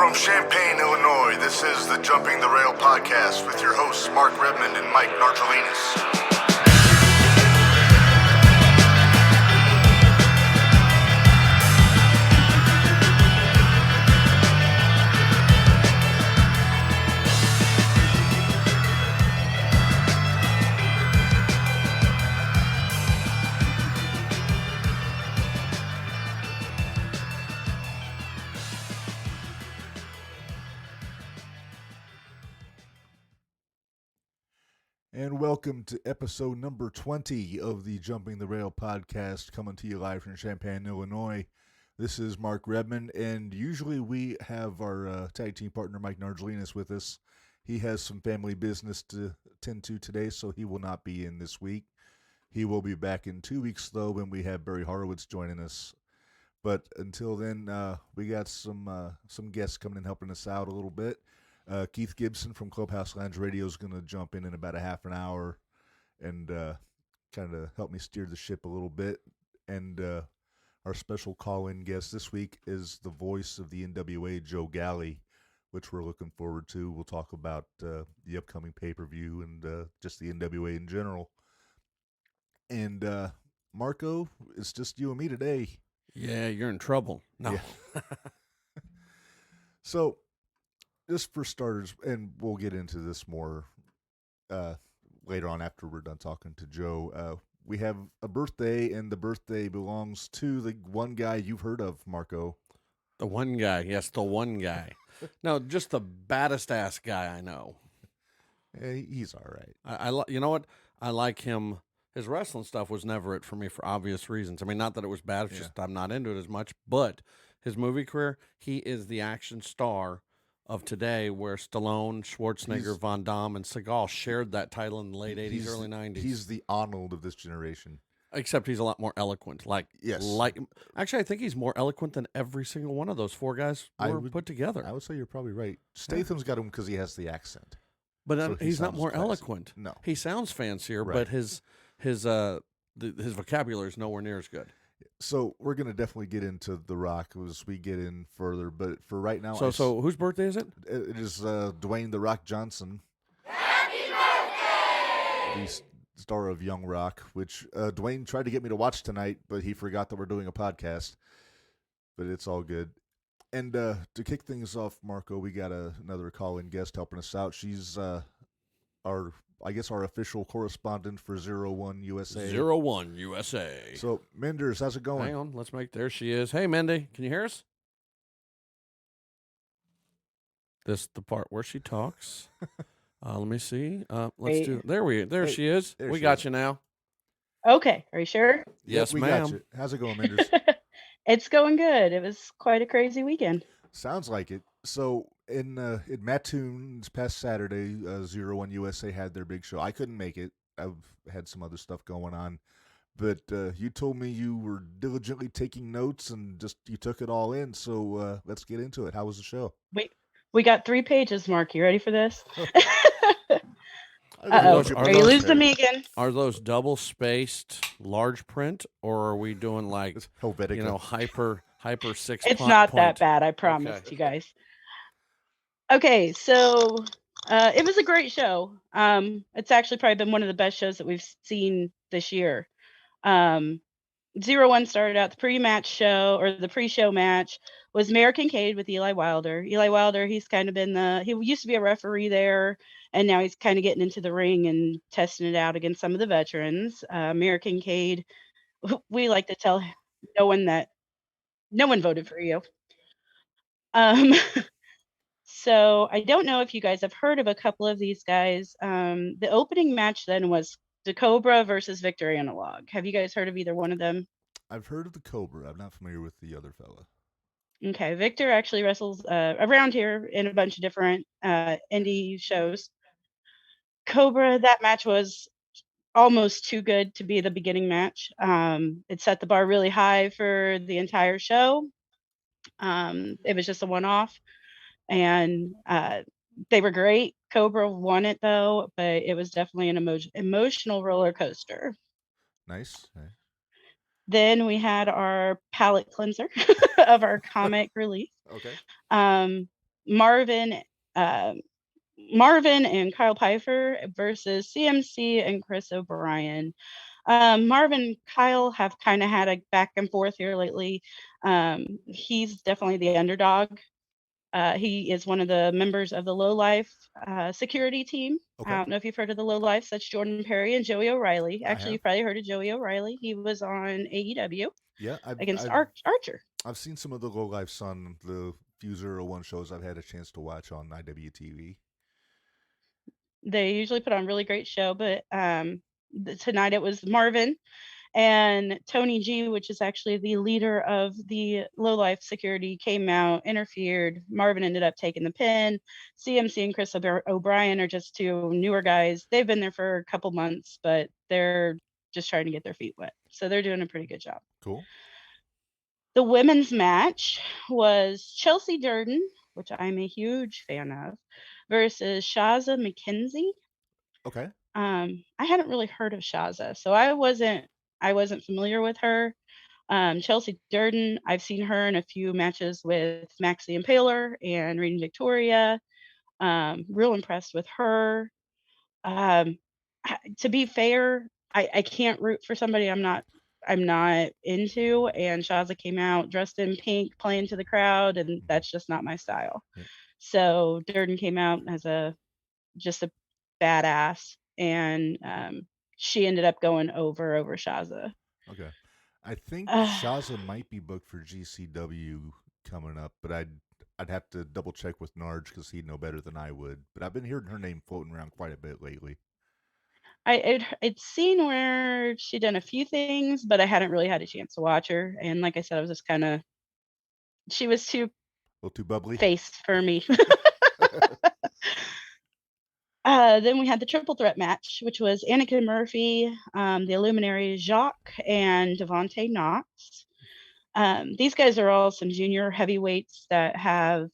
From Champaign, Illinois, this is the Jumping the Rail podcast with your hosts Mark Redmond and Mike Narge. And welcome to episode number 20 of the Jumping the Rail podcast, coming to you live from Champaign, Illinois. This is Mark Redmond, and usually we have our tag team partner, Mike Narge with us. He has some family business to attend to today, so he will not be in this week. He will be back in 2 weeks, though, when we have Barry Horowitz joining us. But until then, we got some guests coming and helping us out a little bit. Keith Gibson from Clubhouse Lounge Radio is going to jump in about a half an hour and kind of help me steer the ship a little bit. And our special call-in guest this week is the voice of the NWA, Joe Galli, which we're looking forward to. We'll talk about the upcoming pay-per-view and just the NWA in general. And Marco, it's just you and me today. Yeah, you're in trouble. No. Yeah. So, just for starters, and we'll get into this more later on after we're done talking to Joe, we have a birthday, and the birthday belongs to the one guy you've heard of, Marco. The one guy. Yes, the one guy. No, just the baddest ass guy I know. He's all right. You know what? I like him. His wrestling stuff was never it for me for obvious reasons. I mean, not that it was bad. It's just I'm not into it as much. But his movie career, he is the action star of today, where Stallone, Schwarzenegger, Van Damme, and Seagal shared that title in the late 80s, early 90s. He's the Arnold of this generation. Except he's a lot more eloquent. Actually, I think he's more eloquent than every single one of those four guys put together. I would say you're probly right. Statham's got him because he has the accent. But so he's not more eloquent. No. He sounds fancier, right. But his vocabulary is nowhere near as good. So we're going to definitely get into The Rock as we get in further. But for right now... So whose birthday is it? It is Dwayne The Rock Johnson. Happy birthday! The star of Young Rock, which Dwayne tried to get me to watch tonight, but he forgot that we're doing a podcast. But it's all good. And to kick things off, Marco, we got another call-in guest helping us out. She's our official correspondent for 01 USA. 01 USA. So, Menders, how's it going? Hang on, there she is. Hey, Mindy, can you hear us? This is the part where she talks. Let me see. There she is. We got you now. Okay, are you sure? Yes, we ma'am. Got you. How's it going, Menders? It's going good. It was quite a crazy weekend. Sounds like it. So, in Mattoon this past Saturday, 01 USA had their big show. I couldn't make it. I've had some other stuff going on. But you told me you were diligently taking notes and you took it all in. So let's get into it. How was the show? We got 3 pages, Mark. You ready for this? Uh-oh. Are you losing me again? Are those double-spaced large print, or are we doing like, hyper 6 It's not that bad, I promise you guys. Okay, so it was a great show. It's actually probably been one of the best shows that we've seen this year. 01 started out the pre-match show, or the pre-show match was American Cade with Eli Wilder. Eli Wilder, he's kind of been he used to be a referee there, and now he's kind of getting into the ring and testing it out against some of the veterans. American Cade, we like to tell no one voted for you. So I don't know if you guys have heard of a couple of these guys. The opening match then was the Cobra versus Victor Analog. Have you guys heard of either one of them? I've heard of the Cobra. I'm not familiar with the other fella. Okay, Victor actually wrestles around here in a bunch of different indie shows. Cobra, that match was almost too good to be the beginning match. It set the bar really high for the entire show. It was just a one-off, and they were great. Cobra won it though, but it was definitely an emotional roller coaster. Nice. Then we had our palate cleanser of our comic relief. Okay. Marvin and Kyle Pfeiffer versus CMC and Chris O'Brien. Marvin and Kyle have kind of had a back and forth here lately. He's definitely the underdog. He is one of the members of the Low Life security team. Okay. I don't know if you've heard of the Low Life. That's Jordan Perry and Joey O'Reilly. Actually, you've probably heard of Joey O'Reilly. He was on AEW. Yeah, against Archer. I've seen some of the Low Life on the few 01 shows I've had a chance to watch on IWTV. They usually put on a really great show, but tonight it was Marvin and Tony G, which is actually the leader of the Low Life security, came out, interfered. Marvin ended up taking the pin. CMC and Chris O'Brien are just two newer guys. They've been there for a couple months, but they're just trying to get their feet wet. So they're doing a pretty good job. Cool. The women's match was Chelsea Durden, which I'm a huge fan of, versus Shaza McKenzie. Okay. I hadn't really heard of Shaza, so I wasn't familiar with her. Chelsea Durden, I've seen her in a few matches with Max the Impaler and Reina Victoria. Real impressed with her. To be fair, I can't root for somebody I'm not into, and Shaza came out dressed in pink playing to the crowd, and that's just not my style. Yeah. So Durden came out as just a badass, and she ended up going over Shaza. Okay. I think Shaza might be booked for GCW coming up, but I'd have to double check with Narge because he'd know better than I would. But I've been hearing her name floating around quite a bit lately. I'd seen where she'd done a few things, but I hadn't really had a chance to watch her. And like I said, I was just kind of, she was too, a little too bubbly face for me. Then we had the triple threat match, which was Anakin Murphy, the Illuminary Jacques, and Devontae Knox. These guys are all some junior heavyweights that have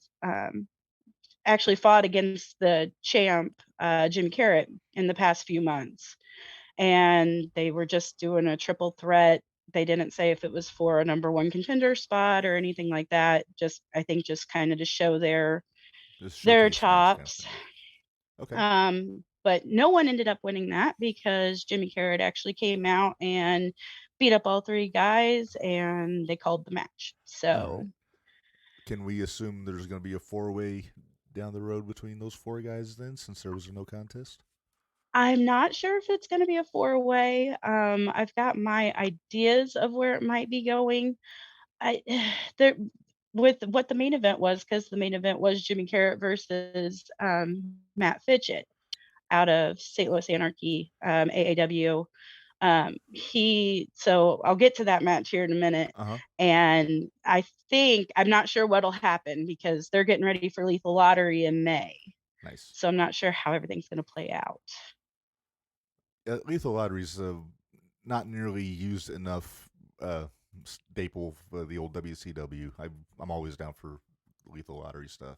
actually fought against the champ, Jim Carrot, in the past few months. And they were just doing a triple threat. They didn't say if it was for a number one contender spot or anything like that. I think just kind of to show their chops. Okay. But no one ended up winning that because Jimmy Carrot actually came out and beat up all three guys, and they called the match. So, can we assume there's going to be a 4-way down the road between those four guys then, since there was a no contest? I'm not sure if it's going to be a 4-way. I've got my ideas of where it might be going. With what the main event was, because the main event was Jimmy Carrot versus Matt Fitchett out of St. Louis Anarchy, AAW. So I'll get to that match here in a minute. And I'm not sure what'll happen because they're getting ready for Lethal Lottery in May. Nice. So I'm not sure how everything's going to play out. Lethal Lottery's not nearly used enough staple for the old WCW. I'm always down for Lethal Lottery stuff.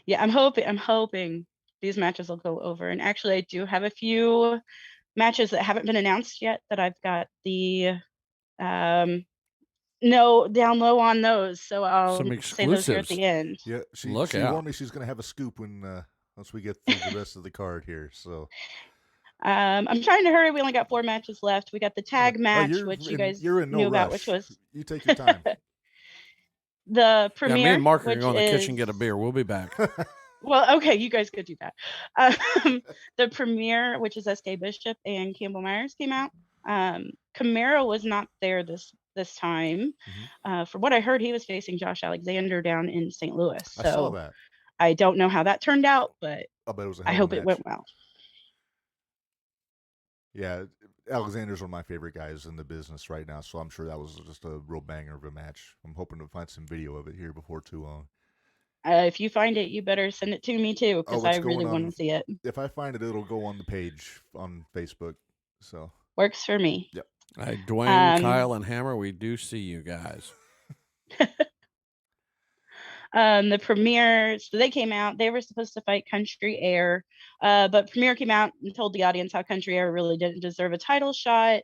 Yeah, I'm hoping these matches will go over. And actually, I do have a few matches that haven't been announced yet that I've got the down low on those. So I'll say those here at the end. Yeah, she warned me she's going to have a scoop once we get through the rest of the card here. So. I'm trying to hurry. We only got 4 matches left. We got the tag match, which you guys knew about, which was... You take your time. The premiere. Yeah, me and Mark are going to the kitchen and get a beer. We'll be back. Well, okay, you guys could do that. The premiere, which is SK Bishop and Campbell Myers, came out. Camaro was not there this time. From what I heard, he was facing Josh Alexander down in St. Louis. So I saw that. I don't know how that turned out, but I hope it went well. Yeah, Alexander's one of my favorite guys in the business right now, so I'm sure that was just a real banger of a match. I'm hoping to find some video of it here before too long. If you find it, you better send it to me too, because I really want to see it. If I find it, it'll go on the page on Facebook. So works for me. Yep. Hey, Dwayne, Kyle, and Hammer, we do see you guys. The Premier, so they came out. They were supposed to fight Country Air, but Premier came out and told the audience how Country Air really didn't deserve a title shot,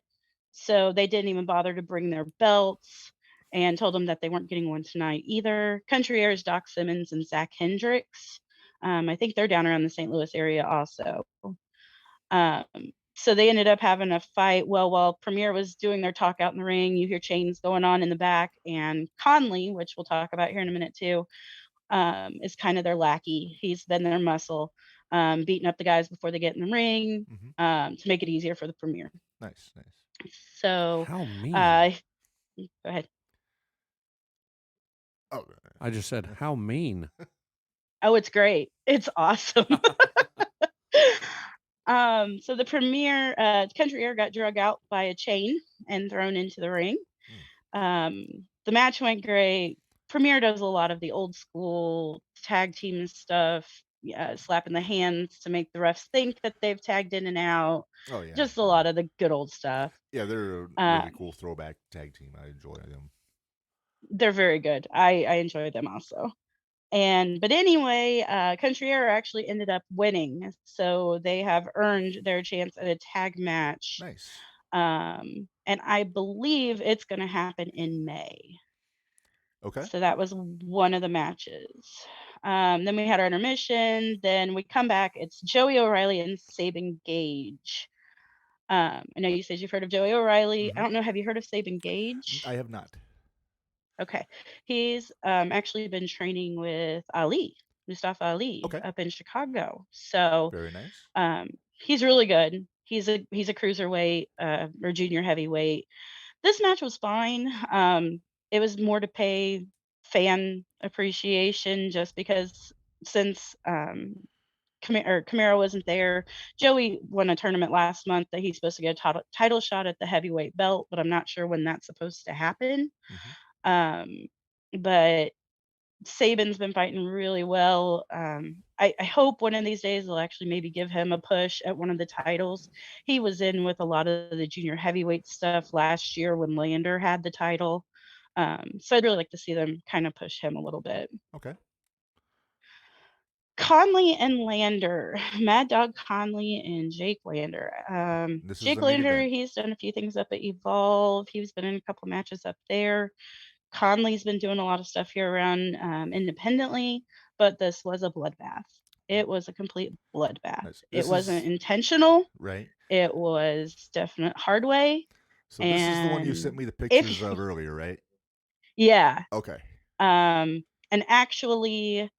so they didn't even bother to bring their belts. and told them that they weren't getting one tonight either. Country Air's Doc Simmons and Zach Hendricks. I think they're down around the St. Louis area also. Um, so they ended up having a fight. Well, while Premier was doing their talk out in the ring, you hear chains going on in the back, and Conley, which we'll talk about here in a minute too, is kind of their lackey. He's been their muscle, beating up the guys before they get in the ring, to make it easier for the Premier. Nice. So how mean. Go ahead. Oh, I just said, how mean. Oh, it's great. It's awesome. So the Premier, Country Air got drug out by a chain and thrown into the ring. The match went great. Premier does a lot of the old school tag team stuff, slapping the hands to make the refs think that they've tagged in and out. Oh, yeah. Just a lot of the good old stuff. Yeah, they're a really cool throwback tag team. I enjoy them. They're very good. I enjoy them also. But anyway, Country Air actually ended up winning, so they have earned their chance at a tag match. Nice. And I believe it's going to happen in May. Okay. So that was one of the matches. Then we had our intermission. Then we come back. It's Joey O'Reilly and Saban Gage. I know you said you've heard of Joey O'Reilly. I don't know. Have you heard of Saban Gage? I have not. Okay. He's actually been training with Mustafa Ali, up in Chicago. So very nice. He's really good. He's a cruiserweight or junior heavyweight. This match was fine. It was more to pay fan appreciation, just because since Camaro wasn't there. Joey won a tournament last month that he's supposed to get a title shot at the heavyweight belt, but I'm not sure when that's supposed to happen. But Saban's been fighting really well. I hope one of these days they'll actually maybe give him a push at one of the titles. He was in with a lot of the junior heavyweight stuff last year when Lander had the title. So I'd really like to see them kind of push him a little bit. Okay. Conley and Lander, Mad Dog Conley and Jake Lander. Jake Lander, he's done a few things up at Evolve. He's been in a couple matches up there. Conley's been doing a lot of stuff here around independently, but this was a bloodbath. It was a complete bloodbath. Nice. It wasn't intentional. Right. It was definite hard way. So this is the one you sent me the pictures of earlier, right? Yeah. Okay. And actually,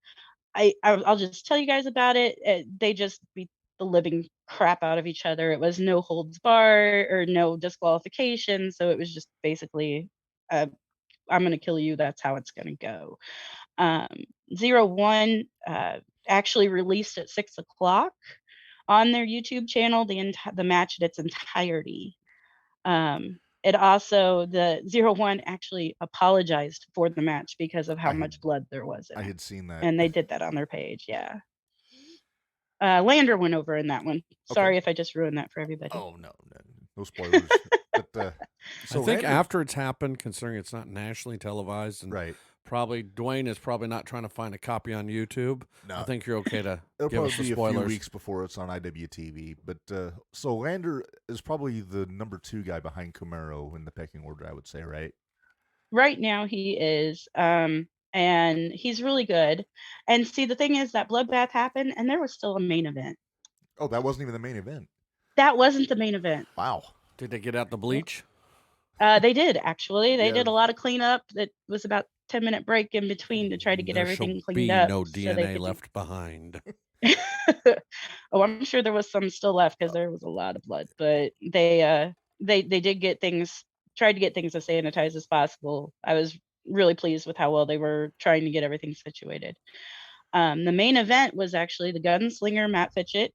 I'll just tell you guys about it. They just beat the living crap out of each other. It was no holds barred or no disqualification. So it was just basically, I'm going to kill you. That's how it's going to go. 01 actually released at 6:00 on their YouTube channel, the match in its entirety. It also, the 01 actually apologized for the match because of how much blood there was in it. I had seen that. And they did that on their page, yeah. Lander went over in that one. Sorry if I just ruined that for everybody. Oh, no spoilers. But, so I think after it's happened, considering it's not nationally televised, and probably Dwayne is probably not trying to find a copy on YouTube. No. I think you're okay to give us the spoilers. It'll probably be a few weeks before it's on IWTV. But so Lander is probably the number 2 guy behind Camaro in the pecking order, I would say, right? Right now he is. And he's really good. And see, the thing is that bloodbath happened, and there was still a main event. Oh, that wasn't even the main event. That wasn't the main event. Wow. Did they get out the bleach? They did, actually. They did a lot of cleanup. It was about 10-minute break in between to try to get everything cleaned up. No DNA left behind. Oh, I'm sure there was some still left because there was a lot of blood. But they did get things, tried to get things as sanitized as possible. I was really pleased with how well they were trying to get everything situated. The main event was actually the gunslinger Matt Fitchett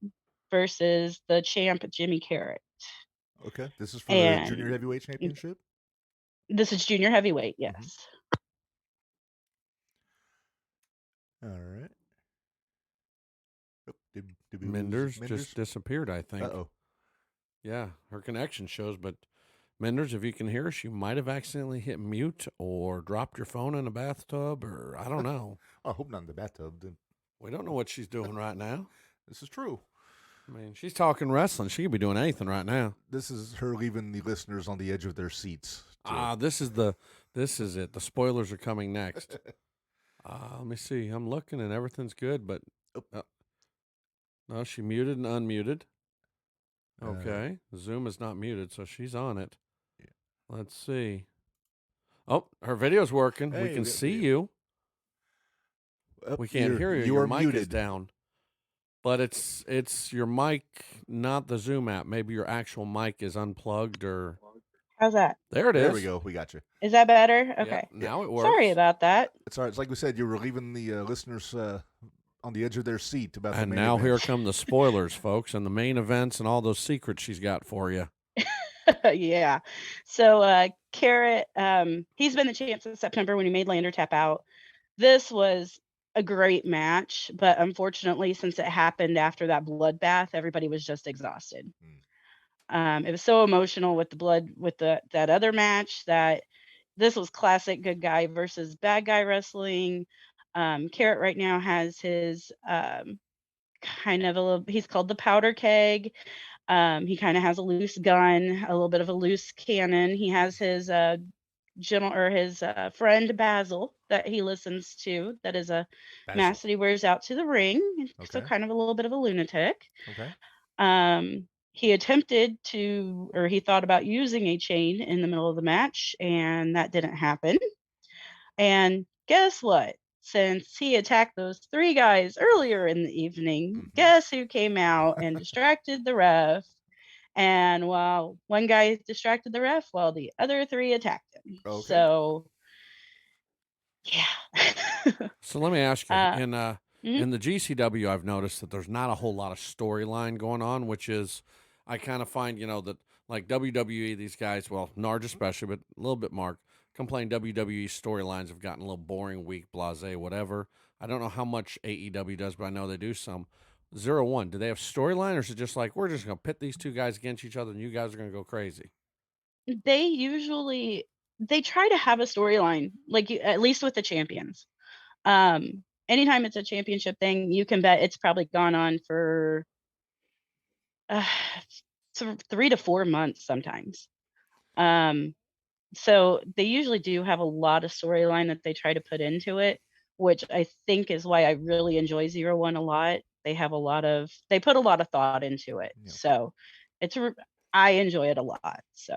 versus the champ Jimmy Carrot. Okay, this is for the junior heavyweight championship? This is junior heavyweight, yes. All right. Menders just disappeared, I think. Uh-oh. Yeah, her connection shows, but Menders, if you can hear us, you might have accidentally hit mute or dropped your phone in a bathtub, or I don't know. I hope not in the bathtub. Then. We don't know what she's doing right now. This is true. I mean, she's talking wrestling. She could be doing anything right now. This is her leaving the listeners on the edge of their seats. This is the This is it. The spoilers are coming next. Let me see. I'm looking and everything's good, but no, she muted and unmuted. Okay. Zoom is not muted, so she's on it. Yeah. Let's see. Oh, her video's working. Hey, we can see you. We can't hear you. Your mic is down. But it's your mic, not the Zoom app. Maybe your actual mic is unplugged or... How's that? There it is. There we go. We got you. Is that better? Okay. Yeah, now it works. Sorry about that. It's all right. It's like we said, you were leaving the listeners on the edge of their seat about and the main now events. Here come the spoilers, folks, and the main events and all those secrets she's got for you. Yeah. So Carrot, he's been the champ since September when he made Lander tap out. This was a great match, but unfortunately, since it happened after that bloodbath, everybody was just exhausted. It was so emotional with the blood with that other match that this was classic good guy versus bad guy wrestling. Carrot right now has his kind of a little, he's called the powder keg. He kind of has a loose gun, a little bit of a loose cannon. He has his friend Basil that he listens to. That is a mask that he wears out to the ring. Okay. So kind of a little bit of a lunatic. Okay. He attempted to, or he thought about using a chain in the middle of the match, and that didn't happen. And guess what? Since he attacked those 3 guys earlier in the evening, guess who came out and distracted the ref? And while one guy distracted the ref, while the other 3 attacked him. Okay. So, yeah. So let me ask you, in the GCW, I've noticed that there's not a whole lot of storyline going on, which is, I kind of find, that like WWE, these guys, well, Narge especially, but a little bit Mark, complain WWE storylines have gotten a little boring, weak, blasé, whatever. I don't know how much AEW does, but I know they do some. 0-1, do they have storyline, or is it just like, we're just going to pit these 2 guys against each other and you guys are going to go crazy? They try to have a storyline, like at least with the champions. Anytime it's a championship thing, you can bet it's probably gone on for 3 to 4 months sometimes. So they usually do have a lot of storyline that they try to put into it, which I think is why I really enjoy 0-1 a lot. They put a lot of thought into it. Yep. So I enjoy it a lot. So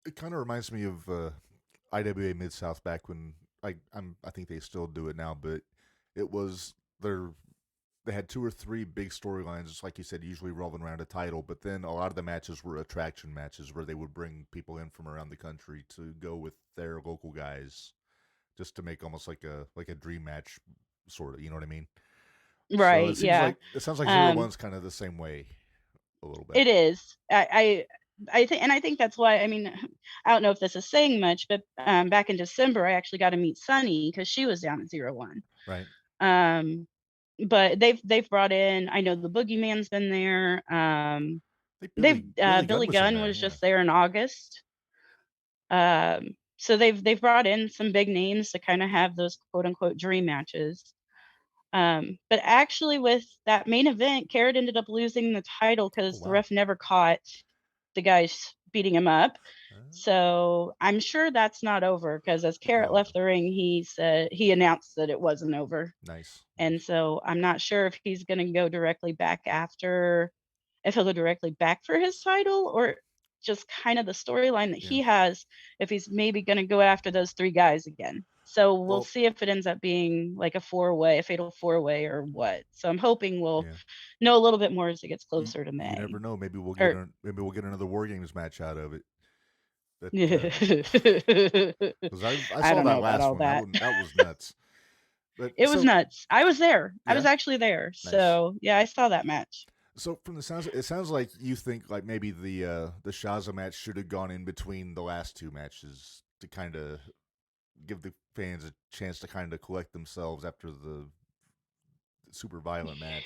it kind of reminds me of IWA Mid-South back when I think they still do it now, but it was they had 2 or 3 big storylines, just like you said, usually rolling around a title, but then a lot of the matches were attraction matches where they would bring people in from around the country to go with their local guys just to make almost like a dream match, sort of, you know what I mean? Right, so it sounds like 0-1's kind of the same way a little bit. It is. I think that's why, I mean, I don't know if this is saying much, but back in December, I actually got to meet Sunny because she was down at 0-1. Right. But they've brought in, I know the Boogeyman's been there. Billy Gunn was just there in August. So they've brought in some big names to kind of have those quote unquote dream matches. But actually with that main event, Carrot ended up losing the title because the ref never caught the guys beating him up. So I'm sure that's not over because as Carrot left the ring, he announced that it wasn't over. Nice. And so I'm not sure if he's going to go directly back if he'll go directly back for his title or just kind of the storyline that he has, if he's maybe going to go after those 3 guys again. So we'll see if it ends up being like a fatal 4-way or what. So I'm hoping we'll know a little bit more as it gets closer to May. You never know. Maybe we'll get another War Games match out of it. Yeah. I saw that last one. That was nuts. But it was nuts. I was there. Yeah? I was actually there. Nice. So yeah, I saw that match. So from the sounds, it sounds like you think like maybe the Shaza match should have gone in between the last 2 matches to kind of give the fans a chance to kind of collect themselves after the super violent match.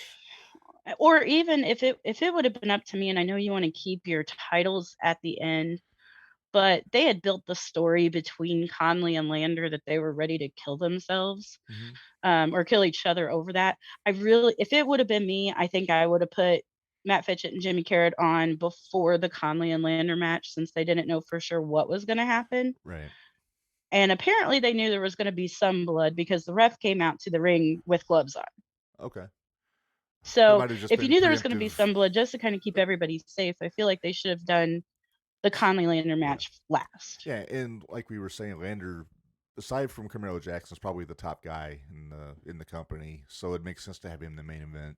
Or even if it would have been up to me, and I know you want to keep your titles at the end, but they had built the story between Connelly and Lander that they were ready to kill themselves, or kill each other over that. If it would have been me, I think I would have put Matt Fitchett and Jimmy Carrot on before the Connelly and Lander match, since they didn't know for sure what was going to happen. Right. And apparently they knew there was going to be some blood because the ref came out to the ring with gloves on. Okay. So if you knew there was going to be some blood, just to kind of keep everybody safe, I feel like they should have done the Connelly Lander match last. Yeah, and like we were saying, Lander, aside from Carmelo Jackson, is probably the top guy in the company, so it makes sense to have him in the main event.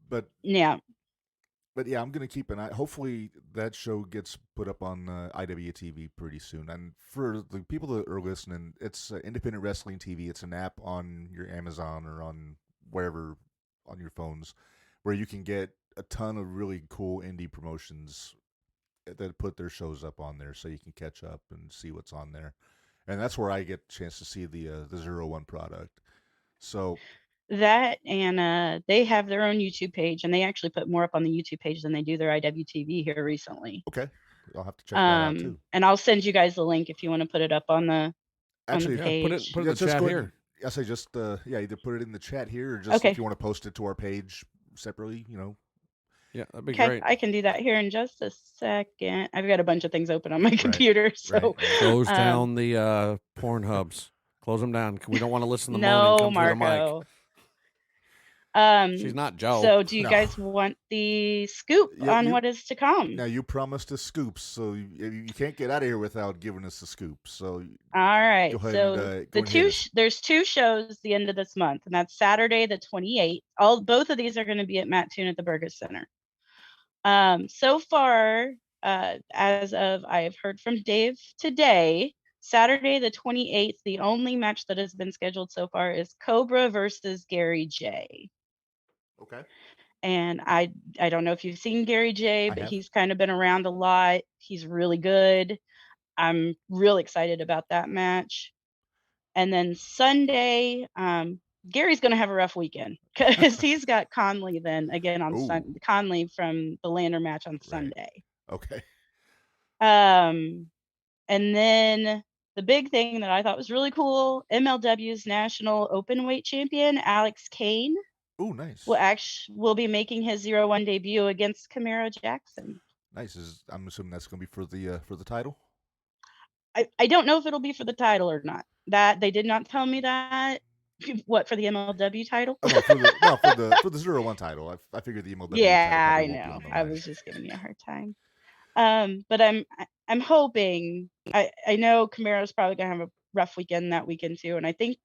But yeah, I'm gonna keep an eye. Hopefully, that show gets put up on IWTV pretty soon. And for the people that are listening, it's Independent Wrestling TV. It's an app on your Amazon or on wherever on your phones, where you can get a ton of really cool indie promotions that put their shows up on there, so you can catch up and see what's on there. And that's where I get a chance to see the 01 product. So that, and they have their own YouTube page, and they actually put more up on the YouTube page than they do their IWTV here recently. Okay, I'll have to check that out too. And I'll send you guys the link if you want to put it up on the actually on the page. Put it in the chat here. I say just either put it in the chat here or just if you want to post it to our page separately, Yeah, that'd be great. I can do that here in just a second. I've got a bunch of things open on my computer, so close down the porn hubs. Close them down. We don't want to listen to the moaning come through the mic. She's not Joe. So do you guys want the scoop on what is to come? Now, you promised us scoops, so you can't get out of here without giving us the scoop. So all right. So there's two shows the end of this month, and that's Saturday the 28th. Both of these are going to be at Matt Toon at the Burgess Center. So far, as of I have heard from Dave today, Saturday the 28th, the only match that has been scheduled so far is Cobra versus Gary J. Okay. And I don't know if you've seen Gary J, but he's kind of been around a lot. He's really good. I'm real excited about that match. And then Sunday, Gary's going to have a rough weekend because he's got Connelly then again on Sunday. Connelly from the Lander match on Sunday. Okay. And then the big thing that I thought was really cool, MLW's national openweight champion, Alex Kane. Oh, nice. Will be making his 01 debut against Camaro Jackson. Nice. I'm assuming that's going to be for the title. I don't know if it'll be for the title or not. That they did not tell me that. What, for the MLW title? Oh, no, for the 01 title. I figured the MLW. Yeah, I know. I was just giving you a hard time. But I'm hoping. I know Camaro's probably gonna have a rough weekend that weekend too, and I think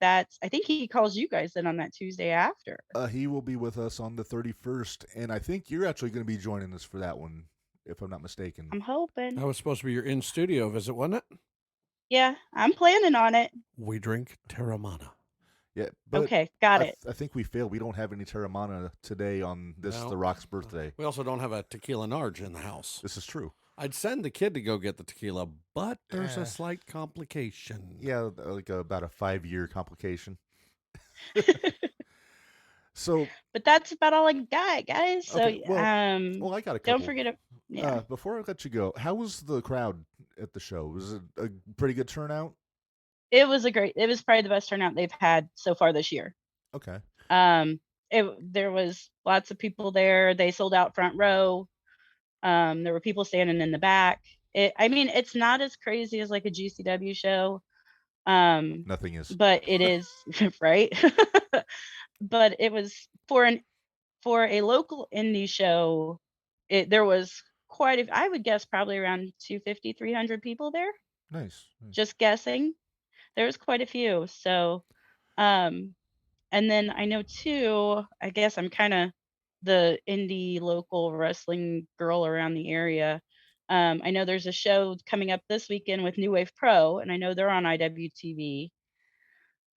he calls you guys in on that Tuesday after. He will be with us on the 31st, and I think you're actually going to be joining us for that one, if I'm not mistaken. I'm hoping. That was supposed to be your in-studio visit, wasn't it? Yeah, I'm planning on it. We drink Terramana. Yeah. But okay, got it. I think we failed. We don't have any Terramana today on The Rock's birthday. We also don't have a tequila Narge in the house. This is true. I'd send the kid to go get the tequila, but there's a slight complication. Yeah, like about a 5-year complication. So, but that's about all I got, guys. So, okay, well, I got a couple. Don't forget to. Before I let you go, how was the crowd at the show? Was it a pretty good turnout? It was probably the best turnout they've had so far this year. Okay. There was lots of people there. They sold out front row. There were people standing in the back. It's not as crazy as like a GCW show. Nothing is. But it is, right? But it was for a local indie show. There was I would guess probably around 250, 300 people there. Nice. Just guessing. There was quite a few. So, and then I know too, I guess I'm kind of the indie local wrestling girl around the area. I know there's a show coming up this weekend with New Wave Pro, and I know they're on IWTV.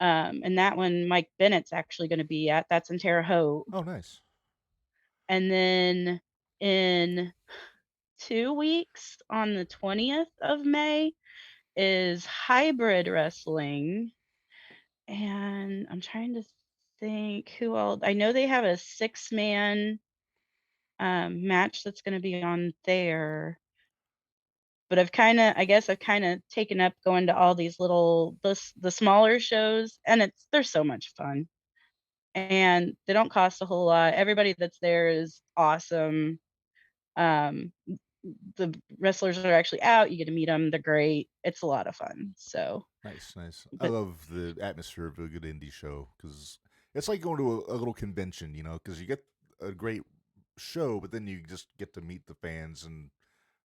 And that one, Mike Bennett's actually going to be at. That's in Terre Haute. Oh, nice. And then in 2 weeks, on the 20th of May, is Hybrid Wrestling. And I'm trying to think who else. I know they have a 6-man match that's going to be on there. But I've kind of taken up going to all these the smaller shows, and they're so much fun. And they don't cost a whole lot. Everybody that's there is awesome. the wrestlers are actually out. You get to meet them. They're great. It's a lot of fun. So Nice. I but love the atmosphere of a good indie show because it's like going to a little convention, because you get a great show, but then you just get to meet the fans and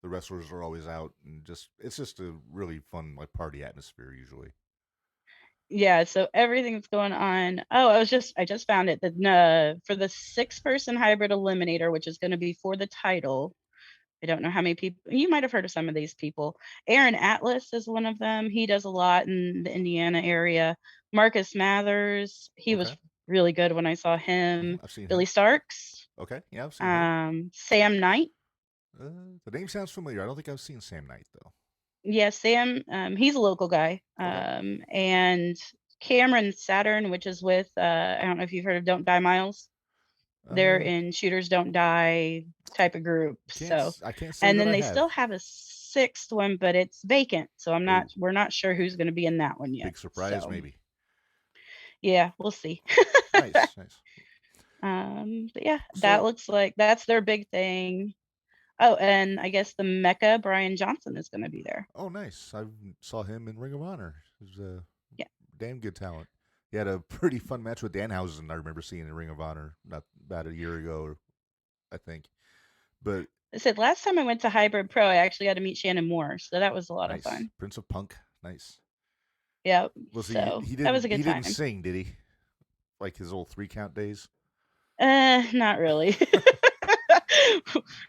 the wrestlers are always out, and it's just a really fun like party atmosphere usually. yeah, so everything that's going on. Oh, I just found it that for the 6-person hybrid eliminator, which is going to be for the title. I don't know how many people you might have heard of some of these people. Aaron Atlas is one of them. He does a lot in the Indiana area. Marcus Mathers, he was Okay. really good when I saw him. I've seen Billy him. Starks, Okay, yeah, I've seen him. Sam Knight. The name sounds familiar. I don't think I've seen Sam Knight though. Yeah, Sam, he's a local guy. Okay. And Cameron Saturn, which is with I don't know if you've heard of Don't Die Miles. They're in Shooters Don't Die type of group. So I can't say and that then I they have. still have a 6th one, but it's vacant. So we're not sure who's going to be in that one yet. Big surprise, so, maybe. Yeah, we'll see. Nice. But yeah, that looks like that's their big thing. Oh, and I guess the Mecca Brian Johnson is going to be there. Oh, nice. I saw him in Ring of Honor. He was Yeah. damn good talent. He had a pretty fun match with Danhausen. I remember seeing in Ring of Honor not about a year ago, I think. But I said last time I went to Hybrid Pro, I actually got to meet Shannon Moore, so that was a lot of fun. Prince of Punk, nice. Yeah. So he that was a good time. He didn't sing, did he? Like his old 3-count days? Not really.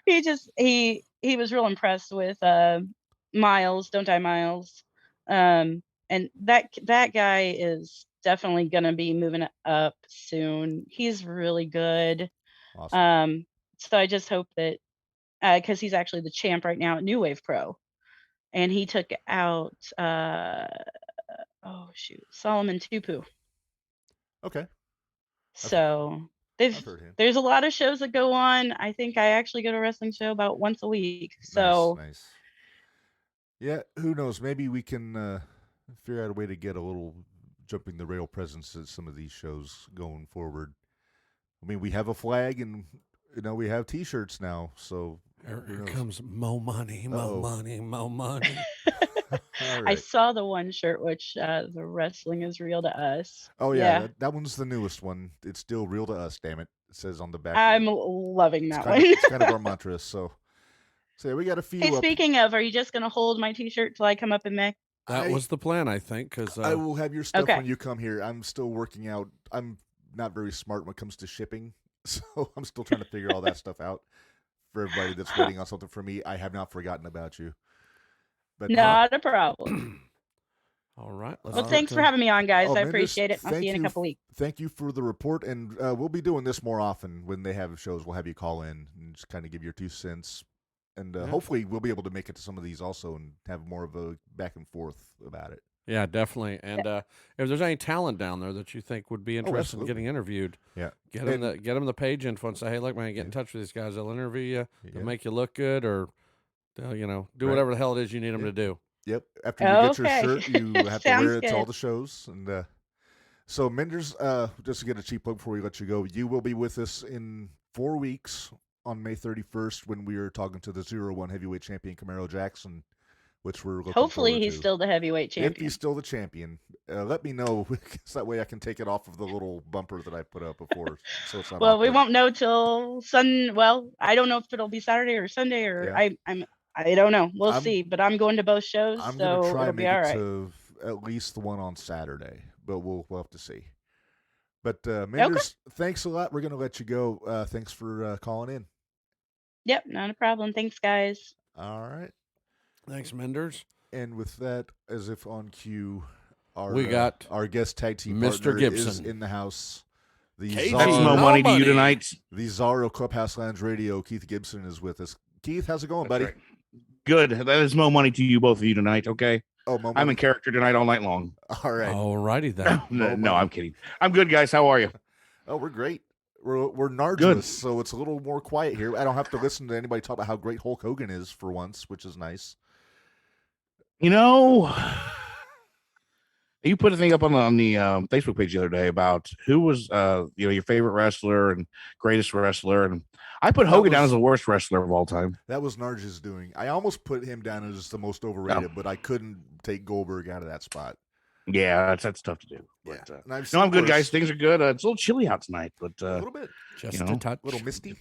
He was real impressed with Miles, Don't Die Miles. And that guy is definitely gonna be moving up soon. He's really good. Awesome. So I just hope that because he's actually the champ right now at New Wave Pro. And he took out Solomon Tupu. Okay. So I've heard him. there's a lot of shows that go on. I think I actually go to a wrestling show about once a week. So nice. Yeah, who knows? Maybe we can figure out a way to get a little jumping the rail presence at some of these shows going forward. I mean, we have a flag and we have T-shirts now, so here comes Mo Money. Right. I saw the one shirt, which the wrestling is real to us. Oh yeah. That one's the newest one. It's still real to us. Damn it! It says on the back. I'm loving that one. It's kind of our mantra. So yeah, we got a few. Hey, speaking of, are you just gonna hold my T-shirt till I come up in May? That was the plan, I think. Because I will have your stuff when you come here. I'm still working out. I'm not very smart when it comes to shipping, so I'm still trying to figure all that stuff out. For everybody that's waiting on something from me, I have not forgotten about you. But not a problem. All right. Well, thanks for having me on, guys. I appreciate it. I'll see you in a couple weeks. Thank you for the report, and we'll be doing this more often when they have shows. We'll have you call in and just kind of give your 2 cents, and hopefully we'll be able to make it to some of these also and have more of a back and forth about it. Yeah, definitely. And if there's any talent down there that you think would be interested in getting interviewed, get them the page info and say, hey, look, man, get in touch with these guys. They'll interview you. They'll make you look good, or do whatever the hell it is you need them to do. Yep. After you get your shirt, you have to wear it to all the shows. And so, Menders, just to get a cheap plug before we let you go, you will be with us in 4 weeks on May 31st when we are talking to the 0-1 heavyweight champion Camaro Jackson, which we're looking hopefully he's still the heavyweight champion. If he's still the champion, let me know, because that way I can take it off of the little bumper that I put up before. So it's not well, we won't know till Sunday. Well, I don't know if it'll be Saturday or Sunday, or I don't know. We'll see. But I'm going to both shows, I'm so gonna try it'll and be make all it right. to at least the one on Saturday, but we'll have to see. But Menders, thanks a lot. We're gonna let you go. Thanks for calling in. Yep, not a problem. Thanks, guys. All right. Thanks, Menders. And with that, as if on cue, we got our guest tag team Mr. partner Gibson is in the house. That's no money to you tonight. The Zorro Clubhouse Lounge Radio. Keith Gibson is with us. Keith, how's it going, buddy? Right. Good. That is Mo Money to you, both of you tonight. Okay. Oh, Mo I'm in character tonight all night long. All right. All righty then. No, I'm kidding. I'm good, guys. How are you? Oh, we're great. We're Nargeless, so it's a little more quiet here. I don't have to listen to anybody talk about how great Hulk Hogan is for once, which is nice. You know, You put a thing up on the Facebook page the other day about who was your favorite wrestler and greatest wrestler, and I put Hogan down as the worst wrestler of all time. That was Narge's doing. I almost put him down as the most overrated, but I couldn't take Goldberg out of that spot. Yeah, that's tough to do. Yeah. But, no, I'm good, guys. Things are good. It's a little chilly out tonight, but a little bit, just a touch, a little misty.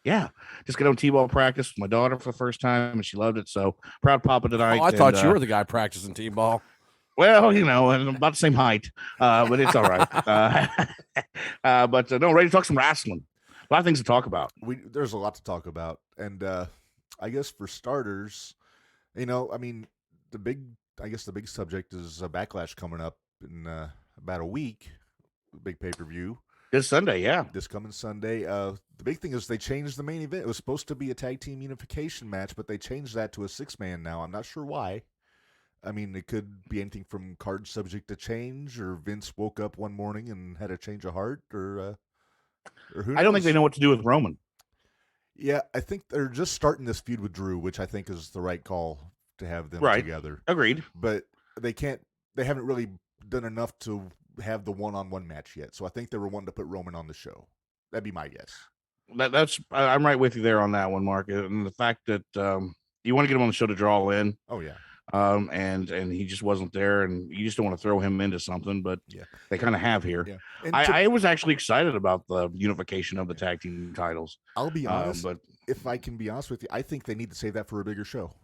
Yeah, just got on t-ball practice with my daughter for the first time, and she loved it. So proud papa tonight. Oh, I thought you were the guy practicing t-ball. Well, I'm about the same height, but it's all right. But no, ready to talk some wrestling. A lot of things to talk about. There's a lot to talk about, and I guess for starters, the big subject is a Backlash coming up in about a week. Big pay-per-view this Sunday, this coming Sunday. The big thing is they changed the main event. It was supposed to be a tag team unification match, but they changed that to a 6-man now. I'm not sure why. I mean, it could be anything from card subject to change, or Vince woke up one morning and had a change of heart, or who knows? I don't think they know what to do with Roman. Yeah, I think they're just starting this feud with Drew, which I think is the right call to have them together. Agreed. But they haven't really done enough to have the one-on-one match yet. So I think they were wanting to put Roman on the show. That'd be my guess. I'm right with you there on that one, Mark. And the fact that you want to get him on the show to draw in. Oh yeah. And he just wasn't there, and you just don't want to throw him into something, but they kind of have here. Yeah. I was actually excited about the unification of the tag team titles. I'll be honest, but if I can be honest with you, I think they need to save that for a bigger show.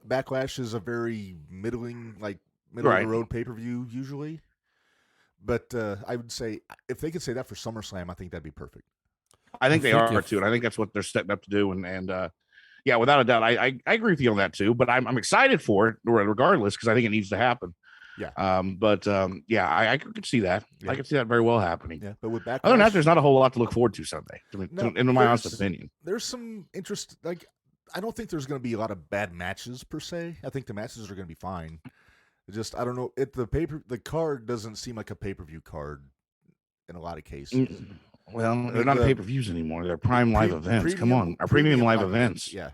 Backlash is a very middle of the road pay-per-view usually, but I would say if they could say that for SummerSlam, I think that'd be perfect. I think they are too, and I think that's what they're setting up to do, and yeah, without a doubt, I agree with you on that too. But I'm excited for it regardless, because I think it needs to happen. Yeah. I could see that. Yeah. I could see that very well happening. Yeah. But with Backlash, other than that, there's not a whole lot to look forward to Sunday. In my honest opinion, there's some interest. I don't think there's going to be a lot of bad matches per se. I think the matches are going to be fine. Just I don't know. The card doesn't seem like a pay-per-view card in a lot of cases. Well, they're not pay-per-views anymore. They're prime live events. Come on, our premium live events. Yeah,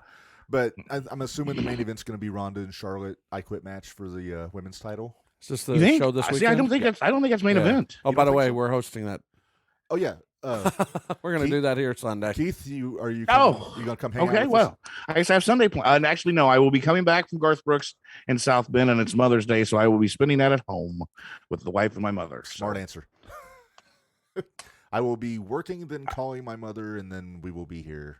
but I'm assuming the main event's going to be Ronda and Charlotte I Quit match for the women's title. Is this the show this weekend? See, I don't think that's main event. Oh, by the way, we're hosting that. Oh yeah, we're going to do that here Sunday. Keith, you going to come hang out? Okay, well, I guess I have Sunday plan. Actually, no, I will be coming back from Garth Brooks in South Bend, and it's Mother's Day, so I will be spending that at home with the wife and my mother. Smart answer. I will be working, then calling my mother, and then we will be here.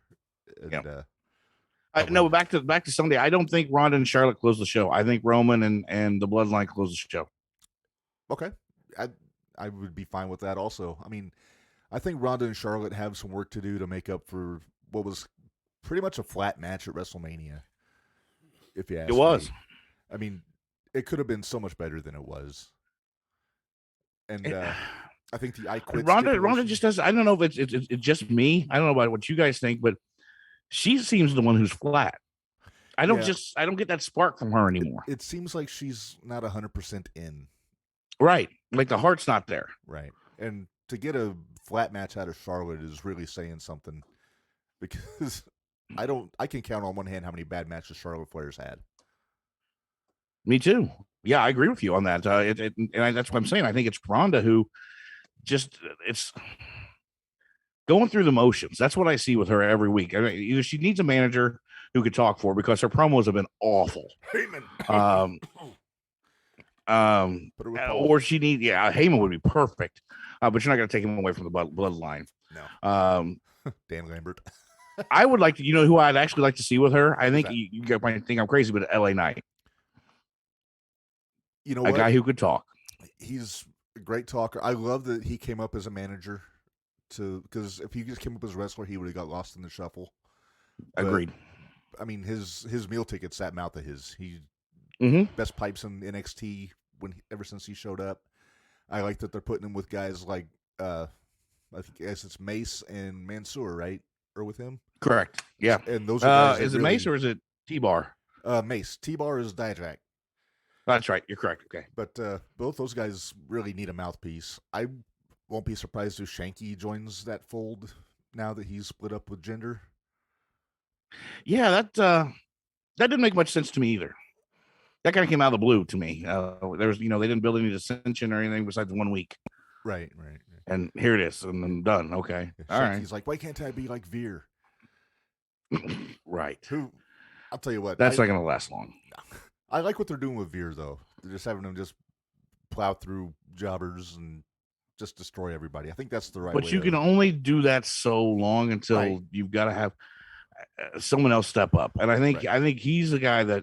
And, no, back to Sunday. I don't think Ronda and Charlotte close the show. I think Roman and the Bloodline close the show. Okay, I would be fine with that also. I mean, I think Ronda and Charlotte have some work to do to make up for what was pretty much a flat match at WrestleMania. If you ask me. It was. I mean, it could have been so much better than it was. And I think the I Quit. Ronda just does. I don't know if it's just me. I don't know about what you guys think, but she seems the one who's flat. I don't get that spark from her anymore. It seems like she's not 100% in. Right, like the heart's not there. Right, and to get a flat match out of Charlotte is really saying something, because I can count on one hand how many bad matches Charlotte Flair's had. Me too. Yeah, I agree with you on that. That's what I'm saying. I think it's Ronda who it's going through the motions. That's what I see with her every week. I mean, either she needs a manager who could talk for her, because her promos have been awful. Or she needs, Heyman would be perfect, but you're not going to take him away from the bloodline. No. Dan Lambert. I would like to, who I'd actually like to see with her. I think you might think I'm crazy, but LA Knight. A guy who could talk. He's a great talker. I love that he came up as a manager, because if he just came up as a wrestler, he would have got lost in the shuffle. Agreed. I mean, his meal ticket sat mouth of his. He best pipes in NXT ever since he showed up. I like that they're putting him with guys like I guess it's Mace and Mansoor, right? Or with him? Correct. Yeah. And those are guys is it Mace or is it T-Bar? Mace. T-Bar is Dijak. That's right. You're correct. Okay. But both those guys really need a mouthpiece. I won't be surprised if Shanky joins that fold now that he's split up with Jinder. Yeah, that didn't make much sense to me either. that kind of came out of the blue to me. There was, they didn't build any dissension or anything besides 1 week. Right. And here it is, and then done. Okay, all right. He's like, why can't I be like Veer? Right. Who? I'll tell you what. That's not going to last long. I like what they're doing with Veer, though. They're just having him just plow through jobbers and just destroy everybody. I think that's the right way. But you can only do that so long until you've got to have someone else step up. And I think he's the guy that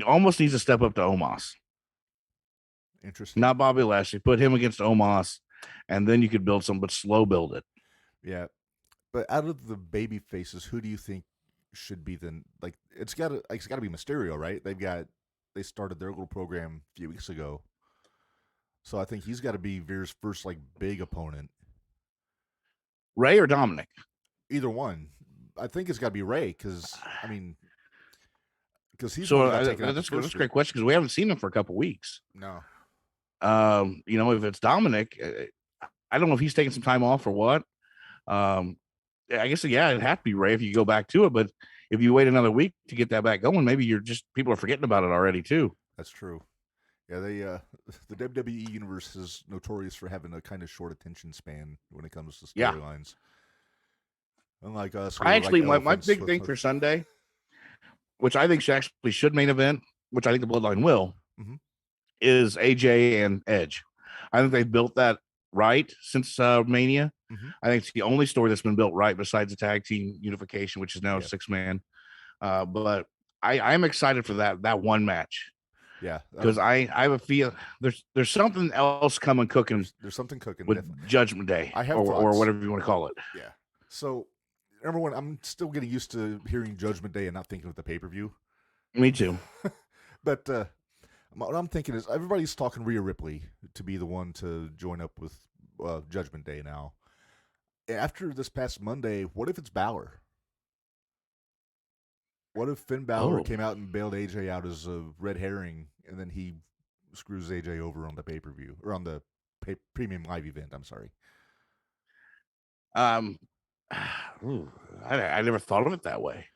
almost needs to step up to Omos. Interesting. Not Bobby Lashley. Put him against Omos, and then you could build some, but slow build it. Yeah. But out of the baby faces, who do you think should be the it's got to be Mysterio, right? They started their little program a few weeks ago. So I think he's got to be Veer's first big opponent. Ray or Dominic? Either one. I think it's got to be Ray because he's so that's a great question because we haven't seen him for a couple weeks. No. If it's Dominic, I don't know if he's taking some time off or what. I guess it'd have to be Ray if you go back to it. But if you wait another week to get that back going, maybe people are forgetting about it already too. That's true. Yeah, the WWE universe is notorious for having a kind of short attention span when it comes to storylines. Unlike us, my big thing for Sunday, which I think should main event, which I think the Bloodline will, is AJ and Edge. I think they've built that right since Mania. I think it's the only story that's been built right besides the tag team unification, which is now 6-man. But I'm excited for that one match. Yeah, because I have a feel there's something else cooking. There's something cooking with Judgment Day, or whatever you want to call it. Yeah. So, number one, I'm still getting used to hearing Judgment Day and not thinking of the pay-per-view. Me too. But what I'm thinking is everybody's talking Rhea Ripley to be the one to join up with Judgment Day now. After this past Monday, what if it's Balor? What if Finn Balor came out and bailed AJ out as a red herring, and then he screws AJ over on the pay-per-view or on the premium live event? I'm sorry. I never thought of it that way.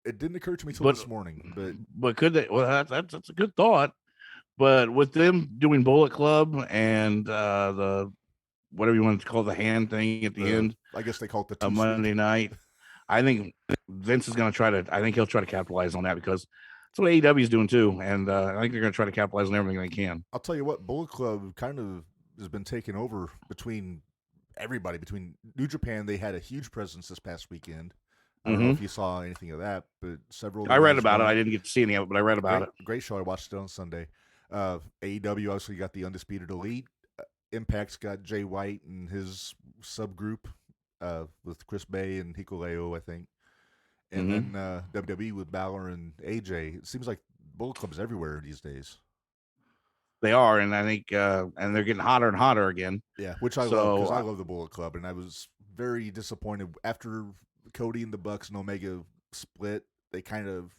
It didn't occur to me till this morning. But could they? Well, that's a good thought. But with them doing Bullet Club and the whatever you want to call the hand thing at the end, I guess they call it the Monday night. I think Vince is going to try to. I think he'll try to capitalize on that because that's what AEW is doing too, and I think they're going to try to capitalize on everything they can. I'll tell you what, Bullet Club kind of has been taken over between everybody. Between New Japan, they had a huge presence this past weekend. I don't know if you saw anything of that, but several. I read about it. I didn't get to see any of it, but I read about it. Great show. I watched it on Sunday. AEW obviously got the Undisputed Elite. Impact's got Jay White and his subgroup with Chris Bay and Hikuleo, I think. And then WWE with Balor and AJ. It seems like Bullet Club's everywhere these days. They are, and I think and they're getting hotter and hotter again. Yeah, which I love because I love the Bullet Club, and I was very disappointed after Cody and the Bucks and Omega split. They kind of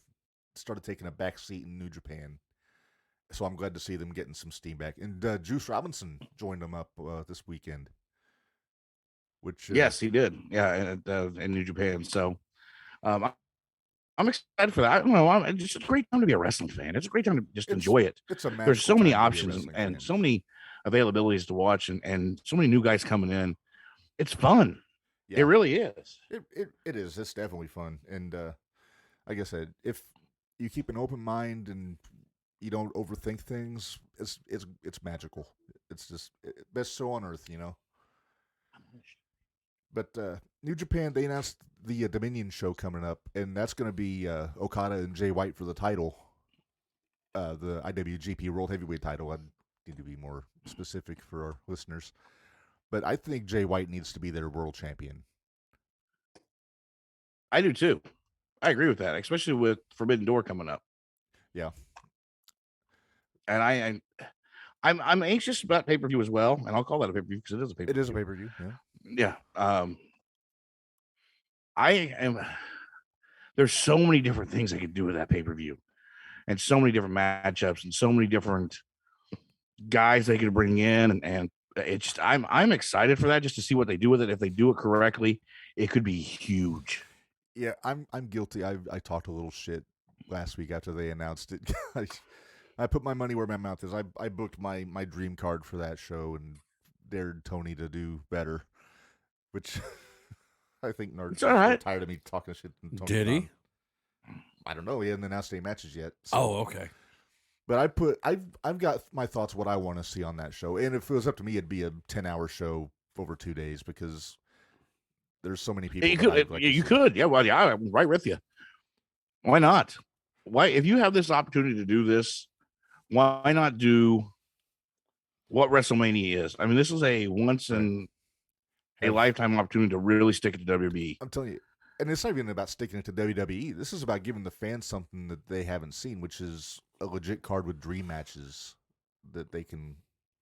started taking a back seat in New Japan. So I'm glad to see them getting some steam back. And Juice Robinson joined them up this weekend. Which yes, he did. Yeah, in New Japan. So I'm excited for that. I don't know. It's just a great time to be a wrestling fan. It's a great time to just enjoy it. There's so many options and so many availabilities to watch and so many new guys coming in. It's fun. Yeah. It really is. It is. It's definitely fun. And like I said, if you keep an open mind and you don't overthink things, it's magical. It's just best show on earth, you know. But New Japan, they announced the Dominion show coming up, and that's going to be Okada and Jay White for the title, the IWGP World Heavyweight title. I need to be more specific for our listeners. But I think Jay White needs to be their world champion. I do too. I agree with that, especially with Forbidden Door coming up. Yeah. And I'm anxious about pay-per-view as well, and I'll call that a pay-per-view because it is a pay-per-view. It is a pay-per-view, yeah. Yeah. I am. There's so many different things I could do with that pay-per-view, and so many different matchups, and so many different guys they could bring in, and it's just I'm excited for that just to see what they do with it. If they do it correctly, it could be huge. Yeah, I'm guilty. I talked a little shit last week after they announced it. I put my money where my mouth is. I booked my dream card for that show and dared Tony to do better, which I think Narge is right. tired of me talking shit. Did he? I don't know. He hasn't announced any matches yet. So. Oh, okay. But I've got my thoughts what I want to see on that show, and if it was up to me, it'd be a 10-hour show over 2 days because there's so many people. You could, yeah. Well, yeah, I'm right with you. Why not? Why, if you have this opportunity to do this, why not do what WrestleMania is? I mean, this is a once in a lifetime opportunity to really stick it to WWE. I'm telling you, and it's not even about sticking it to WWE. This is about giving the fans something that they haven't seen, which is a legit card with dream matches that they can.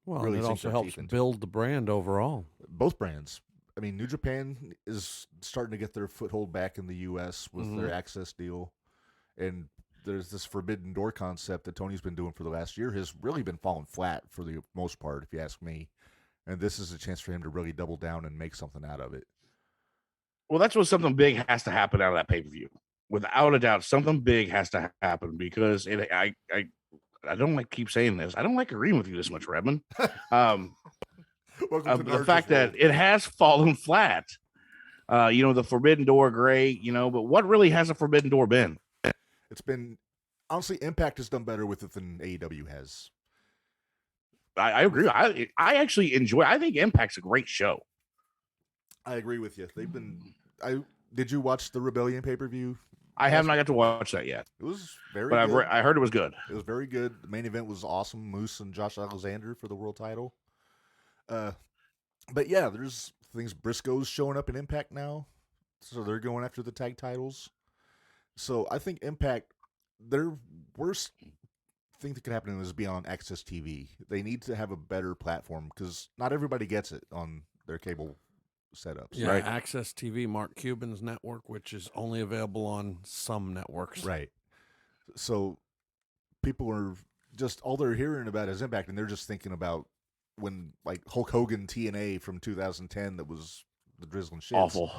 Well, really it also helps build the brand overall. Both brands. I mean, New Japan is starting to get their foothold back in the U.S. with their access deal, and there's this Forbidden Door concept that Tony's been doing for the last year has really been falling flat for the most part, if you ask me. And this is a chance for him to really double down and make something out of it. Well, that's what something big has to happen out of that pay-per-view. Without a doubt, something big has to happen because I don't like keep saying this. I don't like agreeing with you this much, Redmond. The fact that it has fallen flat. The Forbidden Door, great, but what really has a Forbidden Door been? It's been, honestly, Impact has done better with it than AEW has. I agree. I actually enjoy. I think Impact's a great show. I agree with you. They've been. Did you watch the Rebellion pay-per-view? I have not got to watch that yet. It was very. But good. I heard it was good. It was very good. The main event was awesome. Moose and Josh Alexander for the world title. But yeah, there's things. Briscoe's showing up in Impact now, so they're going after the tag titles. So I think Impact, their worst thing that could happen is be on Access TV. They need to have a better platform because not everybody gets it on their cable setups. Yeah, right? Access TV, Mark Cuban's network, which is only available on some networks. Right. So people are just, all they're hearing about is Impact, and they're just thinking about when, like, Hulk Hogan TNA from 2010 that was the drizzling shit. Awful.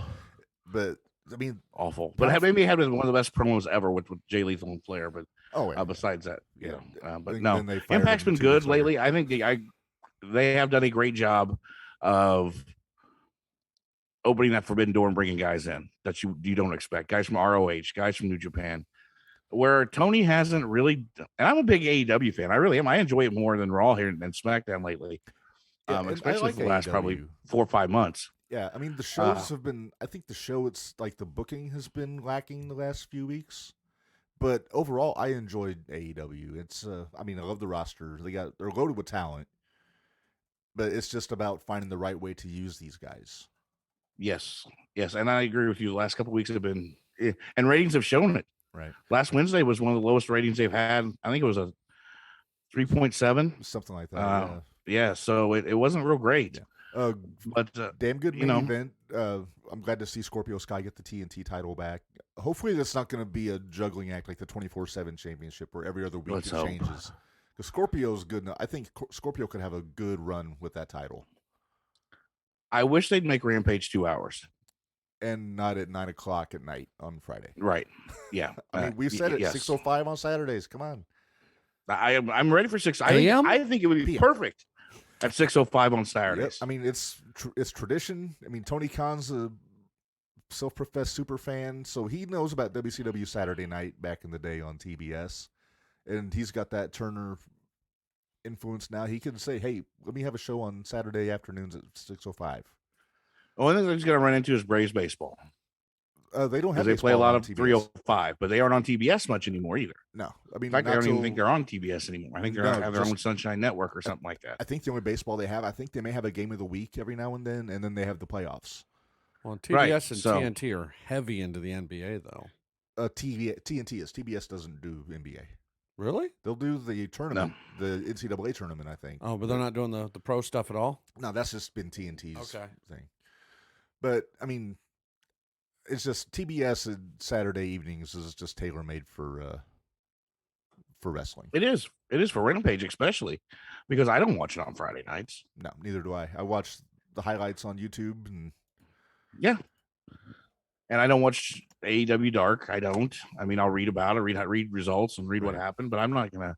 But, I mean... Awful. But maybe it had one of the best promos ever with Jay Lethal and Flair, but besides that, but no. Impact's been good lately. I think they have done a great job of opening that Forbidden Door and bringing guys in that you don't expect. Guys from ROH, guys from New Japan, where Tony hasn't really. And I'm a big AEW fan. I really am. I enjoy it more than Raw here than SmackDown lately, especially for the last probably 4 or 5 months. Yeah, I mean the shows have been. I think the show, it's like the booking has been lacking the last few weeks, but overall I enjoyed AEW. It's. I mean, I love the roster. They're loaded with talent, but it's just about finding the right way to use these guys. Yes, and I agree with you. The last couple of weeks have been, and ratings have shown it. Right. Last Wednesday was one of the lowest ratings they've had. I think it was a 3.7, something like that. Yeah. So it wasn't real great. Yeah. But damn good main event. I'm glad to see Scorpio Sky get the TNT title back. Hopefully, that's not going to be a juggling act like the 24/7 championship where every other week it changes. Because Scorpio's good enough. I think Scorpio could have a good run with that title. I wish they'd make Rampage 2 hours. And not at 9 o'clock at night on Friday. Right. Yeah. I mean, we said it 6:05 on Saturdays. Come on. I'm ready for 6 a.m. I think it would be perfect at 6:05 on Saturdays. Yep. I mean, it's tradition. I mean, Tony Khan's a self-professed super fan, so he knows about WCW Saturday night back in the day on TBS, and he's got that Turner influence now. He can say, "Hey, let me have a show on Saturday afternoons at 6:05." Only thing he's going to run into is Braves baseball. They don't have. They play a lot of 305, but they aren't on TBS much anymore either. No, I mean, in fact, I don't even think they're on TBS anymore. I think they have their own Sunshine Network or something like that. I think the only baseball they have, I think they may have a game of the week every now and then they have the playoffs. Well, TBS and TNT are heavy into the NBA though. TNT is. TBS doesn't do NBA. Really? They'll do the tournament, the NCAA tournament, I think. Oh, but they're not doing the pro stuff at all? No, that's just been TNT's thing. But, I mean, it's just TBS and Saturday evenings is just tailor-made for wrestling. It is. It is for Rampage especially because I don't watch it on Friday nights. No, neither do I. I watch the highlights on YouTube. And yeah. And I don't watch AEW Dark. I don't. I mean, I'll read about it, read results, and read what happened, but I'm not gonna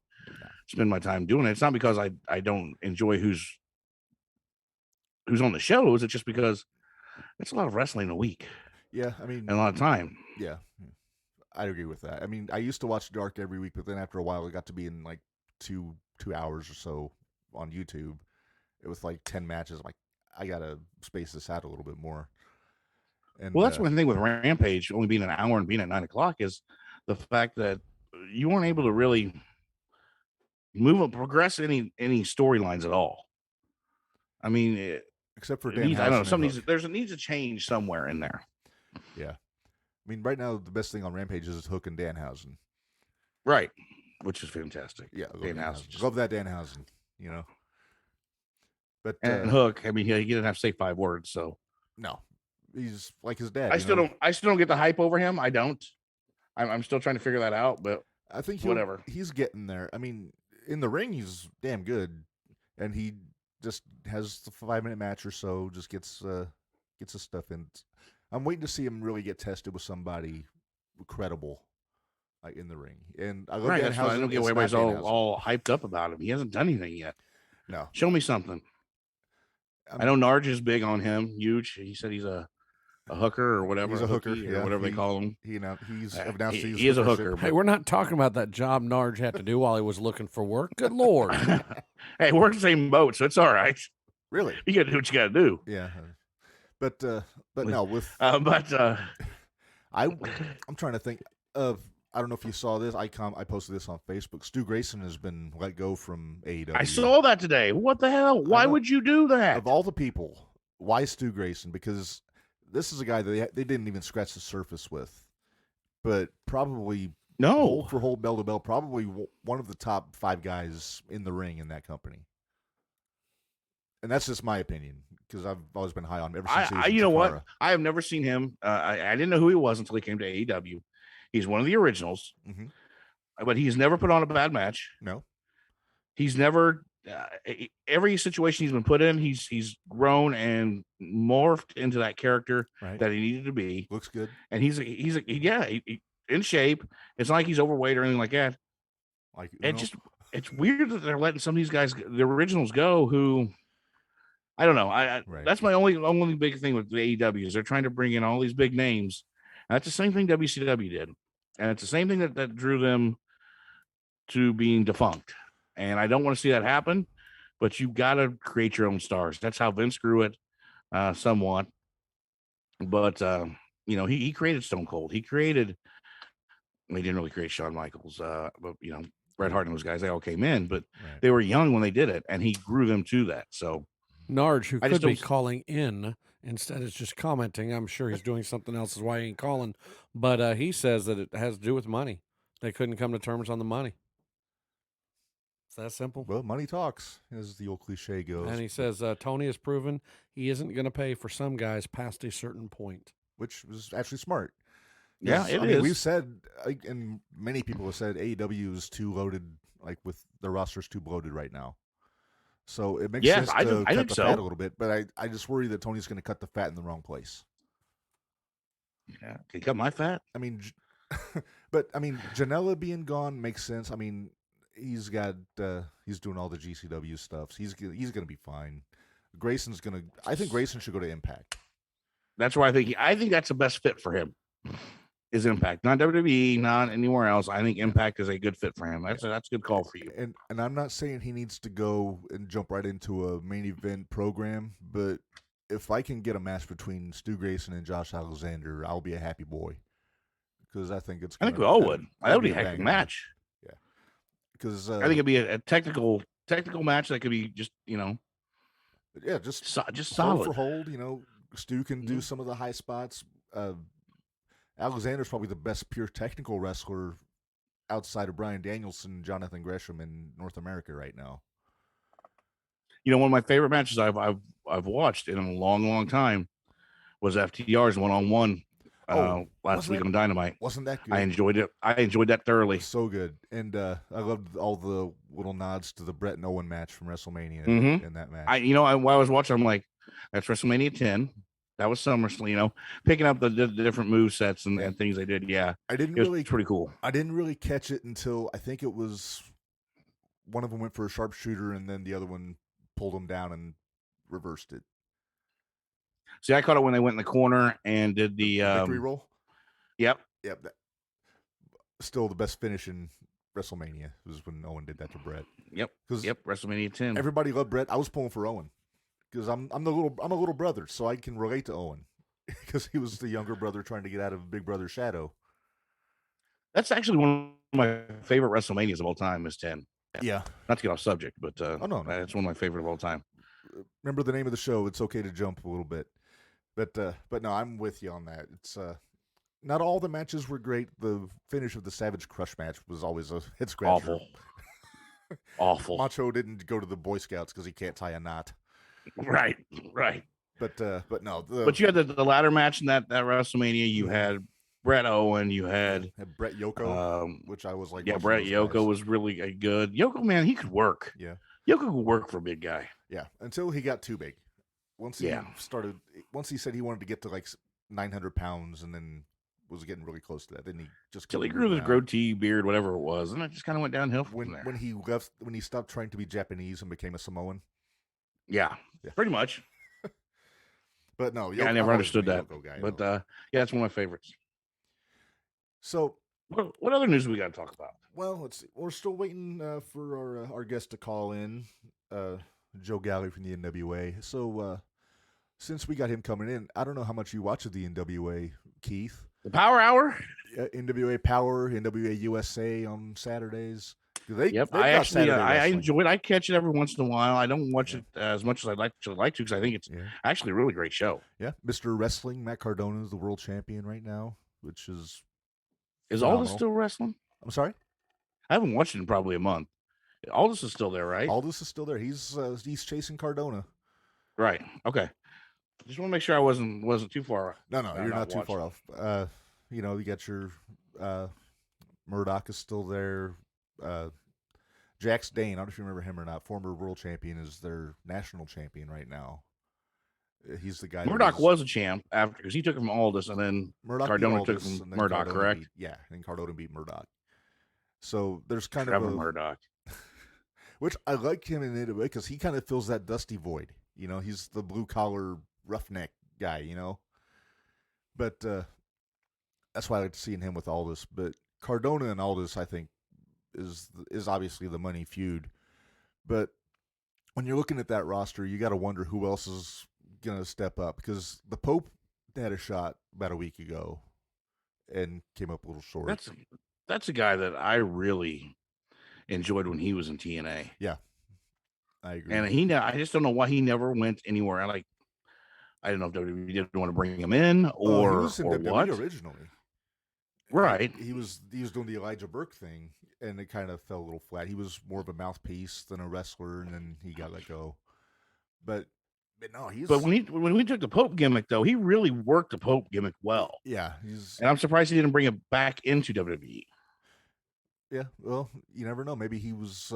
spend my time doing it. It's not because I don't enjoy who's on the shows. It's just because it's a lot of wrestling a week. Yeah, I mean, and a lot of time. Yeah, I agree with that. I mean, I used to watch Dark every week, but then after a while, it got to be in like two hours or so on YouTube. It was like 10 matches. I'm like, I gotta space this out a little bit more. And well, that's one thing with Rampage only being an hour and being at 9 o'clock is the fact that you weren't able to really progress any storylines at all. I mean, except for I don't know. There's a needs to change somewhere in there. Yeah, I mean, right now the best thing on Rampage is Hook and Danhausen, right? Which is fantastic. Yeah, Danhausen. Love that Danhausen. You know, but and Hook. I mean, he didn't have to say 5 words, so no, he's like his dad. I still don't get the hype over him. I don't. I'm still trying to figure that out, but I think whatever. He's getting there. I mean, in the ring, he's damn good, and he just has the 5-minute match or so. Just gets his stuff in. I'm waiting to see him really get tested with somebody credible, like in the ring. And I love Danhausen. I don't get why everybody's all hyped up about him. He hasn't done anything yet. No, show me something. I know Narge is big on him, huge. He said he's a hooker or whatever. He's a hooker, or whatever they call him. He is a hooker. Hey, we're not talking about that job Narge had to do while he was looking for work. Good Lord. Hey, we're in the same boat, so it's all right. Really? You got to do what you got to do. Yeah. But no, with I'm trying to think of. I don't know if you saw this. I posted this on Facebook. Stu Grayson has been let go from AEW. I saw that today. What the hell? Why would you do that? Of all the people, why Stu Grayson? Because this is a guy that they didn't even scratch the surface with, but probably hold for hold, bell to bell, probably one of the top 5 guys in the ring in that company. And that's just my opinion because I've always been high on him ever since. You know what? I have never seen him. I didn't know who he was until he came to AEW. He's one of the originals, but he's never put on a bad match. No, he's never. Every situation he's been put in, he's grown and morphed into that character that he needed to be. Looks good, and he's in shape. It's not like he's overweight or anything like that. Like it's weird that they're letting some of these guys, the originals, go. Who I don't know. That's my only big thing with the AEW is they're trying to bring in all these big names. And that's the same thing WCW did, and it's the same thing that drew them to being defunct. And I don't want to see that happen, but you got to create your own stars. That's how Vince grew it, somewhat. But he created Stone Cold. He didn't really create Shawn Michaels, but Bret Hart and those guys, they all came in, but they were young when they did it, and he grew them to that. So Narge, who could be calling in instead of just commenting, I'm sure he's doing something else, is why he ain't calling. But he says that it has to do with money. They couldn't come to terms on the money. It's that simple. Well, money talks, as the old cliche goes. And he says Tony has proven he isn't going to pay for some guys past a certain point, which was actually smart. Yeah, it is. We've said, and many people have said, AEW is too loaded, like with the roster's too bloated right now. So it makes sense to cut the fat a little bit, but I just worry that Tony's going to cut the fat in the wrong place. Yeah, can you cut my fat? I mean, Janela being gone makes sense. I mean, he's doing all the GCW stuff. So he's going to be fine. I think Grayson should go to Impact. That's where I think that's the best fit for him. Is Impact, not WWE, not anywhere else. I think Impact is a good fit for him. That's a good call for you. And I'm not saying he needs to go and jump right into a main event program, but if I can get a match between Stu Grayson and Josh Alexander, I'll be a happy boy. Because I think I think we all would. That would be a heck of a match. Yeah. Because I think it'd be a technical match that could be just just solid hold for hold. Stu can do some of the high spots. Alexander's probably the best pure technical wrestler outside of Bryan Danielson and Jonathan Gresham in North America right now. One of my favorite matches I've watched in a long, long time was FTR's one-on-one last week on Dynamite. Wasn't that good? I enjoyed it. I enjoyed that thoroughly. So good. And I loved all the little nods to the Brett and Owen match from WrestleMania in that match. While I was watching, I'm like, that's WrestleMania 10. That was SummerSlam, picking up the different move sets and things they did. Yeah, it was pretty cool. I didn't really catch it until I think it was one of them went for a sharpshooter and then the other one pulled him down and reversed it. See, I caught it when they went in the corner and did the victory roll. Yep. Still the best finish in WrestleMania was when Owen did that to Brett. Yep. WrestleMania 10. Everybody loved Brett. I was pulling for Owen because I'm a little brother, so I can relate to Owen because he was the younger brother trying to get out of Big Brother's shadow. That's actually one of my favorite WrestleManias of all time. Is 10. Yeah. Not to get off subject, but no, it's one of my favorite of all time. Remember the name of the show? It's okay to jump a little bit, but no, I'm with you on that. It's not all the matches were great. The finish of the Savage Crush match was always a head scratcher. Awful. Macho didn't go to the Boy Scouts because he can't tie a knot. Right. But no. But you had the ladder match in that WrestleMania. You had Bret Owen. You had Bret Yoko, which I was like. Yeah, Bret Yoko was really good. Yoko, man, he could work. Yeah. Yoko could work for a big guy. Yeah, until he got too big. Once he said he wanted to get to like 900 pounds and then was getting really close to that. Then he just till he grew the goatee, beard, whatever it was, and it just kind of went downhill when he stopped trying to be Japanese and became a Samoan. Yeah. Pretty much. But no, I never understood that. But it's one of my favorites. So, what other news we got to talk about? Well, let's see. We're still waiting for our guest to call in, Joe Galli from the NWA. So, since we got him coming in, I don't know how much you watch of the NWA, Keith. The Power Hour? NWA Power, NWA USA on Saturdays. I enjoy it. I catch it every once in a while. I don't watch it as much as I'd like to because I think it's actually a really great show. Yeah, Mr. Wrestling, Matt Cardona is the world champion right now, which is Aldous still wrestling? I'm sorry? I haven't watched it in probably a month. Aldous is still there, right? Aldous is still there. He's chasing Cardona. Right. Okay. Just want to make sure I wasn't too far. No, you're not too far off. You got your Murdoch is still there. Jax Dane, I don't know if you remember him or not. Former world champion is their national champion right now. He's the guy. Murdoch was a champ after because he took him from Aldous, and then Cardona took him from Murdoch, correct? And Cardona beat Murdoch. So there's kind Trevor of Murdoch, which I like him in a way because he kind of fills that dusty void. He's the blue collar roughneck guy. But that's why I like seeing him with Aldous. But Cardona and Aldous, I think, is obviously the money feud. But when you're looking at that roster, you got to wonder who else is going to step up because the Pope had a shot about a week ago and came up a little short. That's a guy that I really enjoyed when he was in TNA. Yeah, I agree. And I just don't know why he never went anywhere. I don't know if WWE didn't want to bring him in or he was in WWE what originally. Right. He was doing the Elijah Burke thing, and it kind of fell a little flat. He was more of a mouthpiece than a wrestler, and then he got let go. But no, But when we took the Pope gimmick, though, he really worked the Pope gimmick well. Yeah, and I'm surprised he didn't bring it back into WWE. Yeah, well, you never know. Maybe he was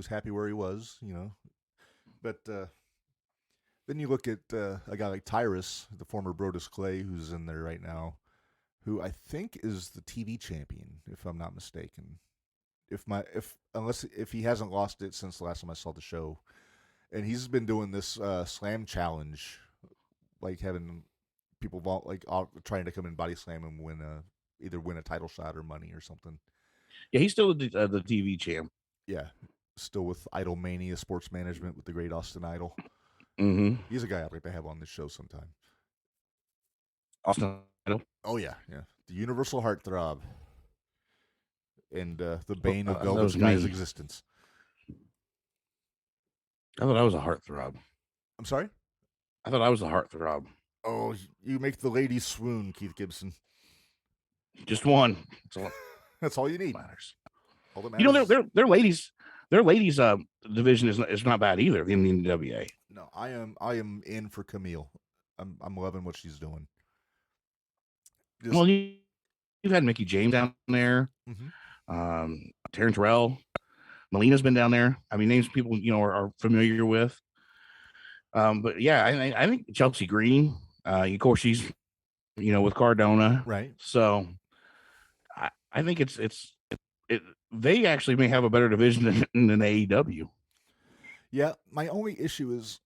happy where he was, But then you look at a guy like Tyrus, the former Brodus Clay, who's in there right now, who I think is the TV champion, if I'm not mistaken. If he hasn't lost it since the last time I saw the show. And he's been doing this slam challenge, like having people trying to come and body slam him, either win a title shot or money or something. Yeah, he's still the TV champ. Yeah, still with Idol Mania Sports Management with the great Austin Idol. Mm-hmm. He's a guy I'd like to have on this show sometime. Austin Idol? Oh, yeah. The Universal Heartthrob. And the bane of Velvet Sky's existence. I thought I was a heartthrob. I'm sorry? I thought I was a heartthrob. Oh, you make the ladies swoon, Keith Gibson. Just one. That's all you need. Matters. Their ladies division is not bad either in the NWA. No, I am in for Camille. I'm loving what she's doing. Well, you've had Mickey James down there. Mm-hmm. Taryn Terrell. Melina's been down there. I mean, names people are familiar with. But yeah, I think Chelsea Green. Of course, she's with Cardona, Right. So I think they actually may have a better division than AEW. Yeah, my only issue is,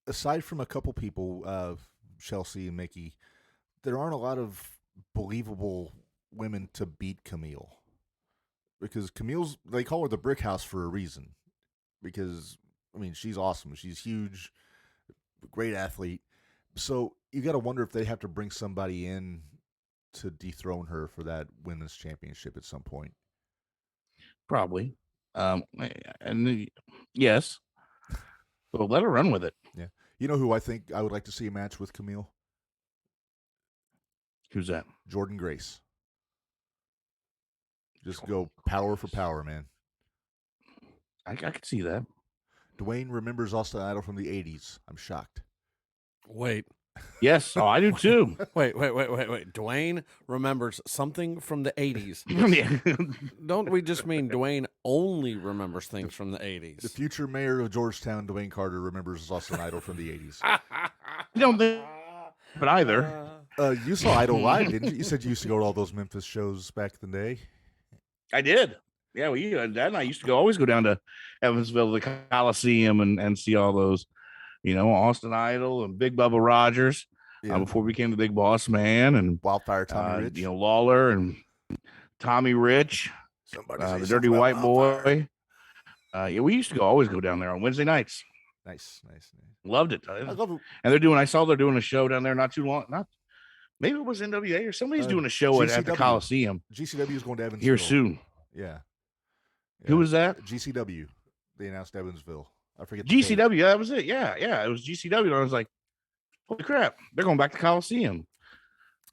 aside from a couple people, Chelsea and Mickey, there aren't a lot of believable women to beat Camille. Because Camille's, they call her the Brick House for a reason. Because, I mean, she's awesome. She's huge, great athlete. So you got to wonder if they have to bring somebody in to dethrone her for that women's championship at some point. Probably. And yes, but let her run with it. Yeah. You know who I think I would like to see a match with Camille? Who's that? Jordan Grace. Just go power for power, man. I could see that. Dwayne remembers Austin Idol from the 80s. I'm shocked. Wait. Yes. Oh, I do too. Wait. Dwayne remembers something from the 80s. Don't we just mean Dwayne only remembers things from the 80s? The future mayor of Georgetown, Dwayne Carter, remembers Austin Idol from the 80s. I don't think, but either. You saw Idol live, didn't you? You said you used to go to all those Memphis shows back in the day. I did. Yeah, Dad and I used to always go down to Evansville, the Coliseum, and see all those, Austin Idol and Big Bubba Rogers before we became the Big Boss Man, and Wildfire Tommy Rich, Lawler and Tommy Rich, the Dirty White Boy. Yeah, we used to always go down there on Wednesday nights. Nice. Loved it. I love it. And I saw they're doing a show down there not too long. Maybe it was NWA or somebody's doing a show at the Coliseum. GCW is going to Evansville here soon. Yeah. Who was that? GCW. They announced Evansville. I forget. GCW. That was it. Yeah. It was GCW. And I was like, holy crap, they're going back to Coliseum.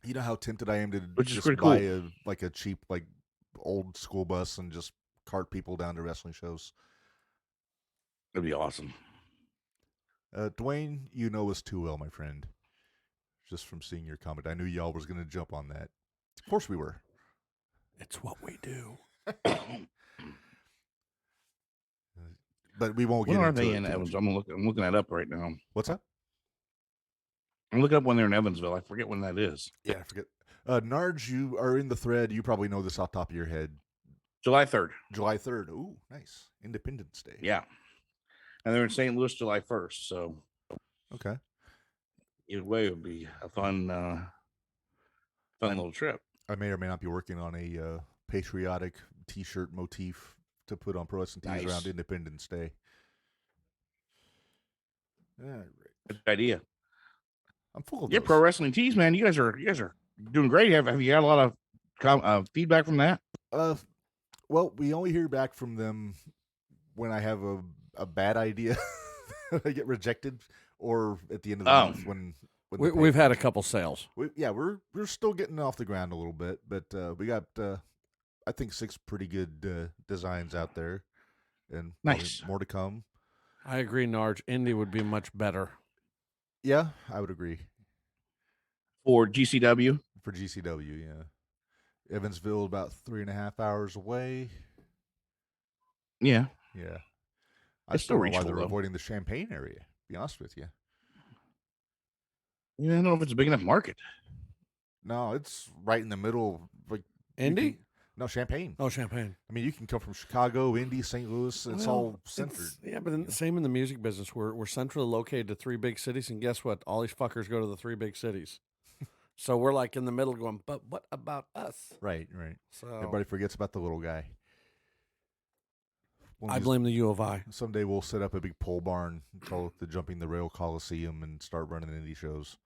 You know how tempted I am to Which just is buy cool. a cheap old school bus and just cart people down to wrestling shows. That'd be awesome. Dwayne, you know us too well, my friend. Just from seeing your comment, I knew y'all was going to jump on that. Of course we were. It's what we do. But we won't get when into are they it in too Evans? much. I'm looking that up right now. What's that? I'm looking up when they're in Evansville. I forget when that is. Yeah, I forget. Narge, you are in the thread. You probably know this off the top of your head. July 3rd. July 3rd. Ooh, nice. Independence Day. Yeah. And they're in St. Louis July 1st. So okay. Either way, it would be a fun little trip. I may or may not be working on a patriotic T-shirt motif to put on Pro Wrestling Tees around Independence Day. All right. Good idea. I'm full of those. Pro Wrestling Tees, man. You guys are doing great. Have you got a lot of feedback from that? Well, we only hear back from them when I have a bad idea. I get rejected, or at the end of the month when we've had a couple sales. We're still getting off the ground a little bit, but we got I think 6 pretty good designs out there, and nice more to come. I agree, Narge. Indy would be much better. Yeah, I would agree. For GCW? For GCW, yeah. Evansville about 3.5 hours away. Yeah. Yeah. I still don't know why reachable, they're avoiding the Champaign area, to be honest with you. Yeah, I don't know if it's a big enough market. No, it's right in the middle. Like Indy? No, Champaign. Oh, Champaign. I mean, you can come from Chicago, Indy, St. Louis. It's all centered. But same in the music business. We're centrally located to 3 big cities, and guess what? All these fuckers go to the 3 big cities. So we're like in the middle going, but what about us? Right. So everybody forgets about the little guy. I blame the U of I. Someday we'll set up a big pole barn, call it the Jumping the Rail Coliseum, and start running indie shows.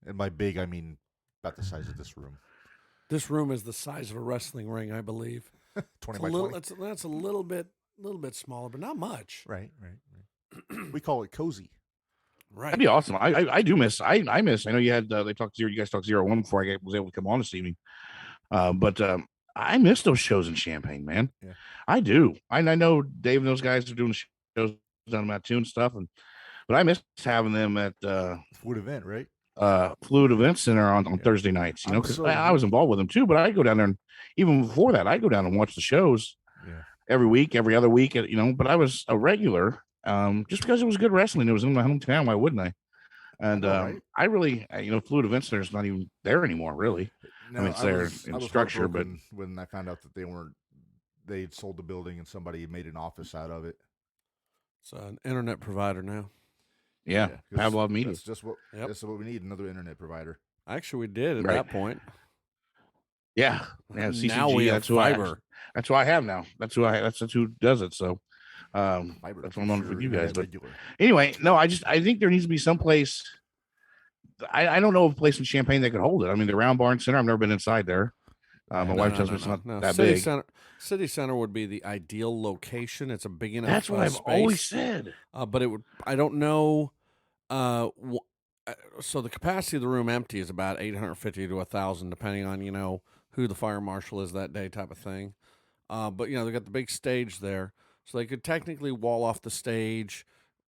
And by big, I mean about the size of this room. This room is the size of a wrestling ring, I believe. 20 by 20. That's a little bit smaller, but not much. Right. We call it cozy. Right. That'd be awesome. I do miss. I miss. I know you had you guys talked 01 before I was able to come on this evening. But I miss those shows in Champaign, man. Yeah. I do. I know Dave and those guys are doing shows down in Mattoon and stuff, but I miss having them at Fluid Event, right? Fluid Event Center on Thursday nights. You know, because I was involved with them too. But I go down there, and even before that, I go down and watch the shows every week, every other week. You know, but I was a regular just because it was good wrestling. It was in my hometown. Why wouldn't I? And I really, Fluid Event Center's not even there anymore, really. No, I mean, it's there in structure, but when I found out that they'd sold the building and somebody made an office out of it. It's an internet provider now. Yeah, Pavlov Media. That's just what we need, another internet provider. Actually, we did at that point. Yeah. CCG, now we have fiber. That's who I have now. That's who does it. So that's what I'm on with you guys. But anyway, no, I think there needs to be some place. I don't know of a place in Champaign that could hold it. I mean, the Round Barn Center, I've never been inside there. My wife tells me it's not that big. City Center would be the ideal location. It's a big enough That's what I've always said. But it would. I don't know. So the capacity of the room empty is about 850 to 1,000, depending on who the fire marshal is that day, type of thing. But they got the big stage there, so they could technically wall off the stage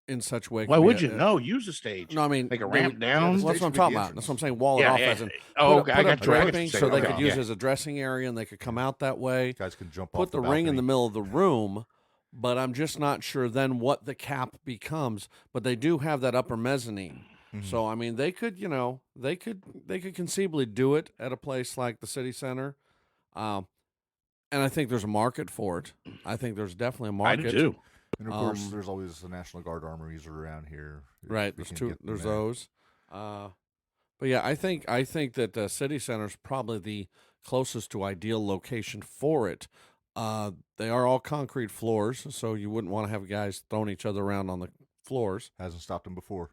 in such a way. Why would you? Use the stage. No, I mean like a ramp down. That's what I'm talking about. That's what I'm saying. Wall it off as in okay. I got draping, so they could use it as a dressing area, and they could come out that way. Guys can jump. Put the ring in the middle of the room, but I'm just not sure then what the cap becomes. But they do have that upper mezzanine, so I mean they could they could conceivably do it at a place like the City Center. And I think there's a market for it. I think there's definitely a market. I do too. And of course, there's always the National Guard armories around here. Right. There's those. But yeah, I think that City Center is probably the closest to ideal location for it. They are all concrete floors, so you wouldn't want to have guys throwing each other around on the floors. Hasn't stopped them before.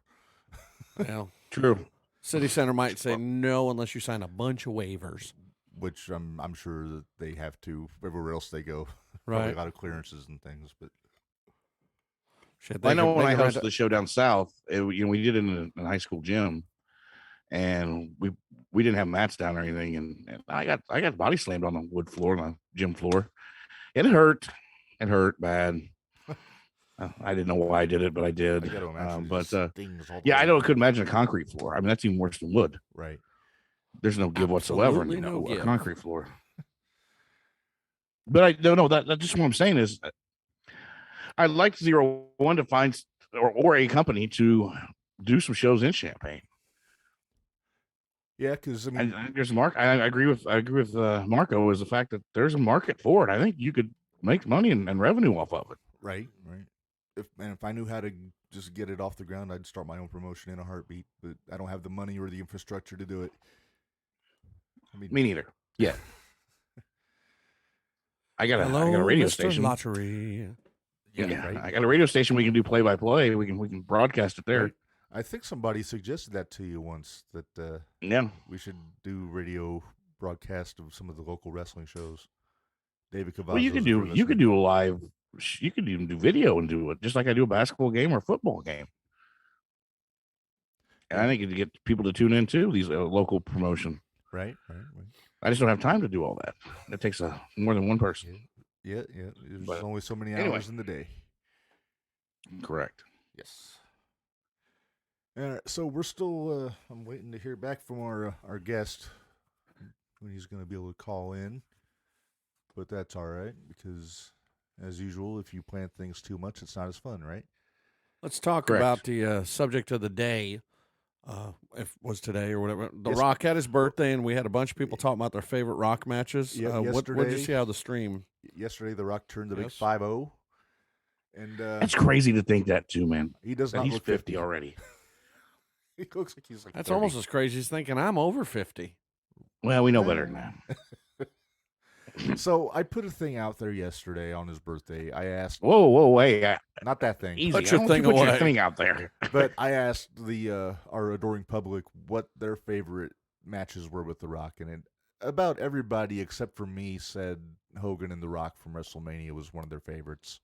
True. City Center might say no unless you sign a bunch of waivers. Which I'm sure that they have to everywhere else they go. Right. Probably a lot of clearances and things, but. I know when I hosted the show down south, we did it in a high school gym, and we didn't have mats down or anything, and I got body slammed on the wood floor, on the gym floor, and it hurt bad. I didn't know why I did it, but I did. I I couldn't imagine a concrete floor. I mean, that's even worse than wood. Right. There's no give whatsoever in a concrete floor. But I don't know that's just what I'm saying is. I'd like 01 to find or a company to do some shows in Champaign. Yeah, because I mean, there's a market. I agree with Marco is the fact that there's a market for it. I think you could make money and revenue off of it. Right. If I knew how to just get it off the ground, I'd start my own promotion in a heartbeat. But I don't have the money or the infrastructure to do it. I mean, me neither. Yeah. I got a radio station. Lottery. Yeah, right. I got a radio station. We can do play-by-play. We can broadcast it there. Right. I think somebody suggested that to you once that we should do radio broadcast of some of the local wrestling shows. David Cavazos. Well, you could do a live. You could even do video and do it just like I do a basketball game or a football game. And I think you get people to tune in too. These local promotion. Right. I just don't have time to do all that. It takes more than one person. Yeah. There's only so many hours in the day. Correct. Yes. All right, so we're still. I'm waiting to hear back from our guest when he's going to be able to call in, but that's all right because, as usual, if you plan things too much, it's not as fun, right? Let's talk about the subject of the day. If it was today or whatever. The Rock had his birthday, and we had a bunch of people talking about their favorite Rock matches. What did you see out of the stream? Yesterday, The Rock turned the big 5-0. And that's crazy to think that too, man. He does not look look 50 already. He looks like he's like That's 30. almost as crazy as thinking I'm over 50. Well, we know better than that. So I put a thing out there yesterday on his birthday. I asked. Whoa, wait! Not that thing. Easy. Put your thing away. Put your thing out there. But I asked our adoring public what their favorite matches were with The Rock, and about everybody except for me said Hogan and The Rock from WrestleMania was one of their favorites,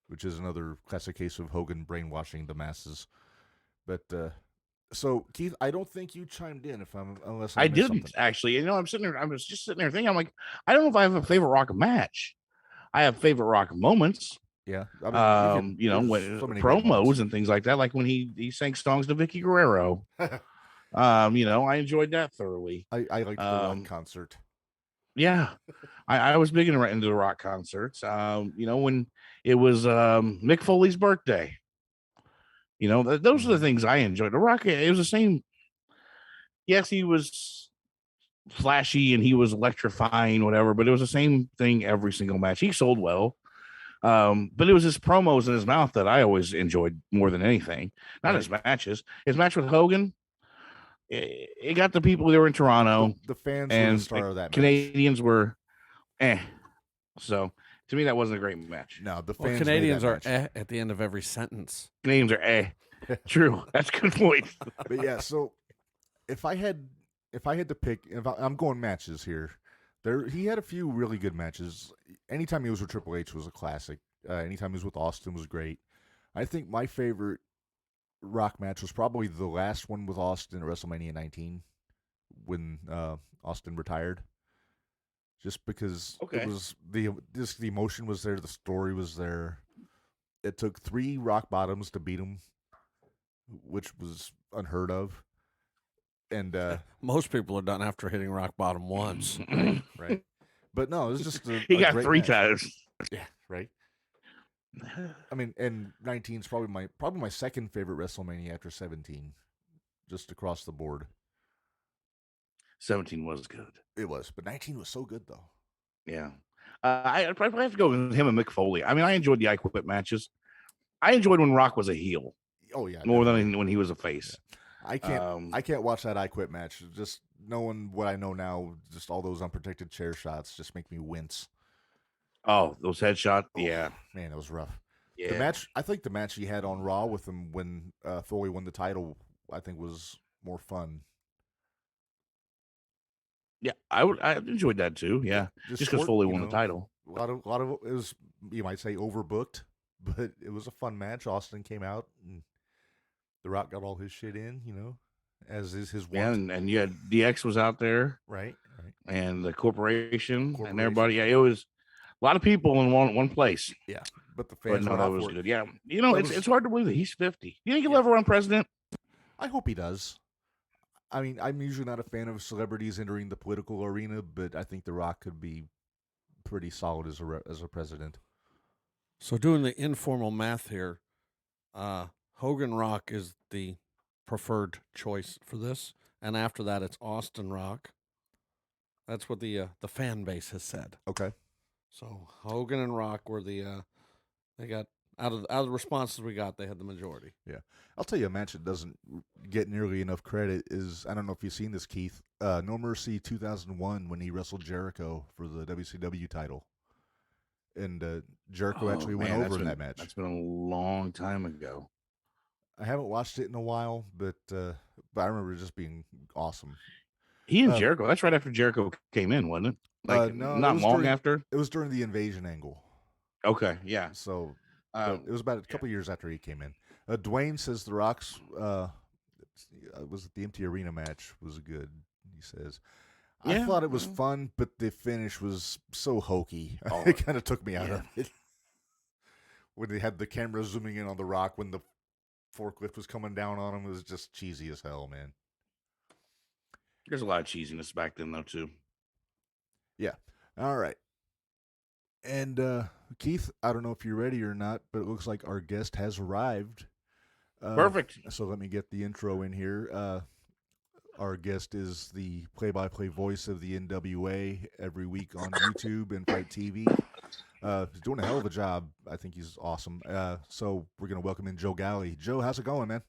which is another classic case of Hogan brainwashing the masses. But so Keith, I don't think you chimed in unless I didn't something. Actually. I was just sitting there thinking, I'm like, I don't know if I have a favorite Rock match. I have favorite Rock moments. Yeah, I mean, so promos and things like that, like when he sang songs to Vicky Guerrero. I enjoyed that thoroughly. I liked the Rock concert. Yeah, I was big into the Rock concerts. When it was Mick Foley's birthday, You know, those are the things I enjoyed. The Rock, it was the same. Yes, he was flashy and he was electrifying, whatever, but it was the same thing every single match. He sold well. But it was his promos in his mouth that I always enjoyed more than anything. Not his matches. His match with Hogan, it got the people that were in Toronto. The fans and were the star of that Canadians match. Were So to me, that wasn't a great match. No, the fans Canadians are at the end of every sentence. Canadians are True. That's a good point. But yeah, so if I had to pick, I'm going matches here. He had a few really good matches. Anytime he was with Triple H was a classic. Anytime he was with Austin was great. I think my favorite Rock match was probably the last one with Austin at WrestleMania 19 when Austin retired. Just because it was the emotion was there, the story was there. It took 3 rock bottoms to beat him, which was unheard of. And most people are done after hitting rock bottom once, right? But no, it was just he got 3 times. Yeah, right. I mean, and 19 is probably my second favorite WrestleMania after 17, just across the board. 17 was good. It was, but 19 was so good though. Yeah, I probably have to go with him and Mick Foley. I mean, I enjoyed the I Quit matches. I enjoyed when Rock was a heel. Oh yeah, more than when he was a face. Yeah. I can't watch that I Quit match. Just knowing what I know now, just all those unprotected chair shots just make me wince. Oh, those headshots. Yeah, man, it was rough. Yeah, the match. I think the match he had on Raw with him when Foley won the title, I think was more fun. Yeah, I enjoyed that too. Yeah, just because Foley won the title. A lot of it was, you might say, overbooked, but it was a fun match. Austin came out and The Rock got all his shit in, as is his want. Yeah, and you had DX was out there, right, and the corporation and everybody. Yeah, it was a lot of people in one place. Yeah, but the fans. But no, that was good. Yeah, it's hard to believe that he's 50. You think he'll ever run president? I hope he does. I mean, I'm usually not a fan of celebrities entering the political arena, but I think The Rock could be pretty solid as a president. So doing the informal math here, Hogan Rock is the preferred choice for this, and after that, it's Austin Rock. That's what the fan base has said. Okay. So Hogan and Rock were they got out of the responses we got, they had the majority. Yeah, I'll tell you a match that doesn't get nearly enough credit is, I don't know if you've seen this, Keith. No Mercy 2001 when he wrestled Jericho for the WCW title, and Jericho actually went over in that match. That's been a long time ago. I haven't watched it in a while, but I remember it just being awesome. He and Jericho. That's right after Jericho came in, wasn't it? No, not long after. It was during the Invasion angle. Okay, yeah. So it was about a couple years after he came in. Dwayne says The Rock's was it the Empty Arena match was good. He says, I thought it was fun, but the finish was so hokey. It kind of took me out of it. When they had the camera zooming in on The Rock when the forklift was coming down on him, it was just cheesy as hell, man. There's a lot of cheesiness back then, though, too. Yeah. All right. And Keith, I don't know if you're ready or not, but it looks like our guest has arrived. Perfect. So let me get the intro in here. Our guest is the play-by-play voice of the NWA every week on YouTube and Fight TV. He's doing a hell of a job. I think he's awesome. So we're going to welcome in Joe Galli. Joe, how's it going, man?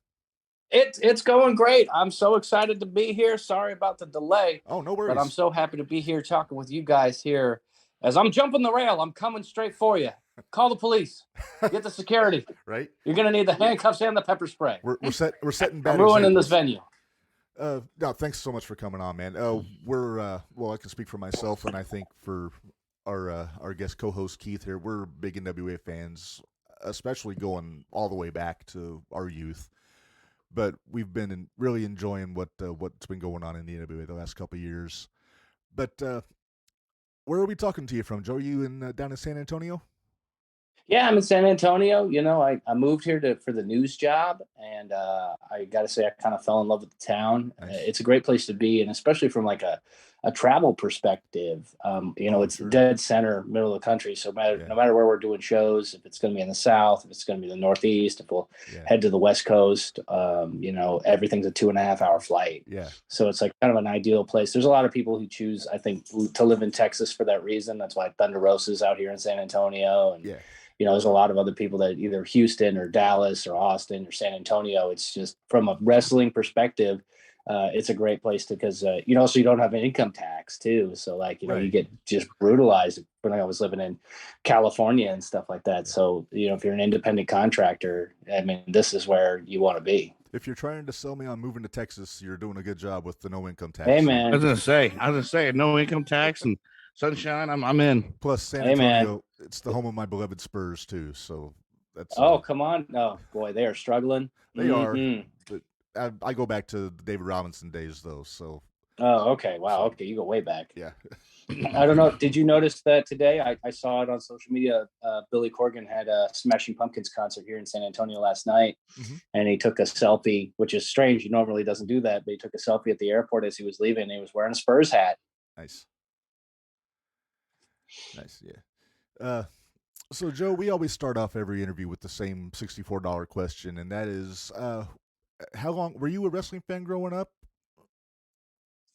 It's going great. I'm so excited to be here. Sorry about the delay. Oh, no worries. But I'm so happy to be here talking with you guys here. As I'm jumping the rail, I'm coming straight for you. Call the police. Get the security. Right. You're going to need the handcuffs and the pepper spray. We're setting bad I'm ruining this venue. No, thanks so much for coming on, man. Well, I can speak for myself, and I think for our guest co-host Keith here, we're big NWA fans, especially going all the way back to our youth. But we've been really enjoying what's been going on in the NWA the last couple of years. But where are we talking to you from, Joe? Are you down in San Antonio? Yeah, I'm in San Antonio. I moved here for the news job, and I got to say I kind of fell in love with the town. Nice. It's a great place to be, and especially from like a a travel perspective, it's sure. dead center, middle of the country. So no matter where we're doing shows, if it's going to be in the South, if it's going to be the Northeast, if we'll head to the West Coast, everything's a 2.5 hour flight. Yeah. So it's like kind of an ideal place. There's a lot of people who choose, I think, to live in Texas for that reason. That's why Thunder Rosa's out here in San Antonio. And, there's a lot of other people that either Houston or Dallas or Austin or San Antonio. It's just from a wrestling perspective, it's a great place because, so you don't have an income tax too. So you get just brutalized when I was living in California and stuff like that. So, if you're an independent contractor, I mean, this is where you want to be. If you're trying to sell me on moving to Texas, you're doing a good job with the no income tax. Hey, man. I was gonna say no income tax and sunshine. I'm in. Plus San Antonio, it's the home of my beloved Spurs too. So that's. Come on! Oh boy, they are struggling. They are. But I go back to the David Robinson days though. So. Oh, okay. Wow. Okay, you go way back. Yeah. I don't know. Did you notice that today? I saw it on social media. Billy Corgan had a Smashing Pumpkins concert here in San Antonio last night, and he took a selfie, which is strange. He normally doesn't do that, but he took a selfie at the airport as he was leaving. And he was wearing a Spurs hat. Nice. Yeah. So Joe, we always start off every interview with the same $64 question, and that is, how long were you a wrestling fan growing up?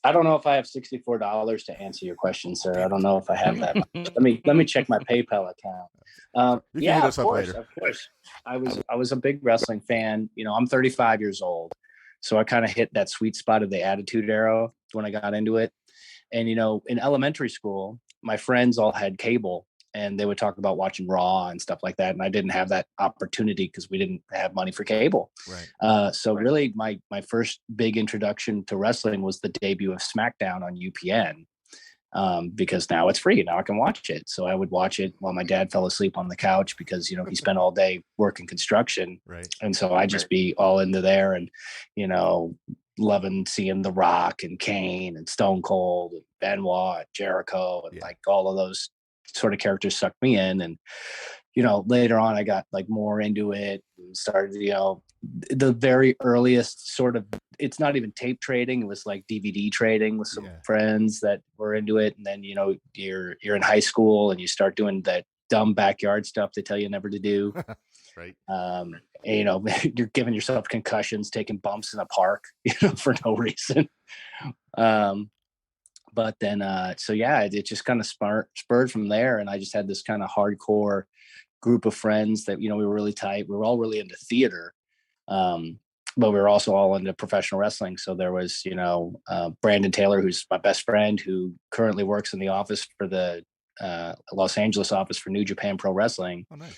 I don't know if I have $64 to answer your question, sir. I don't know if I have that. Let me check my PayPal account. Of course. I was a big wrestling fan. I'm 35 years old, so I kind of hit that sweet spot of the Attitude Era when I got into it. And in elementary school, my friends all had cable, and they would talk about watching Raw and stuff like that. And I didn't have that opportunity because we didn't have money for cable. Right. So really my first big introduction to wrestling was the debut of SmackDown on UPN, because now it's free. Now I can watch it. So I would watch it while my dad fell asleep on the couch because, he spent all day working construction. Right. And so I'd just be all into there and, loving seeing The Rock and Kane and Stone Cold and Benoit and Jericho and all of those sort of characters sucked me in. And later on I got more into it and started the very earliest sort of, it's not even tape trading, it was like DVD trading with some friends that were into it. And then you're in high school and you start doing that dumb backyard stuff they tell you never to do. Right. You're giving yourself concussions, taking bumps in a park for no reason. But then, it just kind of spurred from there. And I just had this kind of hardcore group of friends that, we were really tight. We were all really into theater, but we were also all into professional wrestling. So there was, Brandon Taylor, who's my best friend, who currently works in the office for the Los Angeles office for New Japan Pro Wrestling. Oh, nice.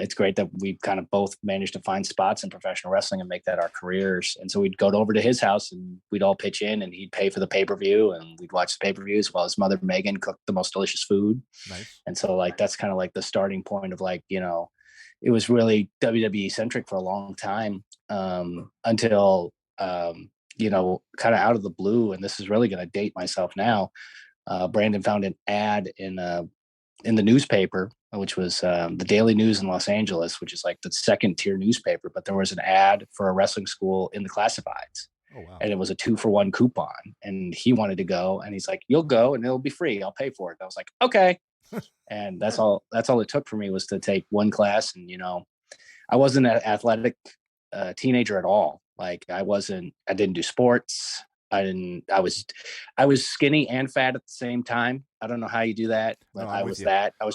It's great that we kind of both managed to find spots in professional wrestling and make that our careers. And so we'd go over to his house and we'd all pitch in and he'd pay for the pay-per-view and we'd watch the pay-per-views while his mother, Megan, cooked the most delicious food. Nice. And so that's kind of the starting point of it was really WWE centric for a long time, until, kind of out of the blue. And this is really going to date myself now. Brandon found an ad in the newspaper, which was the Daily News in Los Angeles, which is the second tier newspaper. But there was an ad for a wrestling school in the classifieds. Oh, wow. And it was a 2-for-1 coupon. And he wanted to go and he's like, you'll go and it'll be free. I'll pay for it. And I was like, okay. And that's all it took for me was to take one class. And, I wasn't an athletic teenager at all. I didn't do sports. I was skinny and fat at the same time. I don't know how you do that, but No, I was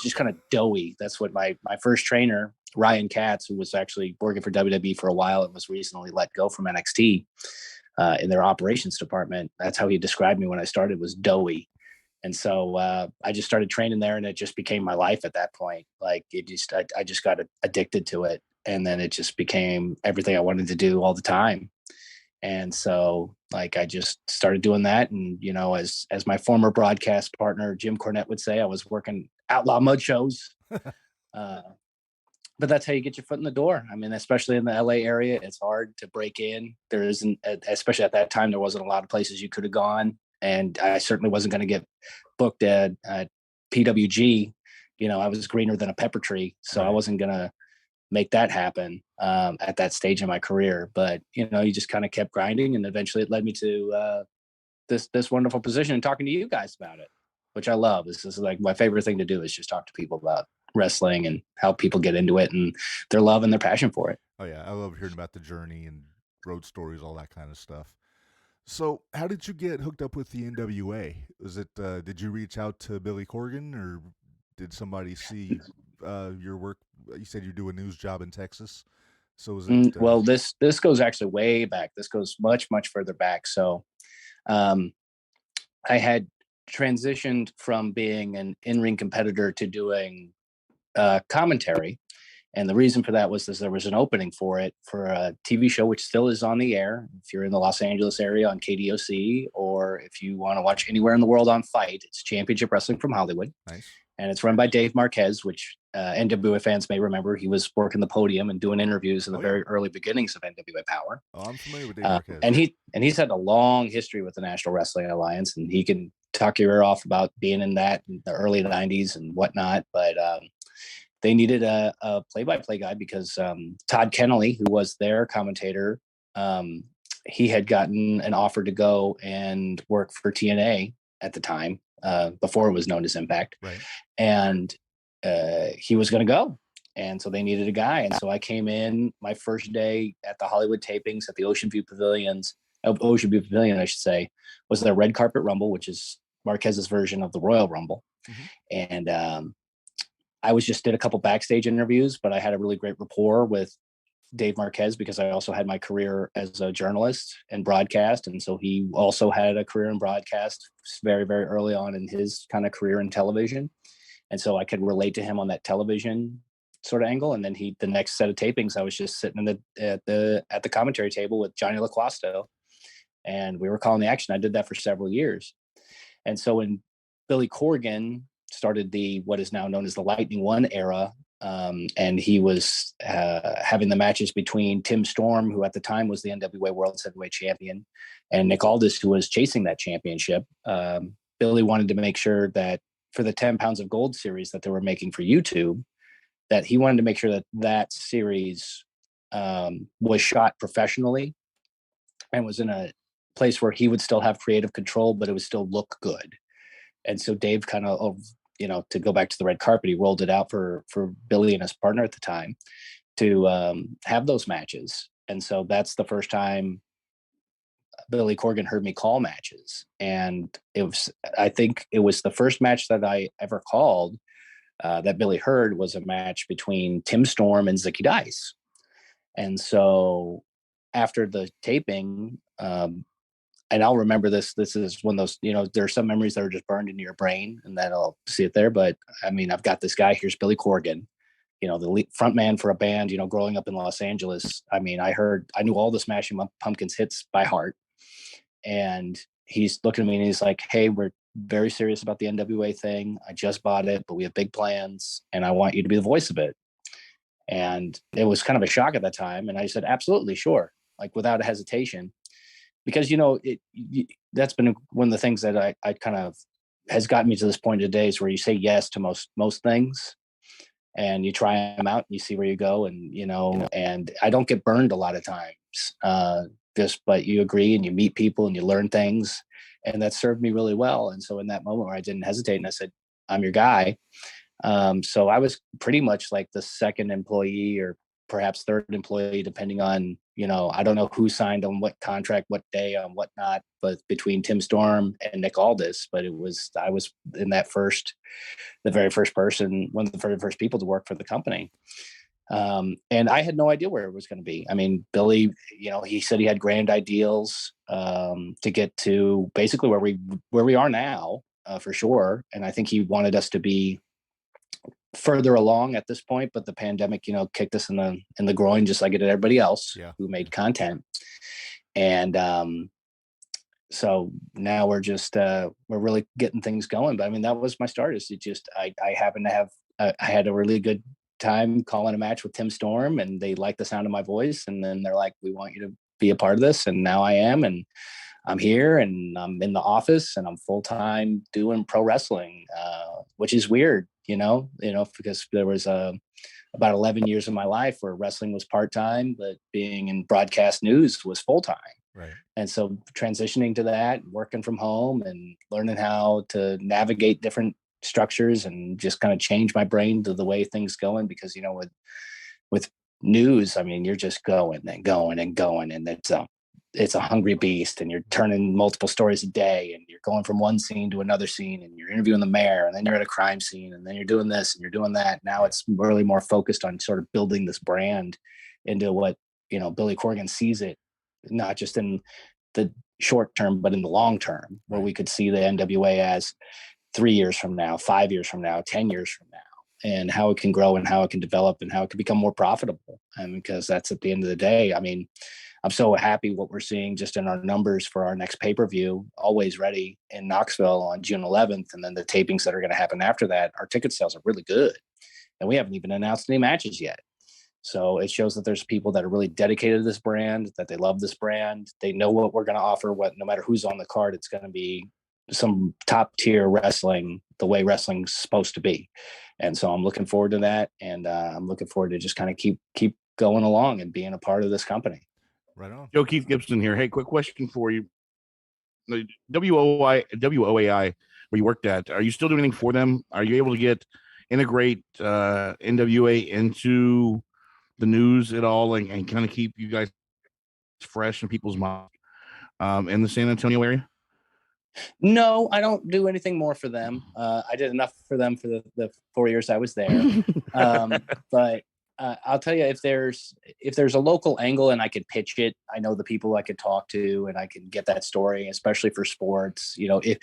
just kind of doughy. That's what my first trainer, Ryan Katz, who was actually working for WWE for a while and was recently let go from NXT in their operations department. That's how he described me when I started, was doughy. And so I just started training there and it just became my life at that point. I just got addicted to it. And then it just became everything I wanted to do all the time. And so I just started doing that. And, as my former broadcast partner, Jim Cornette, would say, I was working outlaw mud shows. But that's how you get your foot in the door. I mean, especially in the LA area, it's hard to break in. There isn't, especially at that time, there wasn't a lot of places you could have gone. And I certainly wasn't going to get booked at PWG. I was greener than a pepper tree. So I wasn't going to make that happen at that stage in my career. But, you just kind of kept grinding. And eventually it led me to this wonderful position and talking to you guys about it, which I love. This is like my favorite thing to do, is just talk to people about wrestling and how people get into it and their love and their passion for it. Oh yeah, I love hearing about the journey and road stories, all that kind of stuff. So, how did you get hooked up with the NWA? Was it did you reach out to Billy Corgan, or did somebody see your work? You said you do a news job in Texas, so was it? Well, this goes actually way back. This goes much further back. So, I had transitioned from being an in-ring competitor to doing commentary. And the reason for that was there was an opening for it for a TV show, which still is on the air. If you're in the Los Angeles area on KDOC, or if you want to watch anywhere in the world on Fight, it's Championship Wrestling from Hollywood. Nice. And it's run by Dave Marquez, which NWA fans may remember. He was working the podium and doing interviews in the very early beginnings of NWA Power. Oh, I'm familiar with Dave Marquez. And he's had a long history with the National Wrestling Alliance, and he can talk your ear off about being in that in the early 90s and whatnot. But they needed a play-by-play guy because Todd Kennelly, who was their commentator, he had gotten an offer to go and work for TNA at the time, before it was known as Impact. Right. And he was going to go. And so they needed a guy. And so I came in my first day at the Hollywood tapings at the Ocean View Pavilion, I should say, was their Red Carpet Rumble, which is Marquez's version of the Royal Rumble. Mm-hmm. And I did a couple backstage interviews, but I had a really great rapport with Dave Marquez because I also had my career as a journalist and broadcast. And so he also had a career in broadcast very, very early on in his kind of career in television. And so I could relate to him on that television sort of angle. And then the next set of tapings, I was just sitting at the commentary table with Johnny LaQuasto, and we were calling the action. I did that for several years. And so when Billy Corgan started what is now known as the Lightning One era, and he was having the matches between Tim Storm, who at the time was the NWA World Heavyweight Champion, and Nick Aldis, who was chasing that championship. Billy wanted to make sure that for the 10 Pounds of Gold series that they were making for YouTube, that he wanted to make sure that series was shot professionally and was in a place where he would still have creative control, but it would still look good. And so Dave kind of, to go back to the red carpet, he rolled it out for Billy and his partner at the time to have those matches. And so that's the first time Billy Corgan heard me call matches. And I think it was the first match that I ever called that Billy heard was a match between Tim Storm and Zicky Dice. And so after the taping, and I'll remember this is one of those, there are some memories that are just burned into your brain and then I'll see it there. But I mean, I've got this guy, here's Billy Corgan, the front man for a band, growing up in Los Angeles. I mean, I knew all the Smashing Pumpkins hits by heart. And he's looking at me and he's like, hey, we're very serious about the NWA thing. I just bought it, but we have big plans and I want you to be the voice of it. And it was kind of a shock at that time. And I said, absolutely, sure. Like without a hesitation. Because, that's been one of the things that I kind of has gotten me to this point today is where you say yes to most things and you try them out and you see where you go. And, and I don't get burned a lot of times, but you agree and you meet people and you learn things, and that served me really well. And so in that moment where I didn't hesitate and I said, I'm your guy. So I was pretty much like the second employee or perhaps third employee, depending on, I don't know who signed on what contract, what day, on what not, but between Tim Storm and Nick Aldis. But I was in the very first person, one of the very first people to work for the company. And I had no idea where it was going to be. I mean, Billy, he said he had grand ideals to get to basically where we are now, for sure. And I think he wanted us to be further along at this point, but the pandemic, kicked us in the groin, just like it did everybody else who made content. And so now we're just we're really getting things going. But I mean, that was my start. Is it just I happened to have I had a really good time calling a match with Tim Storm, and they liked the sound of my voice, and then they're like, we want you to be a part of this. And now I am, and I'm here, and I'm in the office, and I'm full-time doing pro wrestling, which is weird, because there was about 11 years of my life where wrestling was part-time, but being in broadcast news was full-time. Right. And so transitioning to that, working from home and learning how to navigate different structures and just kind of change my brain to the way things going, because, you know, with news, I mean, you're just going and going and going, and it's a hungry beast, and you're turning multiple stories a day, and you're going from one scene to another scene, and you're interviewing the mayor, and then you're at a crime scene, and then you're doing this and you're doing that. Now it's really more focused on sort of building this brand into what, you know, Billy Corgan sees it, not just in the short term, but in the long term, where we could see the NWA as 3 years from now, 5 years from now, 10 years from now, and how it can grow and how it can develop and how it can become more profitable. And because that's at the end of the day, I mean, I'm so happy what we're seeing just in our numbers for our next pay-per-view, Always Ready in Knoxville on June 11th. And then the tapings that are going to happen after that, our ticket sales are really good. And we haven't even announced any matches yet. So it shows that there's people that are really dedicated to this brand, that they love this brand. They know what we're going to offer, what, no matter who's on the card, it's going to be some top tier wrestling, the way wrestling's supposed to be. And so I'm looking forward to that. And I'm looking forward to just kind of keep going along and being a part of this company. Right on. Joe Keith Gibson here. Hey, quick question for you. The WOAI, where you worked at, are you still doing anything for them? Are you able to integrate NWA into the news at all and kind of keep you guys fresh in people's minds in the San Antonio area? No, I don't do anything more for them. I did enough for them for the 4 years I was there. But I'll tell you, if there's a local angle and I could pitch it, I know the people I could talk to and I can get that story, especially for sports. You know, if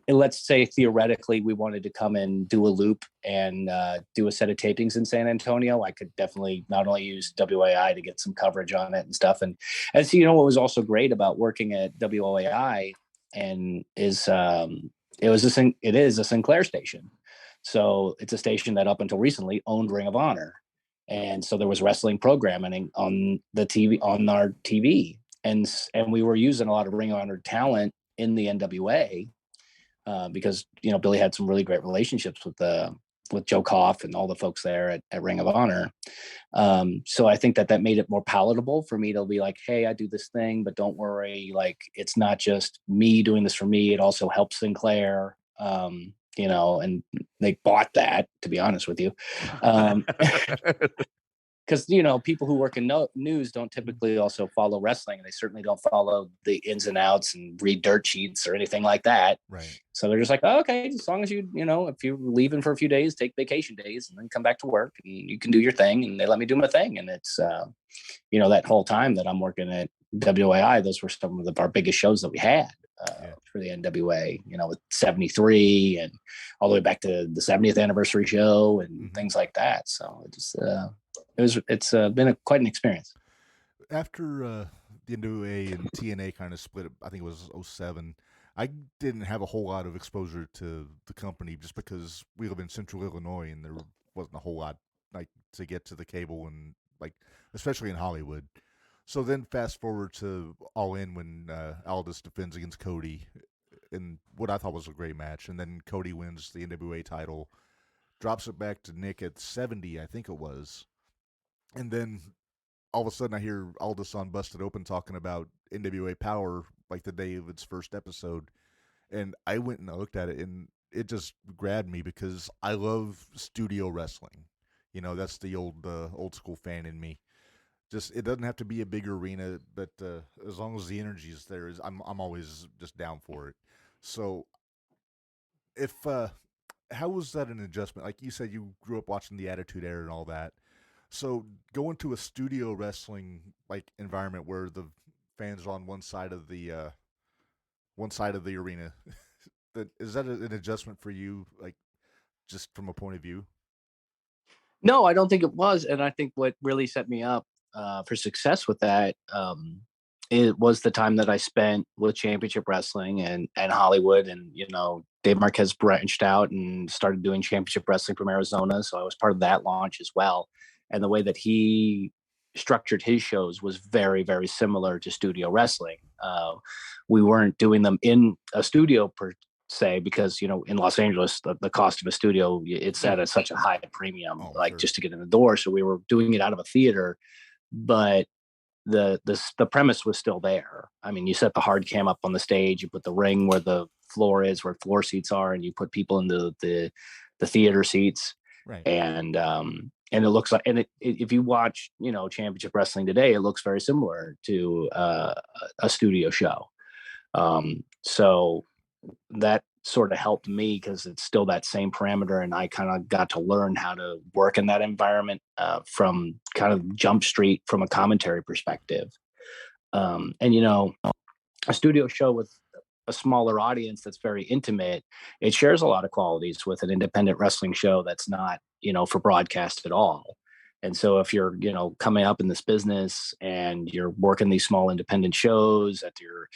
let's say theoretically we wanted to come and do a loop and do a set of tapings in San Antonio, I could definitely not only use WAI to get some coverage on it and stuff. And as you know, what was also great about working at WAI and is it is a Sinclair station. So it's a station that up until recently owned Ring of Honor. And so there was wrestling programming on the TV, on our TV. And we were using a lot of Ring of Honor talent in the NWA because, you know, Billy had some really great relationships with Joe Koff and all the folks there at Ring of Honor. So I think that made it more palatable for me to be like, hey, I do this thing, but don't worry. Like, it's not just me doing this for me. It also helps Sinclair. You know, and they bought that, to be honest with you. Because, you know, people who work in news don't typically also follow wrestling, and they certainly don't follow the ins and outs and read dirt sheets or anything like that. Right. So they're just like, oh, okay, as long as you know, if you're leaving for a few days, take vacation days and then come back to work and you can do your thing. And they let me do my thing. And it's, you know, that whole time that I'm working at WAI, those were some of our biggest shows that we had. For the NWA, you know, with 73 and all the way back to the 70th anniversary show and things like that. So it's been quite an experience. After the NWA and TNA kind of split, I think it was 2007, I didn't have a whole lot of exposure to the company just because we live in Central Illinois and there wasn't a whole lot like to get to the cable and like, especially in Hollywood. So then fast forward to All In when Aldis defends against Cody in what I thought was a great match. And then Cody wins the NWA title, drops it back to Nick at 70, I think it was. And then all of a sudden I hear Aldis on Busted Open talking about NWA Power like the day of its first episode. And I went and I looked at it and it just grabbed me because I love studio wrestling. You know, that's the old school fan in me. Just it doesn't have to be a big arena, but as long as the energy is there, I'm always just down for it. So, if how was that an adjustment? Like you said, you grew up watching the Attitude Era and all that. So going to a studio wrestling like environment where the fans are on one side of the arena, is that an adjustment for you? Like just from a point of view? No, I don't think it was, and I think what really set me up for success with that, it was the time that I spent with Championship Wrestling and Hollywood, and you know, Dave Marquez branched out and started doing Championship Wrestling from Arizona, so I was part of that launch as well. And the way that he structured his shows was very, very similar to studio wrestling. We weren't doing them in a studio per se because, you know, in Los Angeles, the cost of a studio, it's at such a high premium, just to get in the door. So we were doing it out of a theater. But the premise was still there. I mean, you set the hard cam up on the stage, you put the ring where the floor is, where floor seats are, and you put people in the theater seats. Right. And it looks like, and if you watch, championship wrestling today, it looks very similar to a studio show. So that sort of helped me because it's still that same parameter, and I kind of got to learn how to work in that environment from kind of Jump Street from a commentary perspective. And a studio show with a smaller audience that's very intimate, it shares a lot of qualities with an independent wrestling show that's not, for broadcast at all. And so if you're, coming up in this business and you're working these small independent shows at your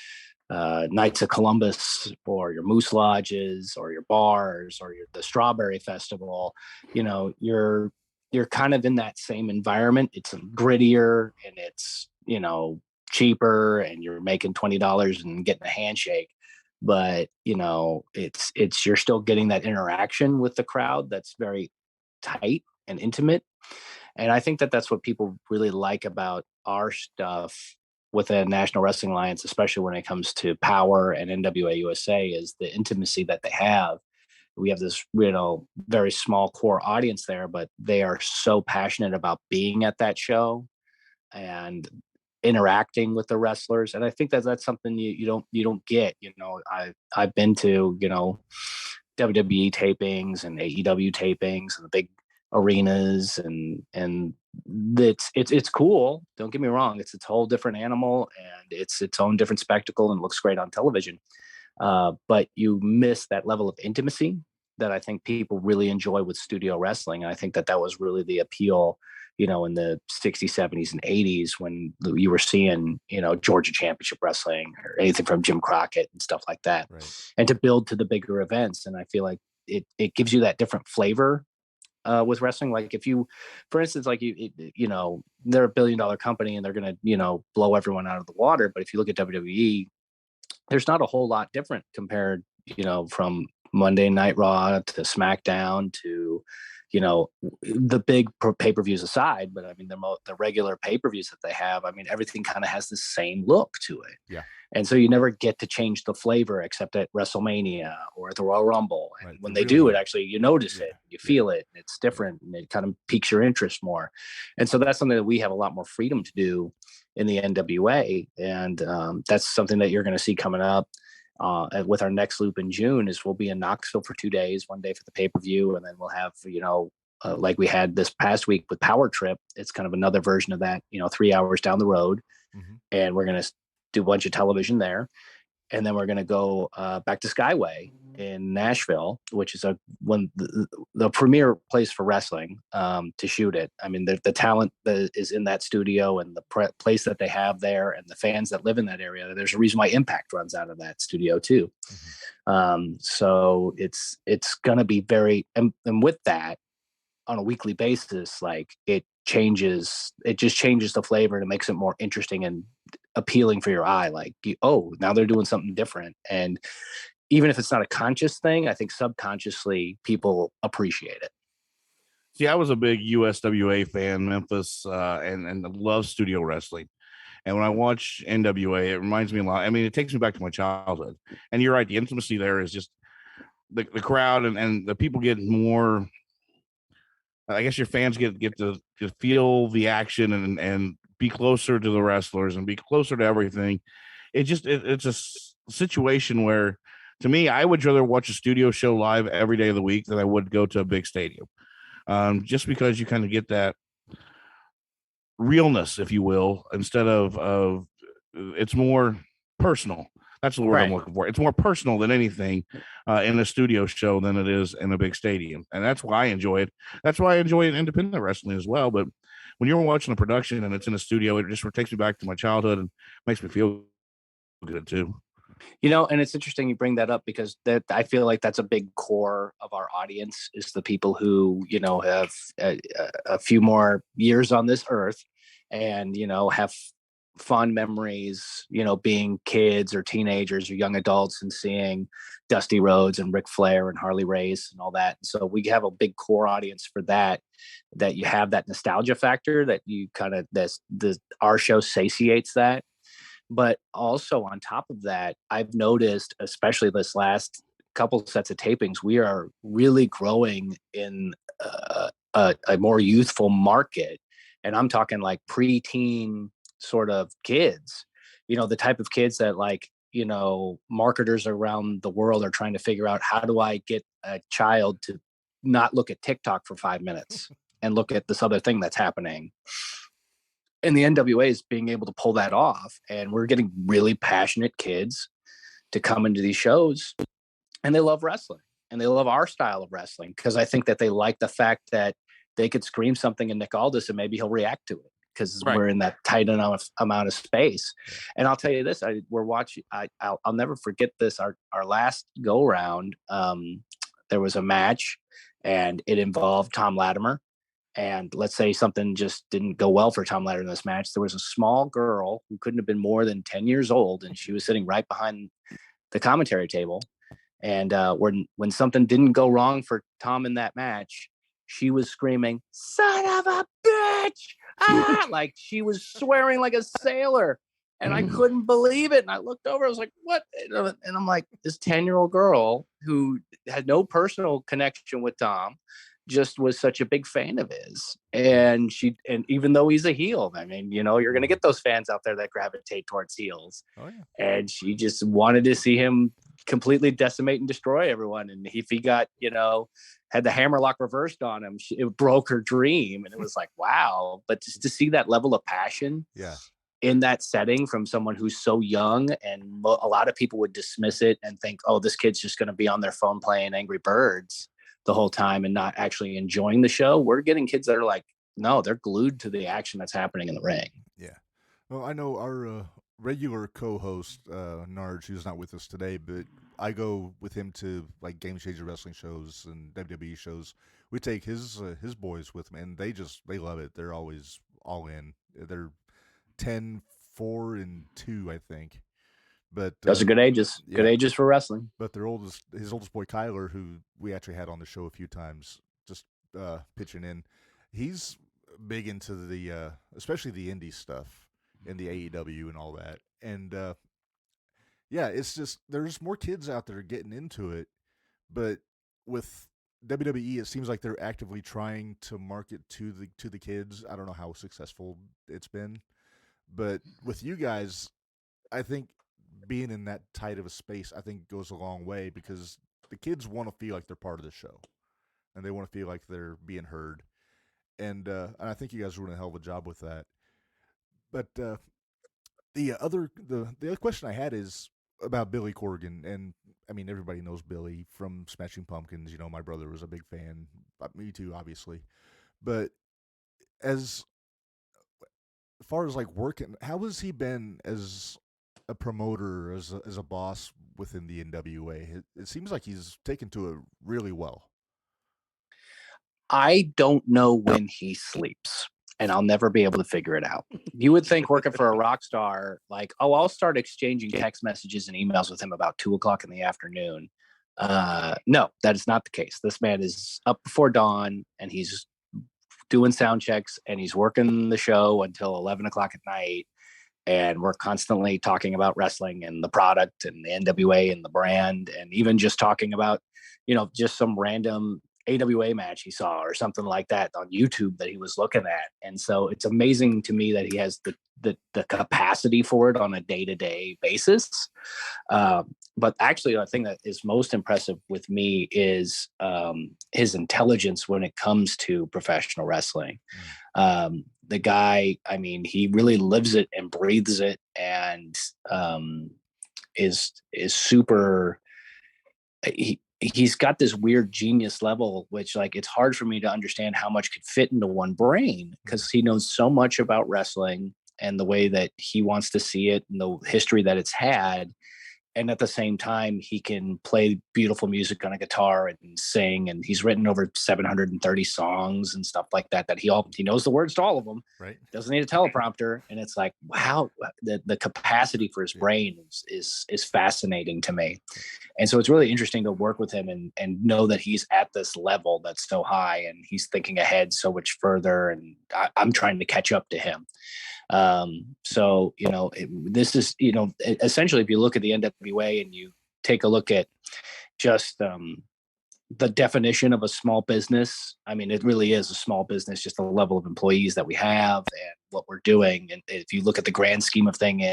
Knights of Columbus or your Moose Lodges or your bars or the Strawberry Festival, you're kind of in that same environment. It's grittier and it's, cheaper, and you're making $20 and getting a handshake. But, it's you're still getting that interaction with the crowd that's very tight and intimate. And I think that that's what people really like about our stuff with the National Wrestling Alliance, especially when it comes to Power and NWA USA, is the intimacy that they have. We have this, very small core audience there, but they are so passionate about being at that show and interacting with the wrestlers. And I think that that's something you don't get. I've been to, WWE tapings and AEW tapings and the big arenas, and it's cool. Don't get me wrong. It's a whole different animal, and it's its own different spectacle, and looks great on television. But you miss that level of intimacy that I think people really enjoy with studio wrestling. And I think that was really the appeal, in the 60s, 70s, and 80s, when you were seeing, Georgia Championship Wrestling or anything from Jim Crockett and stuff like that. Right. And to build to the bigger events. And I feel like it gives you that different flavor with wrestling. Like if you, for instance, like they're a $1 billion company and they're going to, blow everyone out of the water. But if you look at WWE, there's not a whole lot different compared, from Monday Night Raw to SmackDown to, the big pay-per-views aside. But I mean, the regular pay-per-views that they have, I mean, everything kind of has the same look to it. Yeah. And so you never get to change the flavor except at WrestleMania or at the Royal Rumble. And Right. when they do it, actually, you notice it, you feel it, and it's different, and it kind of piques your interest more. And so that's something that we have a lot more freedom to do in the NWA. And that's something that you're going to see coming up with our next loop in June. Is we'll be in Knoxville for 2 days, one day for the pay-per-view, and then we'll have, like we had this past week with Power Trip. It's kind of another version of that, 3 hours down the road. Mm-hmm. And we're going to do a bunch of television there. And then we're going to go back to Skyway in Nashville, which is the premier place for wrestling to shoot it. I mean, the talent that is in that studio and the place that they have there and the fans that live in that area, there's a reason why Impact runs out of that studio too. Mm-hmm. So it's going to be very, and with that, on a weekly basis, like it just changes the flavor, and it makes it more interesting and appealing for your eye. Like, now they're doing something different. And even if it's not a conscious thing, I think subconsciously people appreciate it. See, I was a big USWA fan, Memphis, and love studio wrestling. And when I watch NWA, it reminds me a lot. I mean, it takes me back to my childhood. And you're right, the intimacy there is just the crowd and the people get more. I guess your fans get to feel the action and be closer to the wrestlers and be closer to everything. It's a situation where, to me, I would rather watch a studio show live every day of the week than I would go to a big stadium. Just because you kind of get that realness, if you will, instead of it's more personal. That's the word I'm looking for. It's more personal than anything in a studio show than it is in a big stadium. And that's why I enjoy it. That's why I enjoy independent wrestling as well. But when you're watching a production and it's in a studio, it just takes me back to my childhood and makes me feel good too. And it's interesting you bring that up, because I feel like that's a big core of our audience, is the people who, have a few more years on this earth and, have fond memories, being kids or teenagers or young adults and seeing Dusty Rhodes and Ric Flair and Harley Race and all that. And so we have a big core audience for that you have that nostalgia factor that you kind of, our show satiates that. But also on top of that, I've noticed, especially this last couple sets of tapings, we are really growing in a more youthful market. And I'm talking like preteen sort of kids, the type of kids that marketers around the world are trying to figure out, how do I get a child to not look at TikTok for 5 minutes and look at this other thing that's happening. And the NWA is being able to pull that off. And we're getting really passionate kids to come into these shows, and they love wrestling and they love our style of wrestling, because I think that they like the fact that they could scream something in Nick Aldis and maybe he'll react to it, because we're in that tight amount of space. And I'll tell you this, we're watching, I'll never forget this. Our last go round, there was a match and it involved Tom Latimer. And let's say something just didn't go well for Tom Latimer in this match. There was a small girl who couldn't have been more than 10 years old, and she was sitting right behind the commentary table. And when something didn't go wrong for Tom in that match, she was screaming, "Son of a bitch!" Like she was swearing like a sailor. And I couldn't believe it. And I looked over, I was like, what? And I'm like, this 10-year-old girl who had no personal connection with Tom just was such a big fan of his. And even though he's a heel, I mean, you're going to get those fans out there that gravitate towards heels. Oh, yeah. And she just wanted to see him completely decimate and destroy everyone. And if he got, had the hammerlock reversed on him, it broke her dream. And it was like, wow. But just to see that level of passion in that setting from someone who's so young, and a lot of people would dismiss it and think, oh, this kid's just going to be on their phone playing Angry Birds the whole time and not actually enjoying the show. We're getting kids that are like, no, they're glued to the action that's happening in the ring. Yeah. Well, I know our regular co-host, Narge, who's not with us today, but I go with him to like Game Changer wrestling shows and WWE shows. We take his boys with me, and they love it. They're always all in. They're 10, 4, and 2, I think. But those are good ages. Yeah. Good ages for wrestling. But his oldest boy Kyler, who we actually had on the show a few times, just pitching in. He's big into the especially the indie stuff and the AEW and all that. And it's just there's more kids out there getting into it. But with WWE, it seems like they're actively trying to market to the kids. I don't know how successful it's been, but with you guys, I think being in that tight of a space, I think goes a long way, because the kids want to feel like they're part of the show, and they want to feel like they're being heard. And I think you guys are doing a hell of a job with that. But the other question I had is about Billy Corgan. And I mean, everybody knows Billy from Smashing Pumpkins. My brother was a big fan. Me too, obviously. But as far as like working, how has he been as a promoter, as a boss within the NWA? It seems like he's taken to it really well. I don't know when he sleeps, and I'll never be able to figure it out. You would think working for a rock star, like, oh, I'll start exchanging text messages and emails with him about 2:00 in the afternoon. No, that is not the case. This man is up before dawn, and he's doing sound checks, and he's working the show until 11:00 at night. And we're constantly talking about wrestling and the product and the NWA and the brand, and even just talking about, just some random AWA match he saw or something like that on YouTube that he was looking at. And so it's amazing to me that he has the capacity for it on a day-to-day basis. But actually, the thing that is most impressive with me is his intelligence when it comes to professional wrestling. The guy, I mean, he really lives it and breathes it, and is super. He's got this weird genius level, which, like, it's hard for me to understand how much could fit into one brain, because he knows so much about wrestling and the way that he wants to see it and the history that it's had. and at the same time he can play beautiful music on a guitar and sing, and he's written over 730 songs and stuff like that he knows the words to all of them, right? Doesn't need a teleprompter. And it's like, wow, the capacity for his brain is fascinating to me. And so it's really interesting to work with him and know that he's at this level that's so high, and he's thinking ahead so much further, and I'm trying to catch up to him. So, this is, essentially, if you look at the NWA and you take a look at just the definition of a small business, I mean, it really is a small business, just the level of employees that we have and what we're doing. And if you look at the grand scheme of things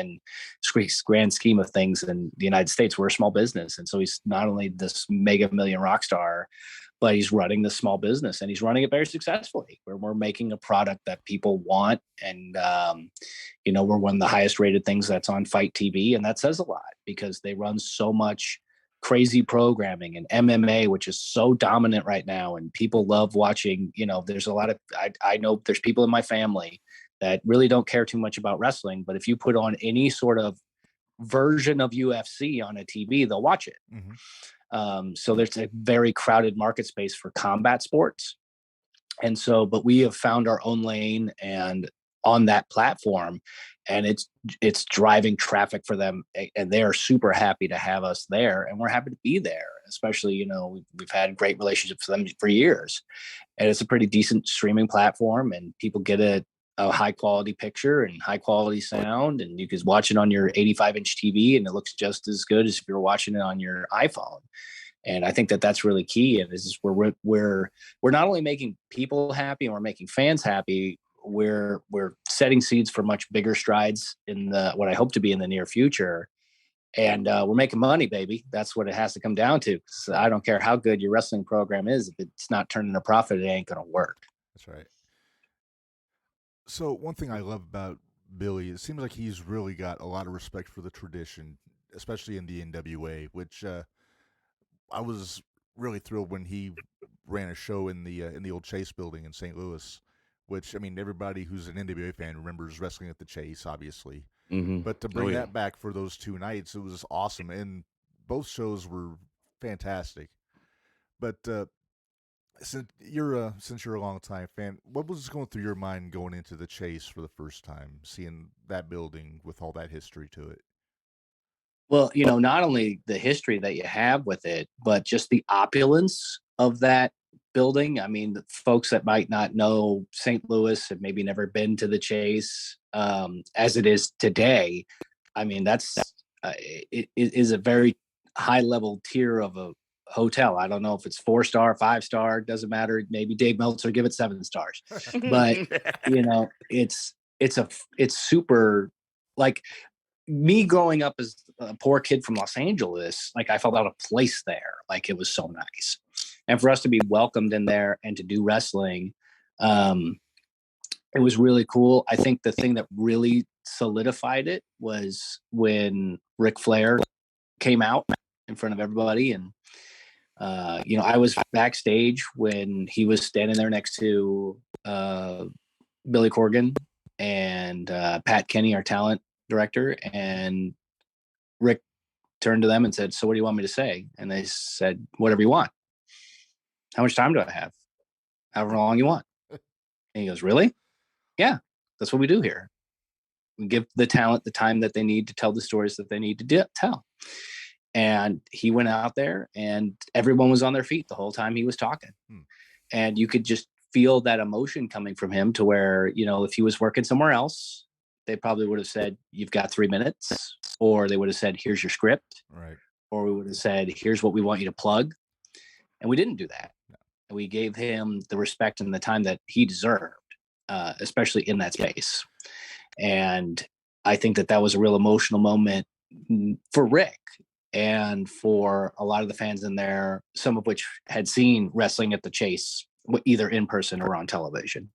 in the United States, we're a small business. And so he's not only this mega million rock star, but he's running this small business, and he's running it very successfully, where we're making a product that people want. And, we're one of the highest rated things that's on Fight TV. And that says a lot, because they run so much crazy programming, and MMA, which is so dominant right now. And people love watching, there's a lot of, I know there's people in my family that really don't care too much about wrestling, but if you put on any sort of version of UFC on a TV, they'll watch it. Mm-hmm. So there's a very crowded market space for combat sports. And so, but we have found our own lane and on that platform, and it's driving traffic for them, and they are super happy to have us there, and we're happy to be there. Especially, we've had great relationships with them for years, and it's a pretty decent streaming platform, and people get a high quality picture and high quality sound, and you can watch it on your 85-inch TV, and it looks just as good as if you're watching it on your iPhone. And I think that that's really key. And this is where we're not only making people happy and we're making fans happy, we're setting seeds for much bigger strides in what I hope to be in the near future. And we're making money, baby. That's what it has to come down to. So I don't care how good your wrestling program is. If it's not turning a profit, it ain't going to work. That's right. So one thing I love about Billy, it seems like he's really got a lot of respect for the tradition, especially in the NWA, which I was really thrilled when he ran a show in the old Chase building in St. Louis, which, I mean, everybody who's an NWA fan remembers wrestling at the Chase, obviously. Mm-hmm. But to bring that back for those 2 nights, it was awesome. And both shows were fantastic. But since you're a long-time fan, what was going through your mind going into the Chase for the first time, seeing that building with all that history to it? Well, not only the history that you have with it, but just the opulence of that building. I mean, the folks that might not know St. Louis have maybe never been to the Chase as it is today. I mean, it is a very high level tier of a hotel. I don't know if it's 4-star, 5-star, doesn't matter. Maybe Dave Meltzer give it 7 stars, but it's super, like, me growing up as a poor kid from Los Angeles, like, I felt out of place there. Like, it was so nice. And for us to be welcomed in there and to do wrestling, it was really cool. I think the thing that really solidified it was when Ric Flair came out in front of everybody. And, I was backstage when he was standing there next to Billy Corgan and Pat Kenny, our talent director, and Rick turned to them and said, "So what do you want me to say?" And they said, "Whatever you want." "How much time do I have?" "However long you want." And he goes, "Really?" "Yeah, that's what we do here. We give the talent the time that they need to tell the stories that they need to tell." And he went out there and everyone was on their feet the whole time he was talking. And you could just feel that emotion coming from him, to where, if he was working somewhere else, they probably would have said, "You've got 3 minutes," or they would have said, "Here's your script," right? Or we would have said, "Here's what we want you to plug." And we didn't do that. No. And we gave him the respect and the time that he deserved, especially in that space. And I think that was a real emotional moment for Rick and for a lot of the fans in there, some of which had seen wrestling at the Chase, either in person or on television.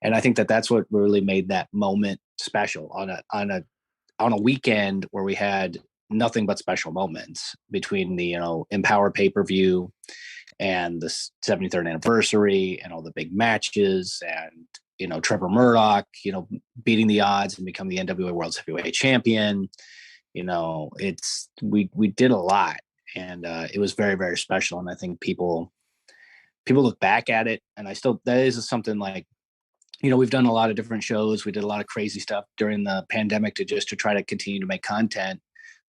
And I think that that's what really made that moment special on a weekend where we had nothing but special moments between the, Empower pay-per-view and the 73rd anniversary and all the big matches, and, Trevor Murdoch, beating the odds and becoming the NWA World Heavyweight Champion. We did a lot, and it was very, very special. And I think people look back at it, and that is something like, we've done a lot of different shows. We did a lot of crazy stuff during the pandemic to try to continue to make content.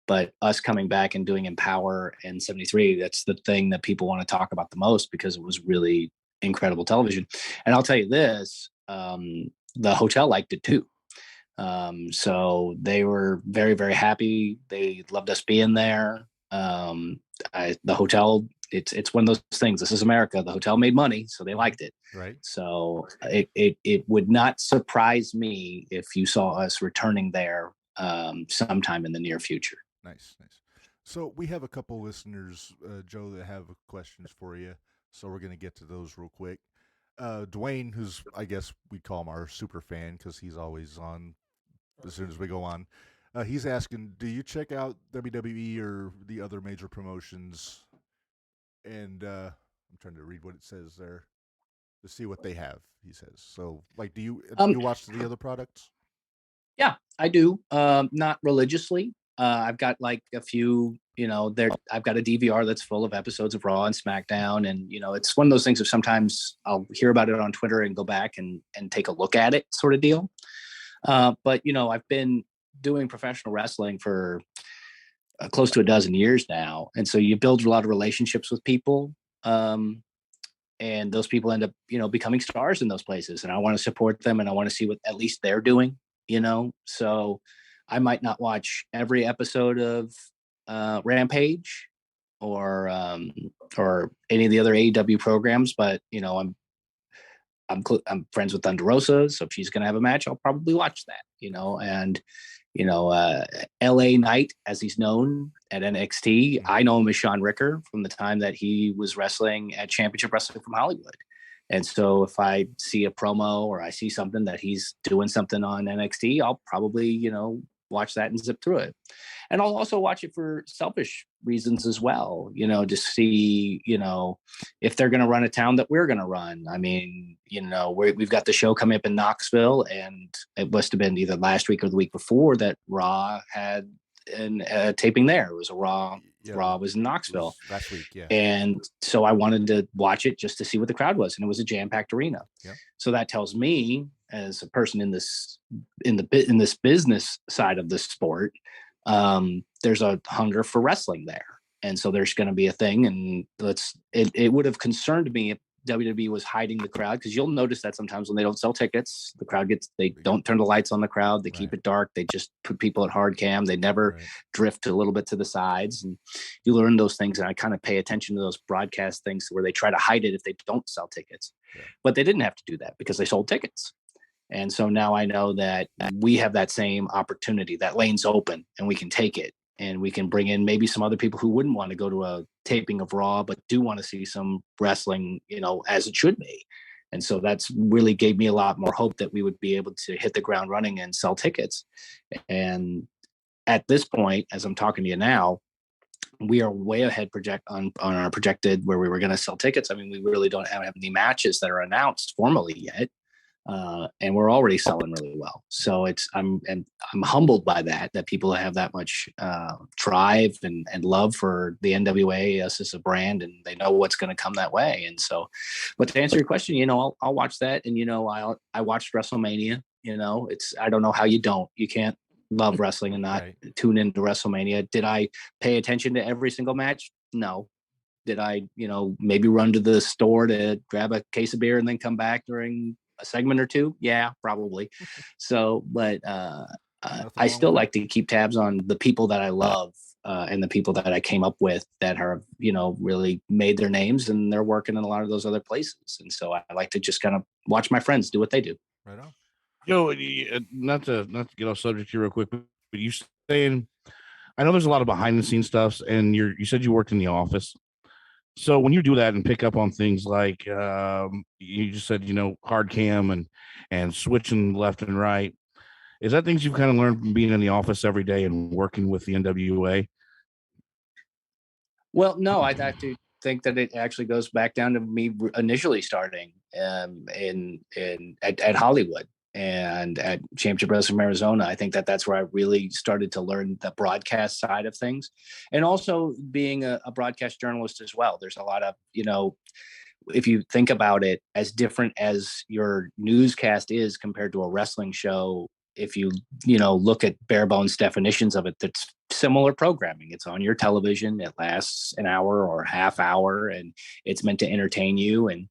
But us coming back and doing Empower and 73, that's the thing that people want to talk about the most, because it was really incredible television. And I'll tell you this, the hotel liked it too. So they were very, very happy. They loved us being there. The hotel, it's one of those things. This is America. The hotel made money, so they liked it. Right. So it would not surprise me if you saw us returning there sometime in the near future. Nice. So we have a couple listeners, Joe, that have questions for you. So we're going to get to those real quick. Dwayne, who's, I guess we call him our super fan because he's always on as soon as we go on. He's asking, do you check out WWE or the other major promotions? And I'm trying to read what it says there to see what they have, he says. So, like, do you watch the other products? Yeah, I do. Not religiously. I've got like a few, I've got a DVR that's full of episodes of Raw and SmackDown. And, it's one of those things of sometimes I'll hear about it on Twitter and go back and take a look at it, sort of deal. But, I've been doing professional wrestling for close to a dozen years now. And so you build a lot of relationships with people. And those people end up, becoming stars in those places. And I want to support them, and I want to see what at least they're doing, So I might not watch every episode of Rampage or any of the other AEW programs, but I'm friends with Thunder Rosa, so if she's going to have a match, I'll probably watch that. And LA Knight, as he's known at NXT, I know him as Sean Ricker from the time that he was wrestling at Championship Wrestling from Hollywood. And so if I see a promo or I see something that he's doing something on NXT, I'll probably, watch that and zip through it. And I'll also watch it for selfish reasons as well, to see, if they're going to run a town that we're going to run. I mean, we've got the show coming up in Knoxville, and it must have been either last week or the week before that Raw had a taping there. It was a Raw. Yeah, Raw was in Knoxville last week, yeah. And so I wanted to watch it just to see what the crowd was, and it was a jam-packed arena. Yeah. So that tells me, as a person in this business side of the sport, there's a hunger for wrestling there, and so there's going to be a thing. And it would have concerned me if WWE was hiding the crowd, because you'll notice that sometimes when they don't sell tickets, the crowd they don't turn the lights on the crowd. They keep it dark. They just put people at hard cam. They never drift a little bit to the sides. And you learn those things. And I kind of pay attention to those broadcast things where they try to hide it if they don't sell tickets. Yeah. But they didn't have to do that because they sold tickets. And so now I know that we have that same opportunity. That lane's open, and we can take it. And we can bring in maybe some other people who wouldn't want to go to a taping of Raw, but do want to see some wrestling, as it should be. And so that's really gave me a lot more hope that we would be able to hit the ground running and sell tickets. And at this point, as I'm talking to you now, we are way ahead on our projected where we were going to sell tickets. I mean, we really don't have any matches that are announced formally yet. And we're already selling really well. So I'm humbled by that people have that much drive and love for the NWA, us as a brand, and they know what's going to come that way. And so, but to answer your question, I'll watch that. And, I watched WrestleMania, I don't know how you can't love wrestling and not tune into WrestleMania. Did I pay attention to every single match? No. Did I, maybe run to the store to grab a case of beer and then come back during a segment or two? Yeah, probably. So, but I still like to keep tabs on the people that I love and the people that I came up with that are, really made their names, and they're working in a lot of those other places. And so I like to just kind of watch my friends do what they do. Right on. Yo, not to get off subject here real quick, but you saying, I know there's a lot of behind the scenes stuff, and you said you worked in the office. So when you do that and pick up on things like you just said, hard cam and switching left and right, is that things you've kind of learned from being in the office every day and working with the NWA? Well, no, I have to think that it actually goes back down to me initially starting at Hollywood. and at Championship Wrestling from Arizona. I think that's where I really started to learn the broadcast side of things, and also being a broadcast journalist as well. There's a lot of, if you think about it, as different as your newscast is compared to a wrestling show, if you look at bare bones definitions of it, that's similar programming. It's on your television. It lasts an hour or half hour, and it's meant to entertain you and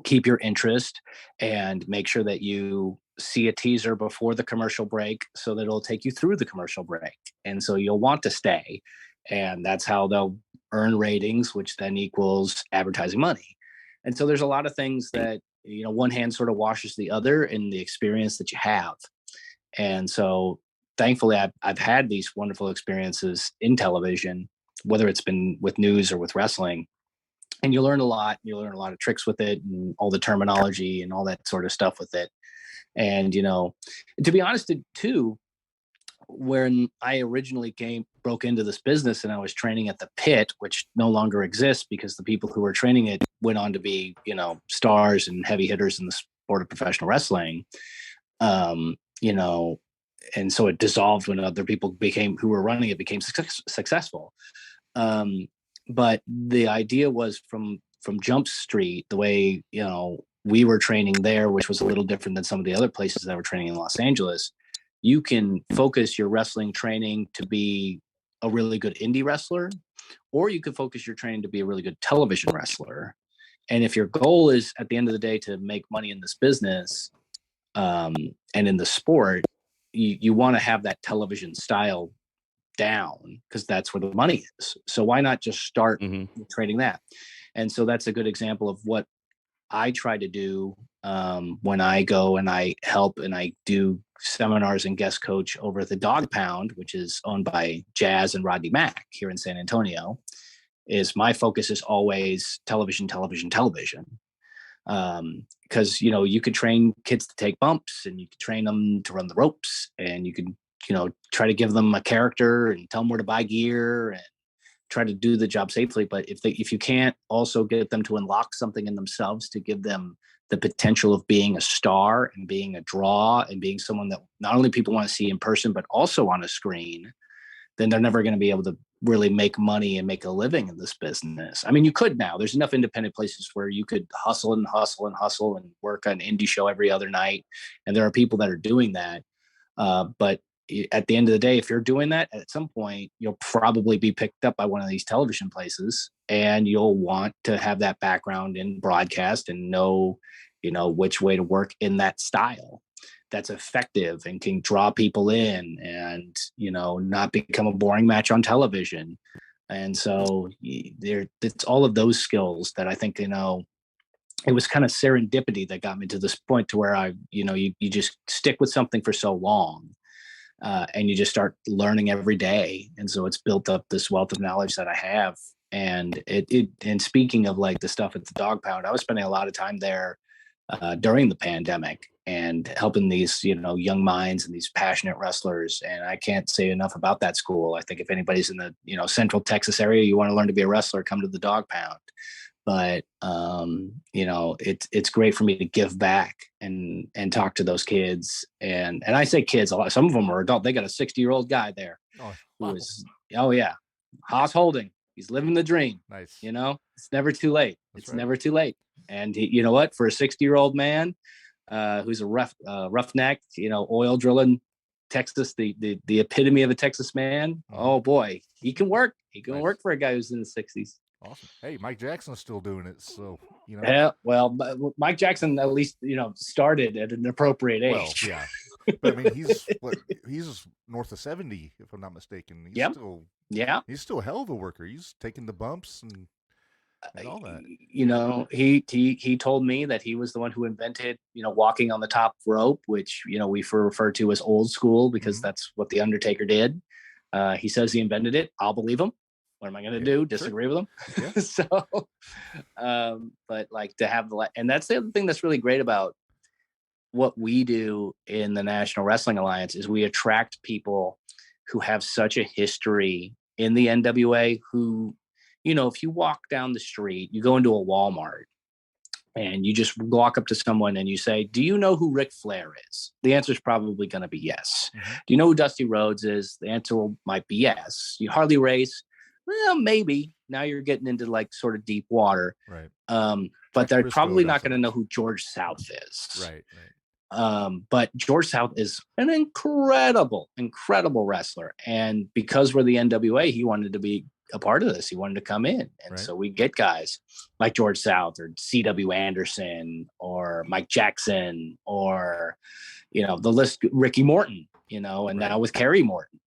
keep your interest and make sure that you see a teaser before the commercial break so that it'll take you through the commercial break. And so you'll want to stay. And that's how they'll earn ratings, which then equals advertising money. And so there's a lot of things that, one hand sort of washes the other in the experience that you have. And so thankfully I've had these wonderful experiences in television, whether it's been with news or with wrestling. And you learn a lot. You learn a lot of tricks with it and all the terminology and all that sort of stuff with it. And, to be honest, too, when I originally broke into this business and I was training at the Pit, which no longer exists because the people who were training it went on to be, stars and heavy hitters in the sport of professional wrestling. And so it dissolved when other people who were running it became successful. But the idea was from Jump Street, the way, we were training there, which was a little different than some of the other places that were training in Los Angeles. You can focus your wrestling training to be a really good indie wrestler, or you could focus your training to be a really good television wrestler. And if your goal is at the end of the day to make money in this business and in the sport, you want to have that television style down because that's where the money is. So why not just start trading that? And so that's a good example of what I try to do when I go and I help and I do seminars and guest coach over at the Dog Pound, which is owned by Jazz and Rodney Mack here in San Antonio. Is my focus is always television. Because, you could train kids to take bumps and you could train them to run the ropes and you could, try to give them a character and tell them where to buy gear and try to do the job safely. But if you can't also get them to unlock something in themselves to give them the potential of being a star and being a draw and being someone that not only people want to see in person, but also on a screen, then they're never going to be able to really make money and make a living in this business. I mean, you could now. There's enough independent places where you could hustle and work an indie show every other night. And there are people that are doing that. But at the end of the day, if you're doing that, at some point, you'll probably be picked up by one of these television places and you'll want to have that background in broadcast and know, which way to work in that style that's effective and can draw people in and, not become a boring match on television. And so it's all of those skills that I think, it was kind of serendipity that got me to this point to where you just stick with something for so long. And you just start learning every day. And so it's built up this wealth of knowledge that I have. And and speaking of like the stuff at the Dog Pound, I was spending a lot of time there during the pandemic and helping these, young minds and these passionate wrestlers. And I can't say enough about that school. I think if anybody's in the, Central Texas area, you want to learn to be a wrestler, come to the Dog Pound. But, it's great for me to give back and talk to those kids. And I say kids a lot. Some of them are adult. They got a 60-year-old guy there who is, Haas Holding. He's living the dream. Nice. It's never too late. Never too late. And you know what? For a 60-year-old man who's a roughneck, oil drilling Texas, the epitome of a Texas man. Oh boy, he can work. He can work for a guy who's in the 60s. Awesome. Hey, Mike Jackson's still doing it, so Yeah, well, Mike Jackson at least started at an appropriate age. Well, yeah, but I mean he's north of 70 if I'm not mistaken. He's still a hell of a worker. He's taking the bumps and all that. He told me that he was the one who invented walking on the top rope, which we refer to as old school because that's what the Undertaker did. He says he invented it. I'll believe him. What am I going to do? Disagree with them? Yeah. So, but like to have and that's the other thing that's really great about what we do in the National Wrestling Alliance is we attract people who have such a history in the NWA who, if you walk down the street, you go into a Walmart and you just walk up to someone and you say, do you know who Ric Flair is? The answer is probably going to be yes. Mm-hmm. Do you know who Dusty Rhodes is? The answer might be yes. You Harley Race? Well, maybe. Now you're getting into like sort of deep water. Right. But they're probably not going to know who George South is. Right. But George South is an incredible wrestler. And because we're the NWA, he wanted to be a part of this. He wanted to come in. And so we get guys like George South or C.W. Anderson or Mike Jackson or, the list, Ricky Morton, and now with Kerry Morton,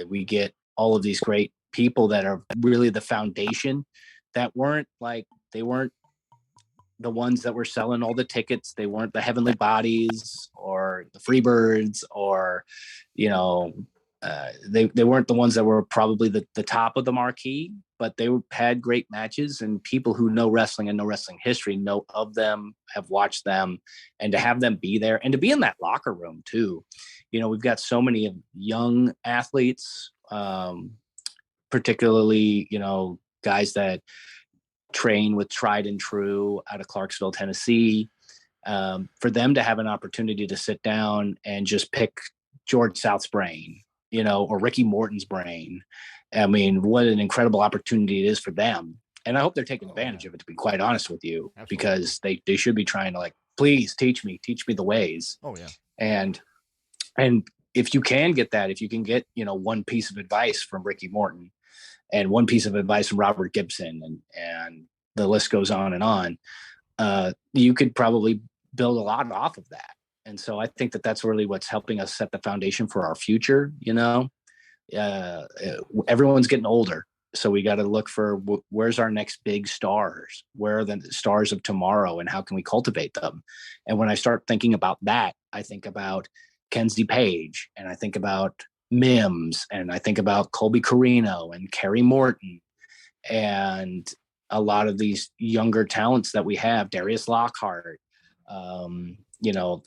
we get all of these great people that are really the foundation that they weren't the ones that were selling all the tickets. They weren't the Heavenly Bodies or the Freebirds or, they weren't the ones that were probably the top of the marquee, but they had great matches, and people who know wrestling and know wrestling history know of them, have watched them, and to have them be there and to be in that locker room too. We've got so many young athletes, particularly, guys that train with Tried and True out of Clarksville, Tennessee, for them to have an opportunity to sit down and just pick George South's brain, or Ricky Morton's brain. I mean, what an incredible opportunity it is for them. And I hope they're taking advantage of it, to be quite honest with you. Absolutely. Because they should be trying to please teach me the ways. Oh yeah. And if you can get that, if you can get, one piece of advice from Ricky Morton and one piece of advice from Robert Gibson, and the list goes on and on, you could probably build a lot off of that. And so I think that that's really what's helping us set the foundation for our future. Everyone's getting older, so we got to look for where's our next big stars, where are the stars of tomorrow, and how can we cultivate them? And when I start thinking about that, I think about Kenzie Page, and I think about Mims, and I think about Colby Carino and Kerry Morton, and a lot of these younger talents that we have, Darius Lockhart,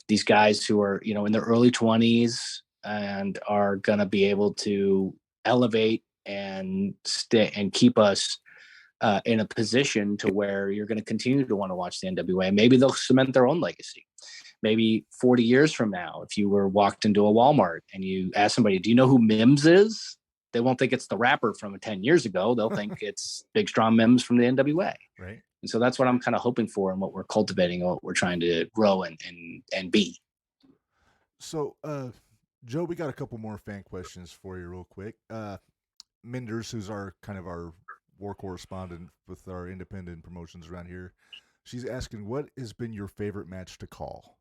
these guys who are, in their early 20s and are going to be able to elevate and stay and keep us in a position to where you're going to continue to want to watch the NWA. Maybe they'll cement their own legacy. Maybe 40 years from now, if you were walked into a Walmart and you ask somebody, do you know who Mims is? They won't think it's the rapper from 10 years ago. They'll think it's Big Strong Mims from the NWA. Right. And so that's what I'm kind of hoping for, and what we're cultivating, and what we're trying to grow and be. So, Joe, we got a couple more fan questions for you real quick. Minders, who's our war correspondent with our independent promotions around here, she's asking, what has been your favorite match to call?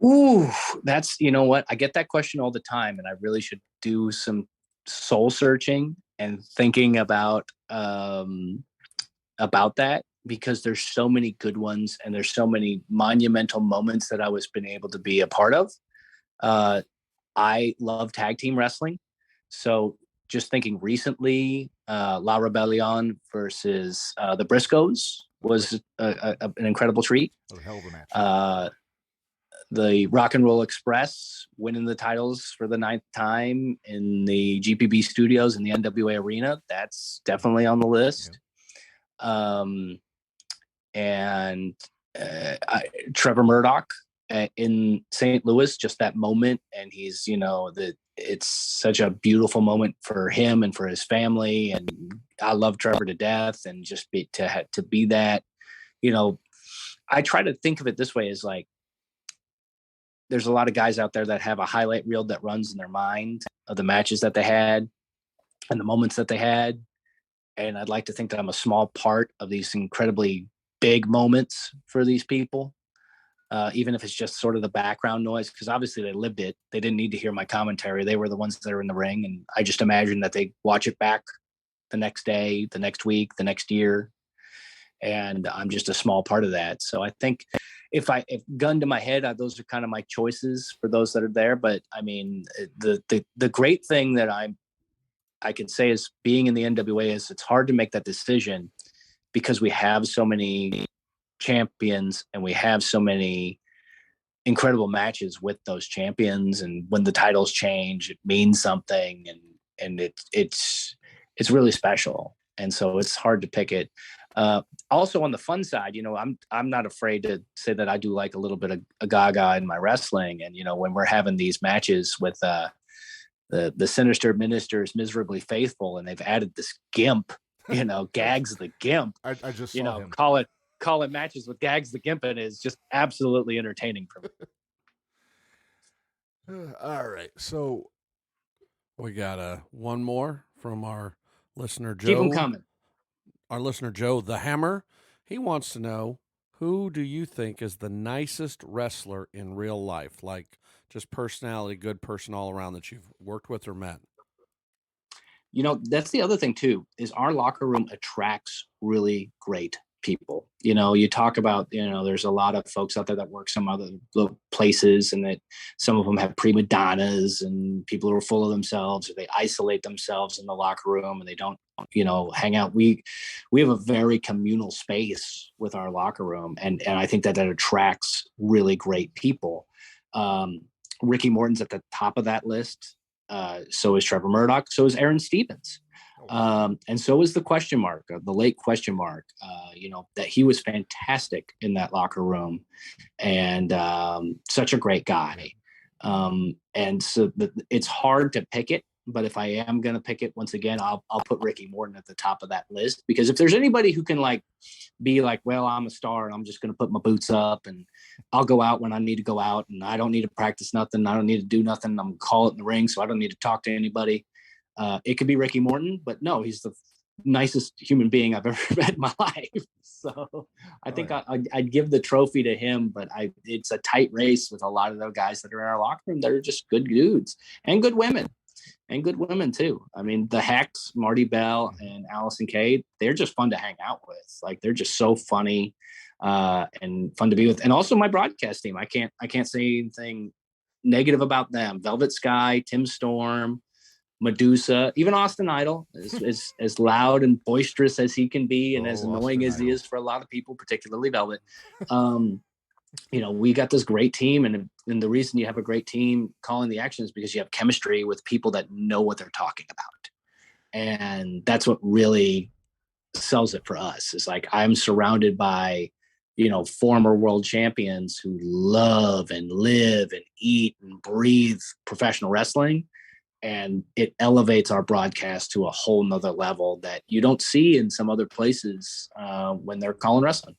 Ooh, that's, what? I get that question all the time, and I really should do some soul searching and thinking about that, because there's so many good ones and there's so many monumental moments that I was been able to be a part of. I love tag team wrestling. So just thinking recently, La Rebellion versus the Briscoes was an incredible treat. That was a hell of a match. The Rock and Roll Express winning the titles for the 9th time in the GPB studios in the NWA arena. That's definitely on the list. Yeah. Trevor Murdoch in St. Louis, just that moment. And he's, it's such a beautiful moment for him and for his family. And I love Trevor to death, and just to be that, I try to think of it this way, is there's a lot of guys out there that have a highlight reel that runs in their mind of the matches that they had and the moments that they had. And I'd like to think that I'm a small part of these incredibly big moments for these people, even if it's just sort of the background noise, because obviously they lived it. They didn't need to hear my commentary. They were the ones that are in the ring. And I just imagine that they watch it back the next day, the next week, the next year. And I'm just a small part of that. So I think if gun to my head, those are kind of my choices for those that are there. But I mean, the great thing that I can say is being in the NWA is it's hard to make that decision, because we have so many champions and we have so many incredible matches with those champions. And when the titles change, it means something, and it's really special. And so it's hard to pick it. Also on the fun side, I'm not afraid to say that I do like a little bit of a gaga in my wrestling. And, when we're having these matches with the Sinister Minister's Miserably Faithful, and they've added this gimp, Gags the Gimp. I just saw him. Call it matches with Gags the Gimp, and is just absolutely entertaining for me. All right, so we got one more from our listener Joe. Keep them coming. Our listener Joe the Hammer. He wants to know, who do you think is the nicest wrestler in real life? Like, just personality, good person all around that you've worked with or met. That's the other thing too, is our locker room attracts really great people. You talk about, there's a lot of folks out there that work some other places, and that some of them have prima donnas and people who are full of themselves, or they isolate themselves in the locker room and they don't, hang out. We have a very communal space with our locker room. And I think that attracts really great people. Ricky Morton's at the top of that list. So is Trevor Murdoch. So is Aaron Stevens. And so is the late question mark, that he was fantastic in that locker room, and such a great guy. And so it's hard to pick it, but if I am going to pick it, once again, I'll put Ricky Morton at the top of that list, because if there's anybody who can be like, well, I'm a star and I'm just going to put my boots up and I'll go out when I need to go out, and I don't need to practice nothing. I don't need to do nothing. I'm going to call it in the ring. So I don't need to talk to anybody. It could be Ricky Morton, but no, he's the nicest human being I've ever met in my life. So I think I'd give the trophy to him, but it's a tight race with a lot of the guys that are in our locker room that are just good dudes and good women too. I mean, the Hex, Marty Bell and Allison Kay, they're just fun to hang out with. Like, they're just so funny and fun to be with. And also my broadcast team. I can't say anything negative about them. Velvet Sky, Tim Storm, Medusa, even Austin Idol is as loud and boisterous as he can be, and as annoying as he is for a lot of people, particularly Velvet. We got this great team, and the reason you have a great team calling the action is because you have chemistry with people that know what they're talking about. And that's what really sells it for us. It's like, I'm surrounded by, former world champions who love and live and eat and breathe professional wrestling. And it elevates our broadcast to a whole nother level that you don't see in some other places when they're calling wrestling.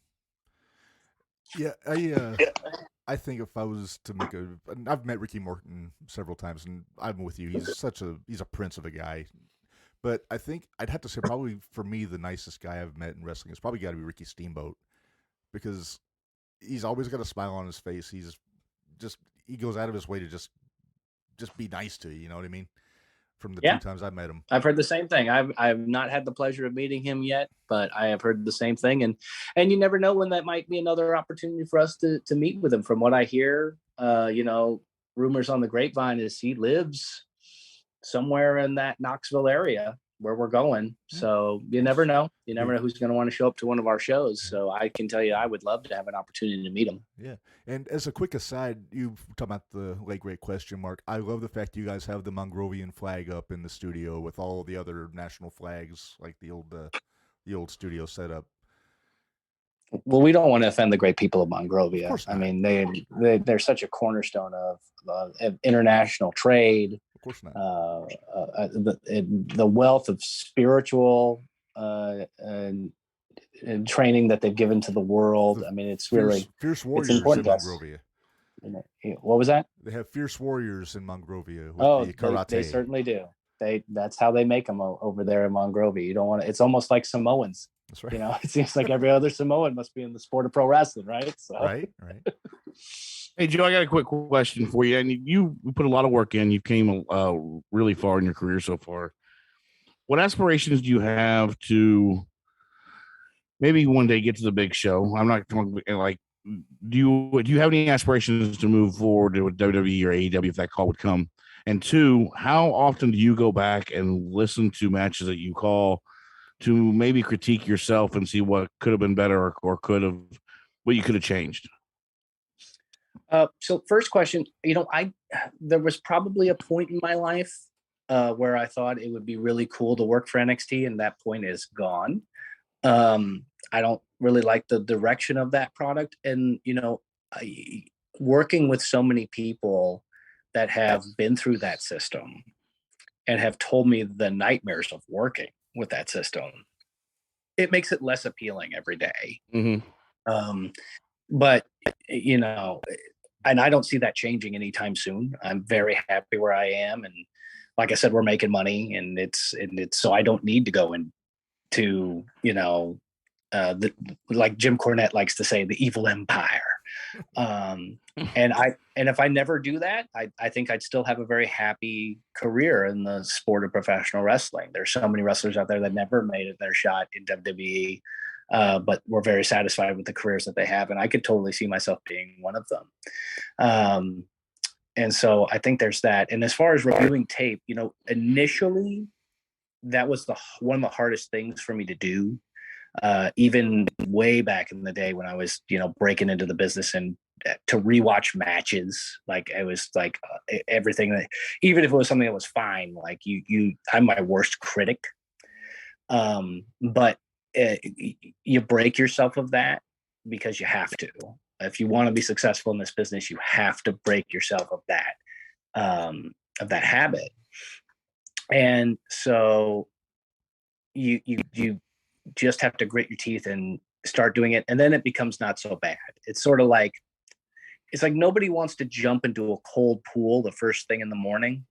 Yeah, I think if I was to make I've met Ricky Morton several times, and I'm with you. He's a prince of a guy. But I think I'd have to say, probably for me, the nicest guy I've met in wrestling has probably got to be Ricky Steamboat, because he's always got a smile on his face. He goes out of his way to just be nice to you. You know what I mean? From the 2 times I've met him, I've heard the same thing. I've not had the pleasure of meeting him yet, but I have heard the same thing. And you never know when that might be another opportunity for us to meet with him. From what I hear, rumors on the grapevine is he lives somewhere in that Knoxville area where we're going. So you never know. You never know who's going to want to show up to one of our shows. So I can tell you, I would love to have an opportunity to meet him. Yeah. And as a quick aside, you talk about the late great question mark. I love the fact you guys have the Mongrovian flag up in the studio with all the other national flags, like the old studio setup. Well, we don't want to offend the great people of Monrovia. I mean, they're such a cornerstone of international trade. Of course not. The wealth of spiritual and training that they've given to the world. I mean, it's really fierce warriors it's important in Monrovia. What was that? They have fierce warriors in Monrovia. With the karate. They certainly do. That's how they make them over there in Monrovia. You don't want to. It's almost like Samoans. That's right. It seems like every other Samoan must be in the sport of pro wrestling, right? So. Right. Hey, Joe, I got a quick question for you. And you put a lot of work in. You came really far in your career so far. What aspirations do you have to maybe one day get to the big show? I'm not talking like. Do you have any aspirations to move forward with WWE or AEW if that call would come? And 2, how often do you go back and listen to matches that you call to maybe critique yourself and see what could have been better or what you could have changed? So first question, there was probably a point in my life where I thought it would be really cool to work for NXT, and that point is gone. I don't really like the direction of that product. And, working with so many people that have been through that system and have told me the nightmares of working with that system, it makes it less appealing every day. But, and I don't see that changing anytime soon. I'm very happy where I am. And like I said, we're making money, and it's so I don't need to go into, like Jim Cornette likes to say, the evil empire. And if I never do that, I think I'd still have a very happy career in the sport of professional wrestling. There's so many wrestlers out there that never made it their shot in WWE, but we're very satisfied with the careers that they have. And I could totally see myself being one of them. And so I think there's that. And as far as reviewing tape, initially that was one of the hardest things for me to do. Even way back in the day when I was, breaking into the business, and to rewatch matches, like it was like everything that, even if it was something that was fine, like I'm my worst critic. But you break yourself of that because you have to. If you want to be successful in this business, you have to break yourself of that habit. And so you just have to grit your teeth and start doing it. And then it becomes not so bad. It's sort of like, it's like nobody wants to jump into a cold pool the first thing in the morning.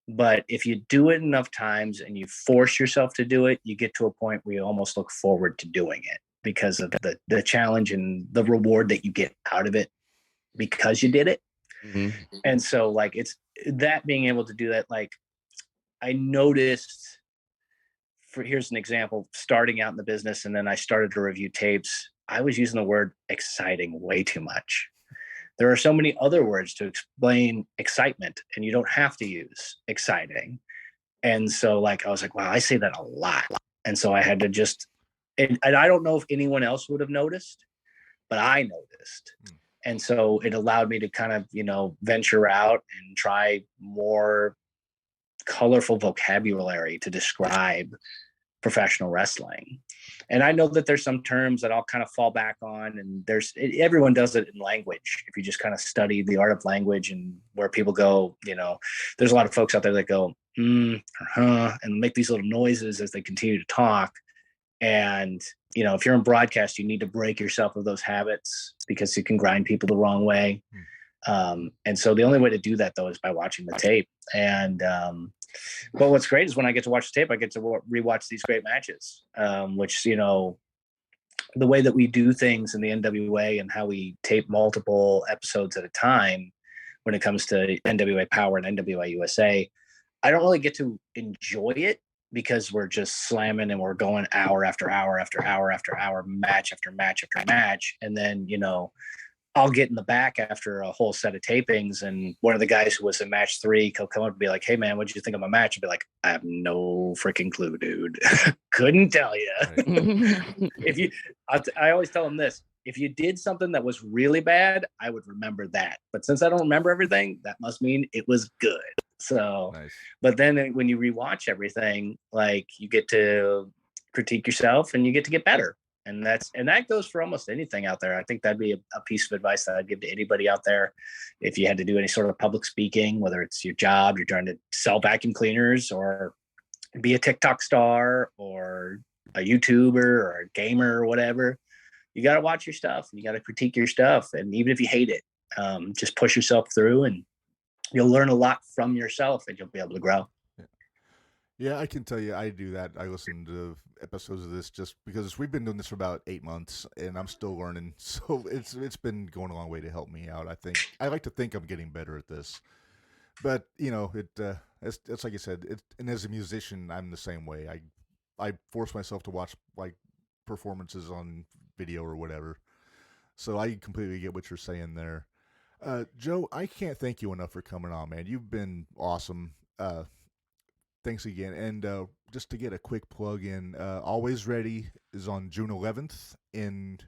But if you do it enough times and you force yourself to do it, you get to a point where you almost look forward to doing it because of the challenge and the reward that you get out of it because you did it. And so like, it's that being able to do that. Like I noticed, here's an example, starting out in the business, and then I started to review tapes. I was using the word exciting way too much. There are so many other words to explain excitement, and you don't have to use exciting. And so like, I was like, wow, I say that a lot. And so I had to just, and I don't know if anyone else would have noticed, but I noticed. And so it allowed me to kind of, venture out and try more colorful vocabulary to describe professional wrestling. And I know that there's some terms that I'll kind of fall back on, and everyone does it in language. If you just kind of study the art of language and where people go, there's a lot of folks out there that go, or huh, and make these little noises as they continue to talk. And, if you're in broadcast, you need to break yourself of those habits because you can grind people the wrong way. And so the only way to do that though, is by watching the tape. And, but what's great is when I get to watch the tape, I get to rewatch these great matches, which, the way that we do things in the NWA and how we tape multiple episodes at a time when it comes to NWA Power and NWA USA, I don't really get to enjoy it because we're just slamming and we're going hour after hour after hour after hour, match after match after match. And then, I'll get in the back after a whole set of tapings, and one of the guys who was in match 3, he'll come up and be like, hey man, what'd you think of my match? I'll be like, I have no freaking clue, dude. Couldn't tell you. Right. I always tell him this, if you did something that was really bad, I would remember that. But since I don't remember everything, that must mean it was good. So, nice. But then when you rewatch everything, like you get to critique yourself and you get to get better. And that goes for almost anything out there. I think that'd be a piece of advice that I'd give to anybody out there. If you had to do any sort of public speaking, whether it's your job, you're trying to sell vacuum cleaners or be a TikTok star or a YouTuber or a gamer or whatever, you got to watch your stuff and you got to critique your stuff. And even if you hate it, just push yourself through and you'll learn a lot from yourself and you'll be able to grow. Yeah, I can tell you I do that. I listen to episodes of this just because we've been doing this for about 8 months and I'm still learning. So it's been going a long way to help me out. I like to think I'm getting better at this. But, it's like you said, and as a musician, I'm the same way. I force myself to watch like performances on video or whatever. So I completely get what you're saying there. Joe, I can't thank you enough for coming on, man. You've been awesome. Thanks again. And just to get a quick plug in, Always Ready is on June 11th. And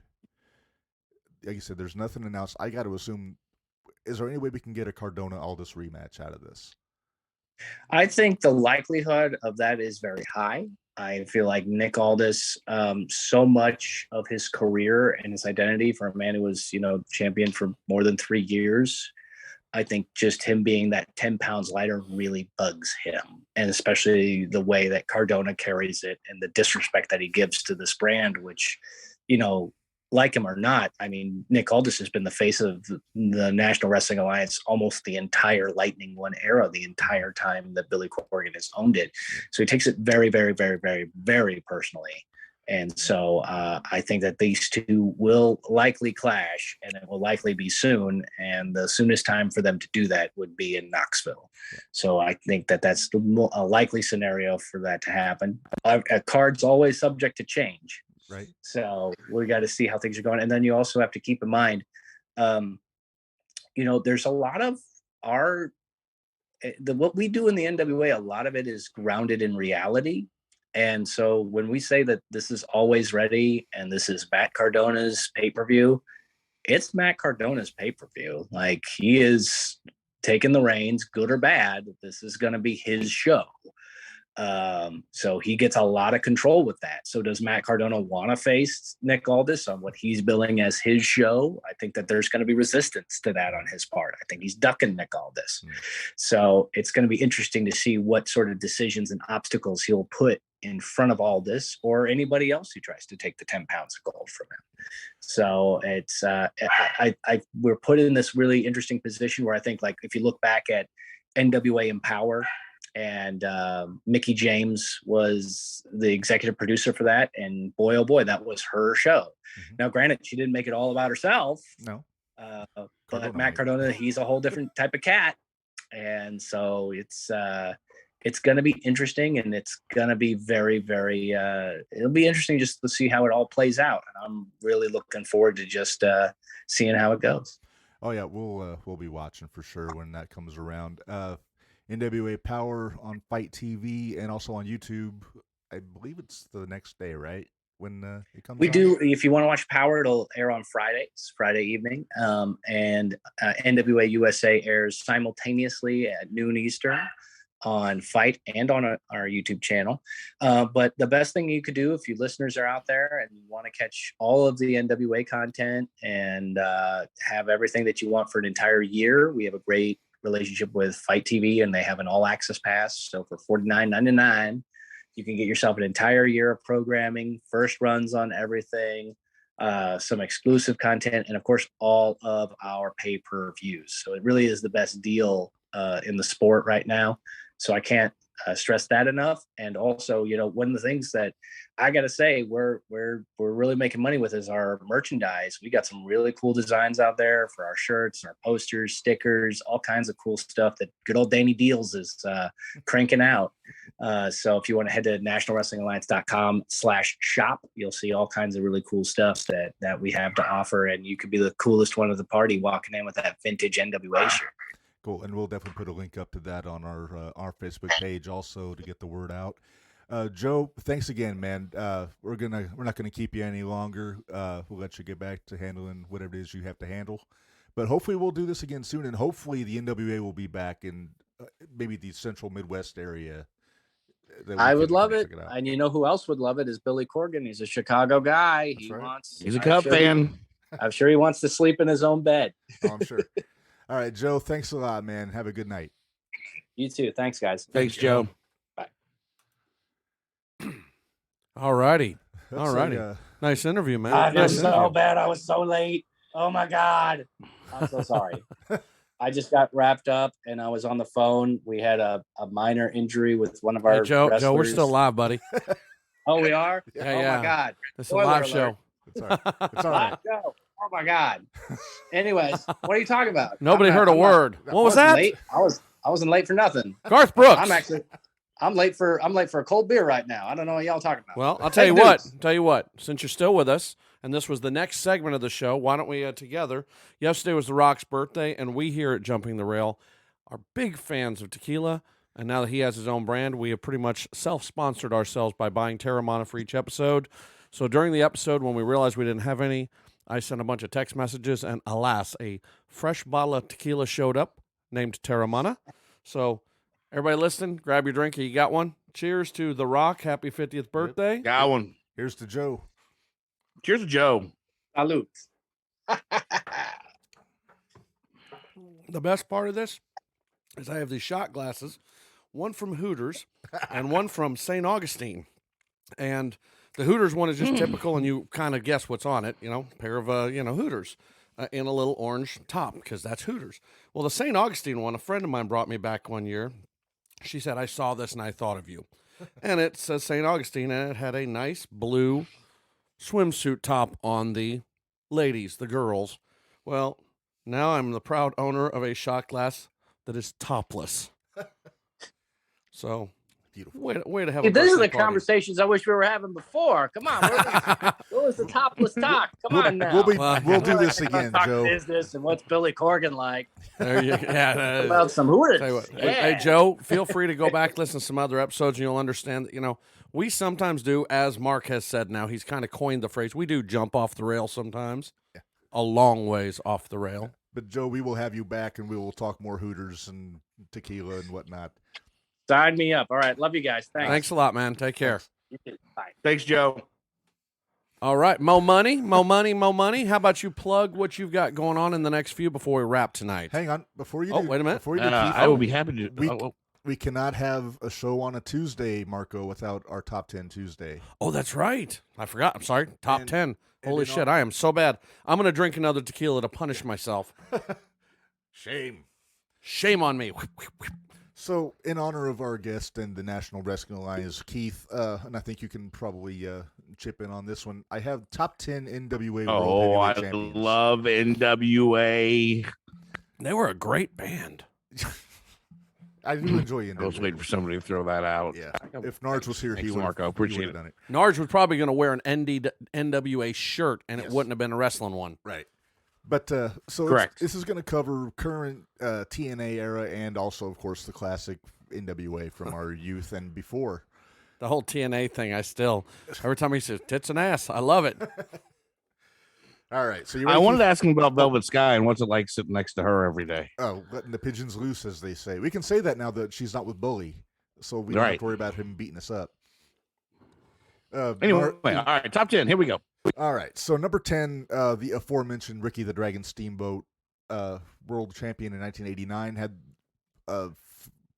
like you said, there's nothing announced. I got to assume, is there any way we can get a Cardona Aldis rematch out of this? I think the likelihood of that is very high. I feel like Nick Aldis, so much of his career and his identity for a man who was, champion for more than 3 years, I think just him being that 10 pounds lighter really bugs him. And especially the way that Cardona carries it and the disrespect that he gives to this brand, which, like him or not, I mean, Nick Aldis has been the face of the National Wrestling Alliance almost the entire Lightning One era, the entire time that Billy Corgan has owned it. So he takes it very, very, very, very, very personally. And so I think that these two will likely clash, and it will likely be soon. And the soonest time for them to do that would be in Knoxville. So I think that that's a likely scenario for that to happen. A card's always subject to change. Right. So we got to see how things are going. And then you also have to keep in mind, there's a lot of what we do in the NWA, a lot of it is grounded in reality. And so when we say that this is Always Ready and this is Matt Cardona's pay-per-view, it's Matt Cardona's pay-per-view. Like, he is taking the reins, good or bad. This is going to be his show. So he gets a lot of control with that. So does Matt Cardona want to face Nick Aldis on what he's billing as his show? I think that there's going to be resistance to that on his part. I think he's ducking Nick Aldis. So it's going to be interesting to see what sort of decisions and obstacles he'll put in front of Aldis or anybody else who tries to take the 10 pounds of gold from him. So it's we're put in this really interesting position where I think, like, if you look back at NWA Empower, and Mickie James was the executive producer for that, and boy, oh boy, that was her show. Now, granted, she didn't make it all about herself. No. But Matt Cardona, he's a whole different type of cat. And so it's going to be interesting, and it's going to be very, very, it'll be interesting just to see how it all plays out. And I'm really looking forward to just seeing how it goes. Oh yeah, we'll be watching for sure when that comes around. NWA Power on Fight TV and also on YouTube. I believe it's the next day, right? When it comes. We do. If you want to watch Power, it'll air on Fridays, Friday evening, and NWA USA airs simultaneously at noon Eastern on Fight and on our YouTube channel. But the best thing you could do, if you listeners are out there and you want to catch all of the NWA content and have everything that you want for an entire year, we have a great relationship with Fight TV, and they have an all access pass. So for $49.99, you can get yourself an entire year of programming, first runs on everything, some exclusive content, and of course, all of our pay-per-views. So it really is the best deal in the sport right now. So I can't stress that enough. And also, one of the things that I got to say we're really making money with is our merchandise. We got some really cool designs out there for our shirts, our posters, stickers, all kinds of cool stuff that good old Danny Deals is cranking out. So if you want to head to nationalwrestlingalliance.com/shop, you'll see all kinds of really cool stuff that we have to offer. And you could be the coolest one of the party walking in with that vintage NWA shirt. Cool, and we'll definitely put a link up to that on our Facebook page also to get the word out. Joe, thanks again, man. We're not gonna keep you any longer. We'll let you get back to handling whatever it is you have to handle. But hopefully we'll do this again soon, and hopefully the NWA will be back in maybe the Central Midwest area. I would love it, and you know who else would love it is Billy Corgan. He's a Chicago guy. He's a Cub fan. I'm sure he wants to sleep in his own bed. Oh, I'm sure. All right, Joe, thanks a lot, man. Have a good night. You too. Thanks, guys. Thanks, Joe. Bye. All righty. Nice interview, man. I feel so bad. I was so late. Oh, my God. I'm so sorry. I just got wrapped up, and I was on the phone. We had a minor injury with one of our Joe, wrestlers. Joe, we're still live, buddy. Oh, we are? Yeah. My God. It's a live show. It's all right. Oh my God. Anyways, what are you talking about? Nobody heard a word. What was that? Late. I wasn't late for nothing. Garth Brooks. I'm late for a cold beer right now. I don't know what y'all talking about. Well, I'll tell you what. Since you're still with us, and this was the next segment of the show, why don't we together? Yesterday was The Rock's birthday, and we here at Jumping the Rail are big fans of tequila. And now that he has his own brand, we have pretty much self-sponsored ourselves by buying Terramana for each episode. So during the episode, when we realized we didn't have any, I sent a bunch of text messages, and alas, a fresh bottle of tequila showed up named Terramana. So everybody listen, grab your drink. You got one? Cheers to The Rock. Happy 50th birthday. Got one. Here's to Joe. Cheers to Joe. Salute. The best part of this is I have these shot glasses, one from Hooters and one from St. Augustine. And the Hooters one is just typical, and you kind of guess what's on it, pair of, Hooters in a little orange top, because that's Hooters. Well, the St. Augustine one, a friend of mine brought me back one year. She said, I saw this and I thought of you. And it says St. Augustine, and it had a nice blue swimsuit top on the ladies, the girls. Well, now I'm the proud owner of a shot glass that is topless. So, Beautiful. way to have Dude, a this is the birthday party. conversations I wish we were having before. Come on, what was the topless talk? Come on now. We'll do this again, Talk Joe. business and what's Billy Corgan like? There you yeah. About some Hooters. Tell you what, Yeah. Hey, Joe, feel free to go back, listen to some other episodes, and you'll understand that, we sometimes do, as Mark has said now, he's kind of coined the phrase, we do jump off the rail sometimes, a long ways off the rail. But, Joe, we will have you back, and we will talk more Hooters and tequila and whatnot. Sign me up. All right. Love you guys. Thanks a lot, man. Take care. You too. Bye. Thanks, Joe. All right, Mo Money. How about you plug what you've got going on in the next few before we wrap tonight? Hang on. Before you Oh, do, wait a minute. Before you do, Keith, I will be happy to. we cannot have a show on a Tuesday, Marco, without our Top 10 Tuesday. Oh, that's right. I forgot. I'm sorry. Top 10. Holy in shit, I am so bad. I'm going to drink another tequila to punish myself. Shame. Shame on me. So, in honor of our guest and the National Wrestling Alliance, Keith, and I think you can probably chip in on this one, I have top 10 NWA World Heavyweight Champions. Love NWA. They were a great band. I do enjoy NWA. I was waiting for somebody to throw that out. Yeah. If Narge was here, Thanks, he would Marco. Appreciate it. done it. Narge was probably going to wear an NWA shirt, and it wouldn't have been a wrestling one. Right. But so Correct. this is going to cover current TNA era and also, of course, the classic NWA from our youth and before. The whole TNA thing, every time he says tits and ass, I love it. All right. So I wanted to ask him about Velvet Sky and what's it like sitting next to her every day. Oh, letting the pigeons loose, as they say. We can say that now that she's not with Bully, so we don't have to worry about him beating us up. Anyway, all right, top 10. Here we go. All right. So number 10, the aforementioned Ricky the Dragon Steamboat, world champion in 1989, had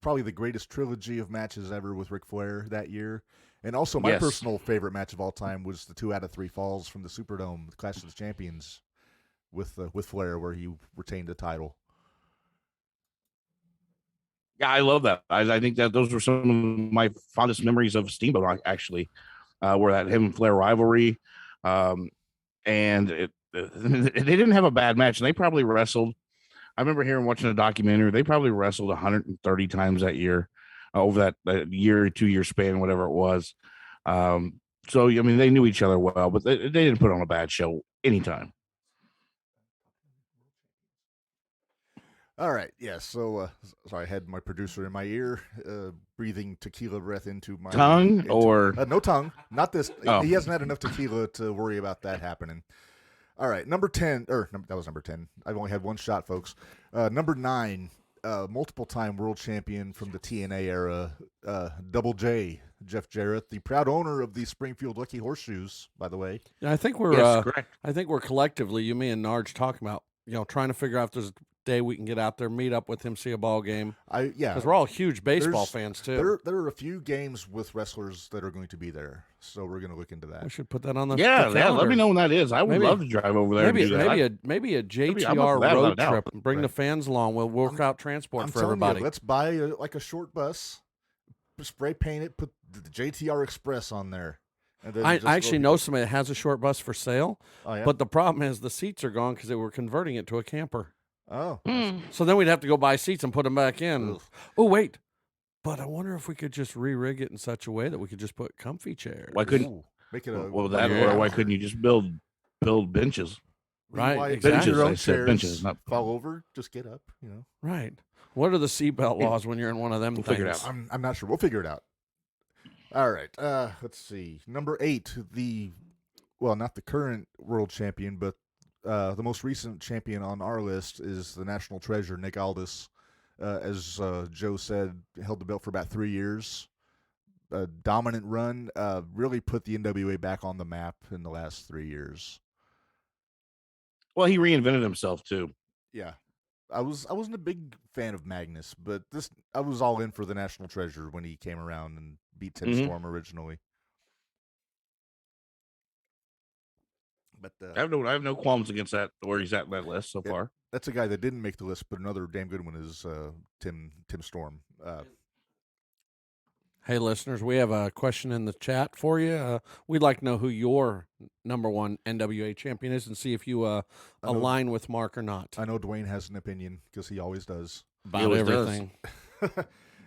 probably the greatest trilogy of matches ever with Ric Flair that year. And also my personal favorite match of all time was the 2 out of 3 falls from the Superdome, the Clash of the Champions, with Flair, where he retained the title. Yeah, I love that. I think that those were some of my fondest memories of Steamboat, actually, were that him and Flair rivalry. And they didn't have a bad match. They probably wrestled. I remember hearing watching a documentary. They probably wrestled 130 times that year, over that year, 2 year span, whatever it was. So I mean, they knew each other well, but they didn't put on a bad show anytime. All right. Yeah. So, sorry, I had my producer in my ear, breathing tequila breath into my tongue, no tongue, not this. Oh. He hasn't had enough tequila to worry about that happening. All right. Number 10, that was number 10. I've only had one shot, folks. Number 9, multiple time world champion from the TNA era, Double J, Jeff Jarrett, the proud owner of the Springfield Lucky Horseshoes, by the way. Yeah, I think we're correct. I think we're collectively, you, me, and Narge, talking about trying to figure out if there's a day we can get out there, meet up with him, see a ball game. Because we're all huge baseball fans too. There are a few games with wrestlers that are going to be there, so we're going to look into that. We should put that on the yeah. calendar. Let me know when that is. I would love to drive over there. Maybe a JTR road trip and bring the fans along. We'll work out transport for everybody. Let's buy a short bus, spray paint it, put the JTR Express on there. I actually know somebody that has a short bus for sale, yeah? But the problem is the seats are gone because they were converting it to a camper. Oh. So then we'd have to go buy seats and put them back in. Oh, wait. But I wonder if we could just re-rig it in such a way that we could just put comfy chairs. Why couldn't make it or why couldn't you just build benches? Right, exactly. Your own chairs, benches, not fall over, just get up, Right. What are the seatbelt laws when you're in one of them things? Figure it out. I'm not sure. We'll figure it out. All right. Let's see. Number 8, not the current world champion, but the most recent champion on our list is the national treasure, Nick Aldis. As Joe said, held the belt for about 3 years. a dominant run. Really put the NWA back on the map in the last 3 years. Well, he reinvented himself too. Yeah. I wasn't a big fan of Magnus, but I was all in for the National Treasure when he came around and beat Tim Storm originally. But I have no qualms against that where he's at in that list so far. That's a guy that didn't make the list, but another damn good one is Tim Storm. Hey, listeners, we have a question in the chat for you. We'd like to know who your number one NWA champion is and see if you align with Mark or not. I know Dwayne has an opinion because he always does. About everything.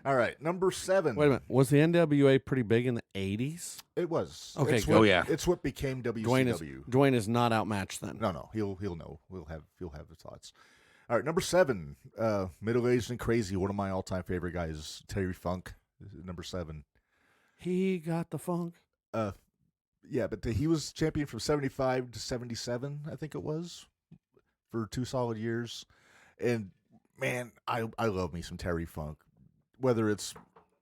All right, number 7. Wait a minute. Was the NWA pretty big in the 80s? It was. Okay, It's what became WCW. Dwayne is not outmatched then. No. He'll know. He'll have the thoughts. All right, number 7. Middle-aged and crazy. One of my all-time favorite guys, Terry Funk. Number 7. He got the funk. Yeah, but he was champion from 75 to 77, I think it was, for 2 solid years. And man, I love me some Terry Funk. Whether it's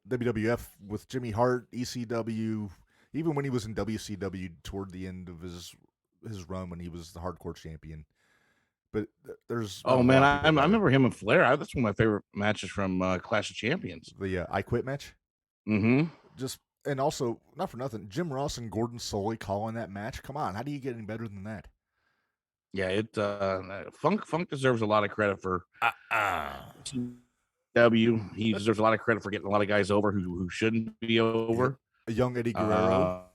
WWF with Jimmy Hart, ECW, even when he was in WCW toward the end of his run when he was the hardcore champion. But there's I remember him and Flair. That's one of my favorite matches from Clash of Champions. The I Quit match. Mm-hmm. And also, not for nothing, Jim Ross and Gordon Solie calling that match. Come on, how do you get any better than that? Yeah, Funk deserves a lot of credit for W. He deserves a lot of credit for getting a lot of guys over who shouldn't be over. A young Eddie Guerrero.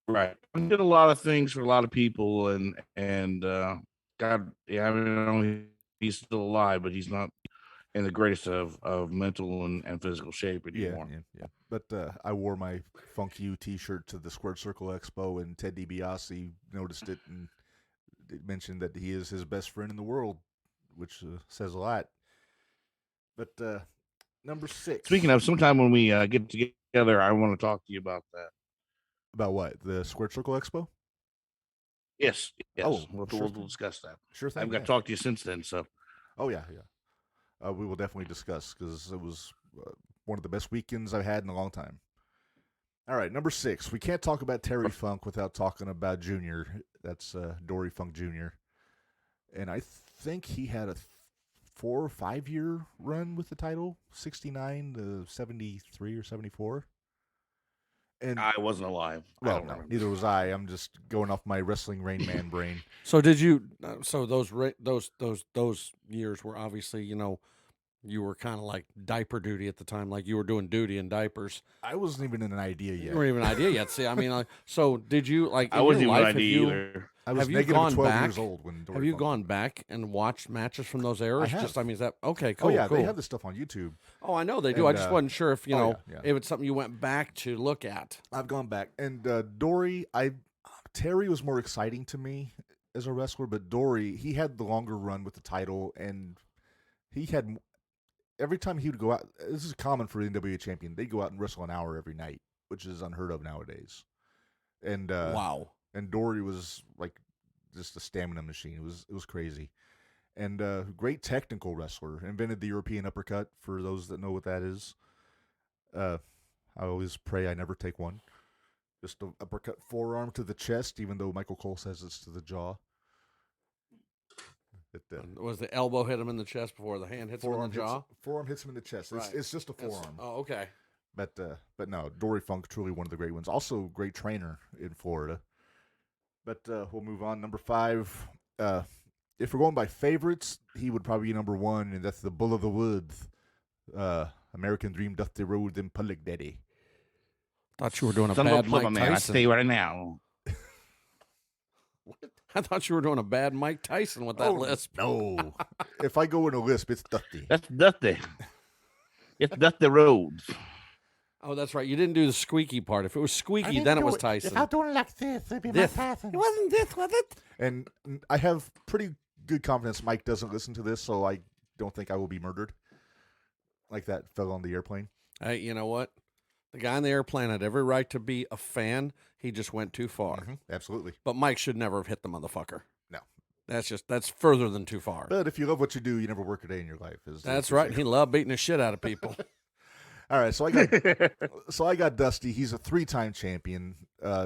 Right. He did a lot of things for a lot of people, and God, yeah, I mean, he's still alive, but he's not in the greatest of mental and physical shape anymore. Yeah. But I wore my Funk You t-shirt to the Squared Circle Expo, and Ted DiBiase noticed it and mentioned that he is his best friend in the world, which says a lot. But number 6. Speaking of, sometime when we get together, I want to talk to you about that. About what? The Squared Circle Expo? Yes. Oh, we'll discuss that. Sure thing. I've got to talk to you since then. So. Oh yeah. We will definitely discuss because it was one of the best weekends I've had in a long time. All right, number 6. We can't talk about Terry Funk without talking about Junior. That's Dory Funk Jr. And I think he had a 4 or 5 year run with the title, 69 to 73 or 74. And I wasn't alive. Well, no, neither was I. I'm just going off my wrestling Rain Man brain. So did you? So those years were obviously, you were kind of like diaper duty at the time, like you were doing duty in diapers. I wasn't even an idea yet. You weren't even an idea yet. See, I mean, so did you like? I wasn't even an idea either. I was negative 12 years old when Dory Have you Funk. gone back and watched matches from those eras? I have. Is that okay? Cool. Oh yeah, cool. they have this stuff on YouTube. Oh, I know they do. And, I just wasn't sure if if it's something you went back to look at. I've gone back, and Dory, Terry was more exciting to me as a wrestler, but Dory, he had the longer run with the title, and he had every time he would go out. This is common for the NWA champion. They'd go out and wrestle an hour every night, which is unheard of nowadays. And wow. And Dory was like just a stamina machine. It was crazy. And great technical wrestler. Invented the European uppercut, for those that know what that is. I always pray I never take one. Just an uppercut forearm to the chest, even though Michael Cole says it's to the jaw. Was the elbow hit him in the chest before the hand hits him in the jaw? Forearm hits him in the chest. It's just a forearm. Oh, okay. But no, Dory Funk, truly one of the great ones. Also, great trainer in Florida. But we'll move on. Number 5. If we're going by favorites, he would probably be number 1, and that's the Bull of the Woods. American Dream, Dusty Road, and Public Daddy. Thought you were doing a bad Mike Tyson. I stay right now. I thought you were doing a bad Mike Tyson with that lisp. No. If I go in a lisp, it's Dusty. That's Dusty. It's Dusty Rhodes. Oh, that's right. You didn't do the squeaky part. If it was squeaky, then it was Tyson. If I do it like this, it'd be Mike Tyson. It wasn't this, was it? And I have pretty good confidence Mike doesn't listen to this, so I don't think I will be murdered. Like that fellow on the airplane. Hey, you know what? The guy on the airplane had every right to be a fan. He just went too far. Mm-hmm. Absolutely. But Mike should never have hit the motherfucker. No. That's further than too far. But if you love what you do, you never work a day in your life. That's right. He loved beating the shit out of people. All right, so I got Dusty. He's a 3-time champion.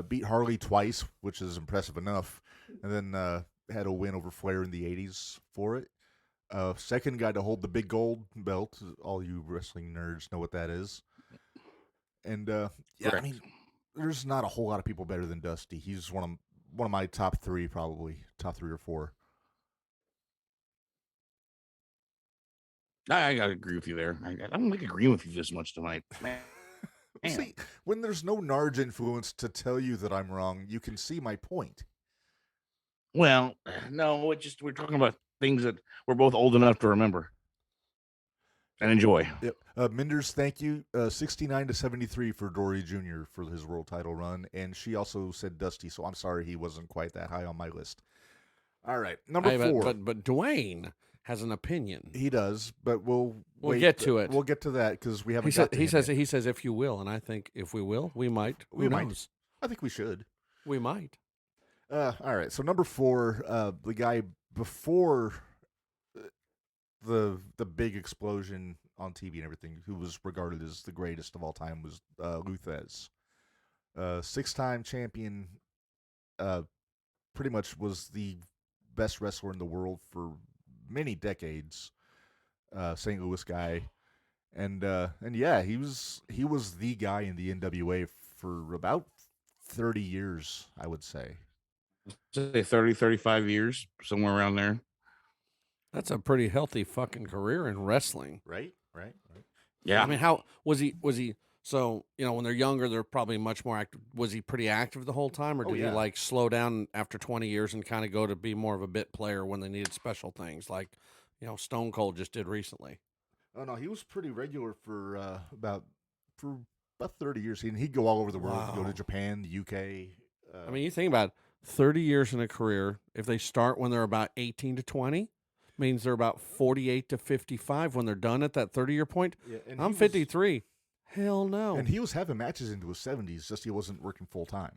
Beat Harley twice, which is impressive enough, and then had a win over Flair in the '80s for it. Second guy to hold the big gold belt. All you wrestling nerds know what that is. And yeah, Correct. I mean, there's not a whole lot of people better than Dusty. He's one of my top 3, probably top 3 or 4. I gotta agree with you there. I don't like agreeing with you this much tonight, man. See, when there's no Narge influence to tell you that I'm wrong, you can see my point. Well, no, we're talking about things that we're both old enough to remember and enjoy. Yep. Minders, thank you. 69-73 for Dory Jr. for his world title run, and she also said Dusty, so I'm sorry he wasn't quite that high on my list. All right, number 4. But Dwayne has an opinion. He does, but we'll get to it. We'll get to that because we haven't. He says if you will, and I think if we will, we might. Who knows? I think we should. We might. All right. So number 4, the guy before the big explosion on TV and everything, who was regarded as the greatest of all time, was Luthez. 6-time champion. Pretty much was the best wrestler in the world for many decades. St. Louis guy, and yeah, he was the guy in the NWA for about 30 years, I would say. Say 30, 35 years, somewhere around there. That's a pretty healthy fucking career in wrestling. Right. Yeah. I mean, how was he? So, when they're younger, they're probably much more active. Was he pretty active the whole time, or did he like slow down after 20 years and kind of go to be more of a bit player when they needed special things, like Stone Cold just did recently? Oh no, he was pretty regular for about 30 years. He'd go all over the world. Wow. Go to Japan, the UK. I mean, you think about 30 years in a career. If they start when they're about 18 to 20, means they're about 48 to 55 when they're done at that 30-year point. Yeah, I'm 53. Hell no. And he was having matches into his 70s, just he wasn't working full time.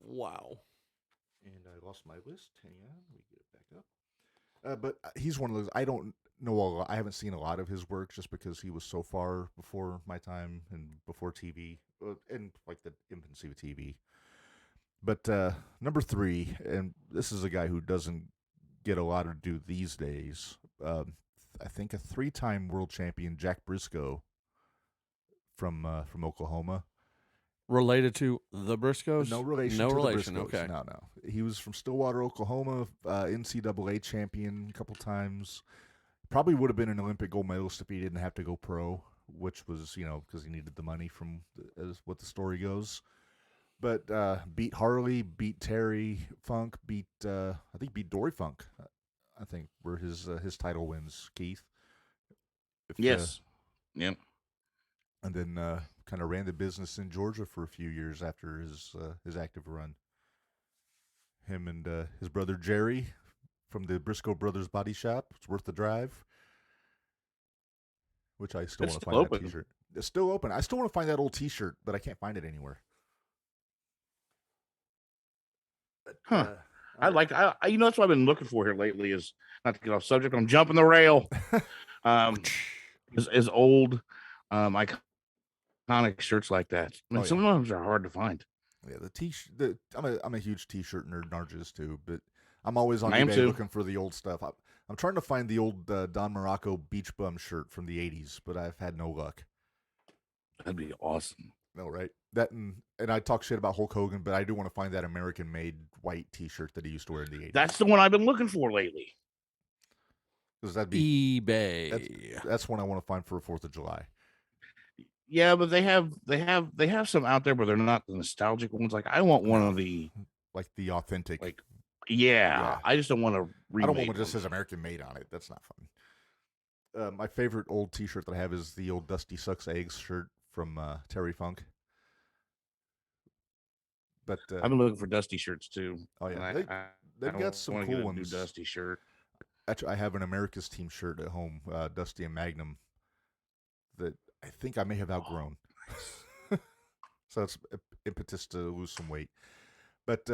Wow. And I lost my list. Hang on, let me get it back up. But he's one of those. I don't know I haven't seen a lot of his work just because he was so far before my time and before TV and like the infancy of TV. But number 3, and this is a guy who doesn't get a lot to do these days. I think a 3-time world champion, Jack Briscoe, from Oklahoma. Related to the Briscoes? No relation. No to relation. The Briscoes. Okay. No. He was from Stillwater, Oklahoma. NCAA champion a couple times. Probably would have been an Olympic gold medalist if he didn't have to go pro, which was because he needed the money from as what the story goes. But beat Harley, beat Terry Funk, beat Dory Funk. I think were his title wins. Keith. Yes. Yep. And then kind of ran the business in Georgia for a few years after his active run. Him and his brother Jerry from the Briscoe Brothers Body Shop. It's worth the drive. Which I still want to find that T-shirt. It's still open. I still want to find that old T-shirt, but I can't find it anywhere. Huh. That's what I've been looking for here lately is, not to get off subject, I'm jumping the rail. Is old iconic shirts like that. I mean, some of those are hard to find. Yeah, the T-shirt. I'm a huge T-shirt nerd. Narge is too, but I'm always on eBay looking for the old stuff. I'm trying to find the old Don Morocco beach bum shirt from the '80s, but I've had no luck. That'd be awesome. No, right? That and I talk shit about Hulk Hogan, but I do want to find that American-made white T-shirt that he used to wear in the '80s. That's the one I've been looking for lately. Because that'd be eBay. That's one I want to find for 4th of July. Yeah, but they have some out there, but they're not the nostalgic ones. Like I want one of the the authentic. Yeah. I just don't want to. I don't want one that just says American made on it. That's not fun. My favorite old T-shirt that I have is the old Dusty Sucks Eggs shirt from Terry Funk. But I've been looking for Dusty shirts too. Oh yeah, they've got some cool ones. New Dusty shirt. Actually, I have an America's Team shirt at home, Dusty and Magnum, that I think I may have outgrown. So that's impetus to lose some weight. But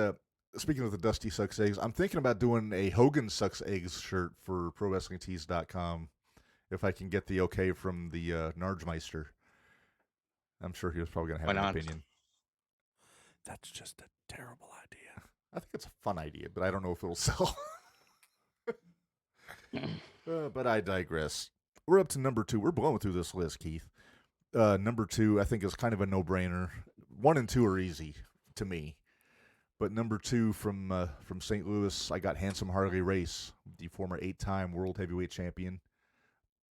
speaking of the Dusty Sucks Eggs, I'm thinking about doing a Hogan Sucks Eggs shirt for ProWrestlingTees.com if I can get the okay from the Nargemeister. I'm sure he was probably going to have an opinion. That's just a terrible idea. I think it's a fun idea, but I don't know if it'll sell. But I digress. We're up to number 2. We're blowing through this list, Keith. Number 2, I think, is kind of a no-brainer. 1 and 2 are easy to me. But number 2 from St. Louis, I got Handsome Harley Race, the former 8-time World Heavyweight Champion.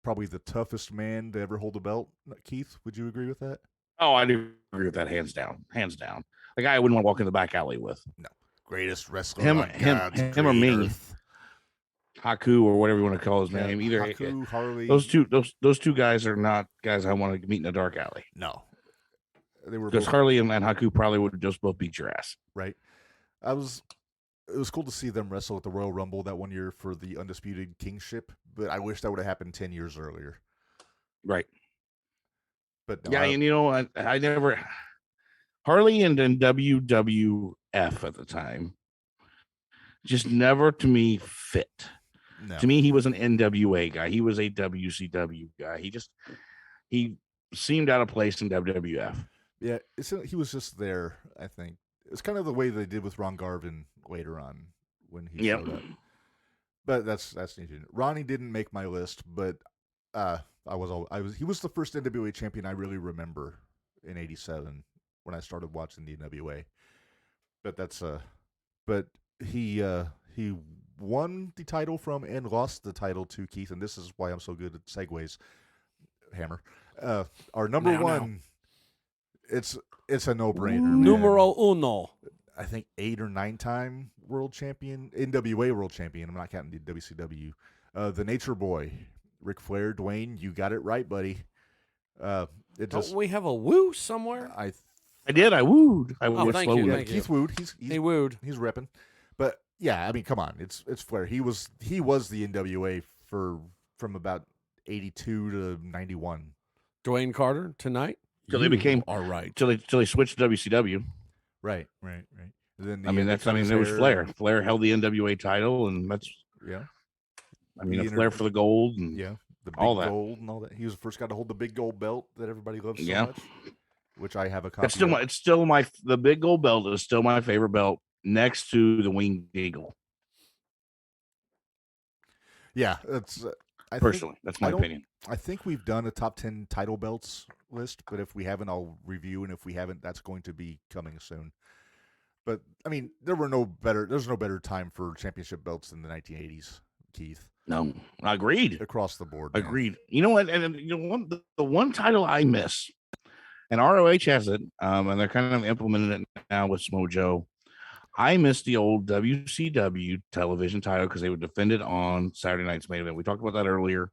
Probably the toughest man to ever hold a belt. Keith, would you agree with that? Oh, I do agree with that, hands down. The guy I wouldn't want to walk in the back alley with. No. Greatest wrestler him on or me. Haku or whatever you want to call his name. Either Haku, Harley. Those two guys are not guys I want to meet in a dark alley. No. They were because Harley and Haku probably would just both beat your ass. Right. It was cool to see them wrestle at the Royal Rumble that one year for the Undisputed Kingship, but I wish that would have happened 10 years earlier. Right. But no, yeah, and you know, I never Harley and then WWF at the time just never to me fit. No. To me, he was an NWA guy. He was a WCW guy. He seemed out of place in WWF. Yeah, he was just there, I think. It's kind of the way they did with Ron Garvin later on when he showed up. But that's neat. Ronnie didn't make my list, but he was the first NWA champion I really remember in '87 when I started watching the NWA. But he won the title from and lost the title to Keith, and this is why I'm so good at segues. Hammer, our number one. It's a no-brainer. Numero uno. I think 8 or 9-time world champion, NWA world champion. I'm not counting the WCW. The Nature Boy, Ric Flair, Dwayne. You got it right, buddy. Don't we have a woo somewhere? I did. I wooed. Thank you. Yeah, Keith wooed. He wooed. He's repping. But yeah, I mean, come on. It's Flair. He was the NWA from about 82 to 91. Dwayne Carter tonight. Till they became all right. Till they switched to WCW. Right. Then there was Flair. Flair held the NWA title, and that's Flair for the gold and the big all that gold and all that. He was the first guy to hold the big gold belt that everybody loves so much. Which I have a copy. It's still the big gold belt is still my favorite belt next to the Winged Eagle. Yeah, that's that's my opinion. I think we've done a top 10 title belts list, but if we haven't, I'll review, and if we haven't, that's going to be coming soon. But I mean, there's no better time for championship belts than the 1980s, Keith. No, I agreed. Across the board. Agreed. Man. You know what? And the one title I miss, and ROH has it, and they're kind of implementing it now with Smojo. I miss the old WCW television title because they would defend it on Saturday Night's Main Event. We talked about that earlier.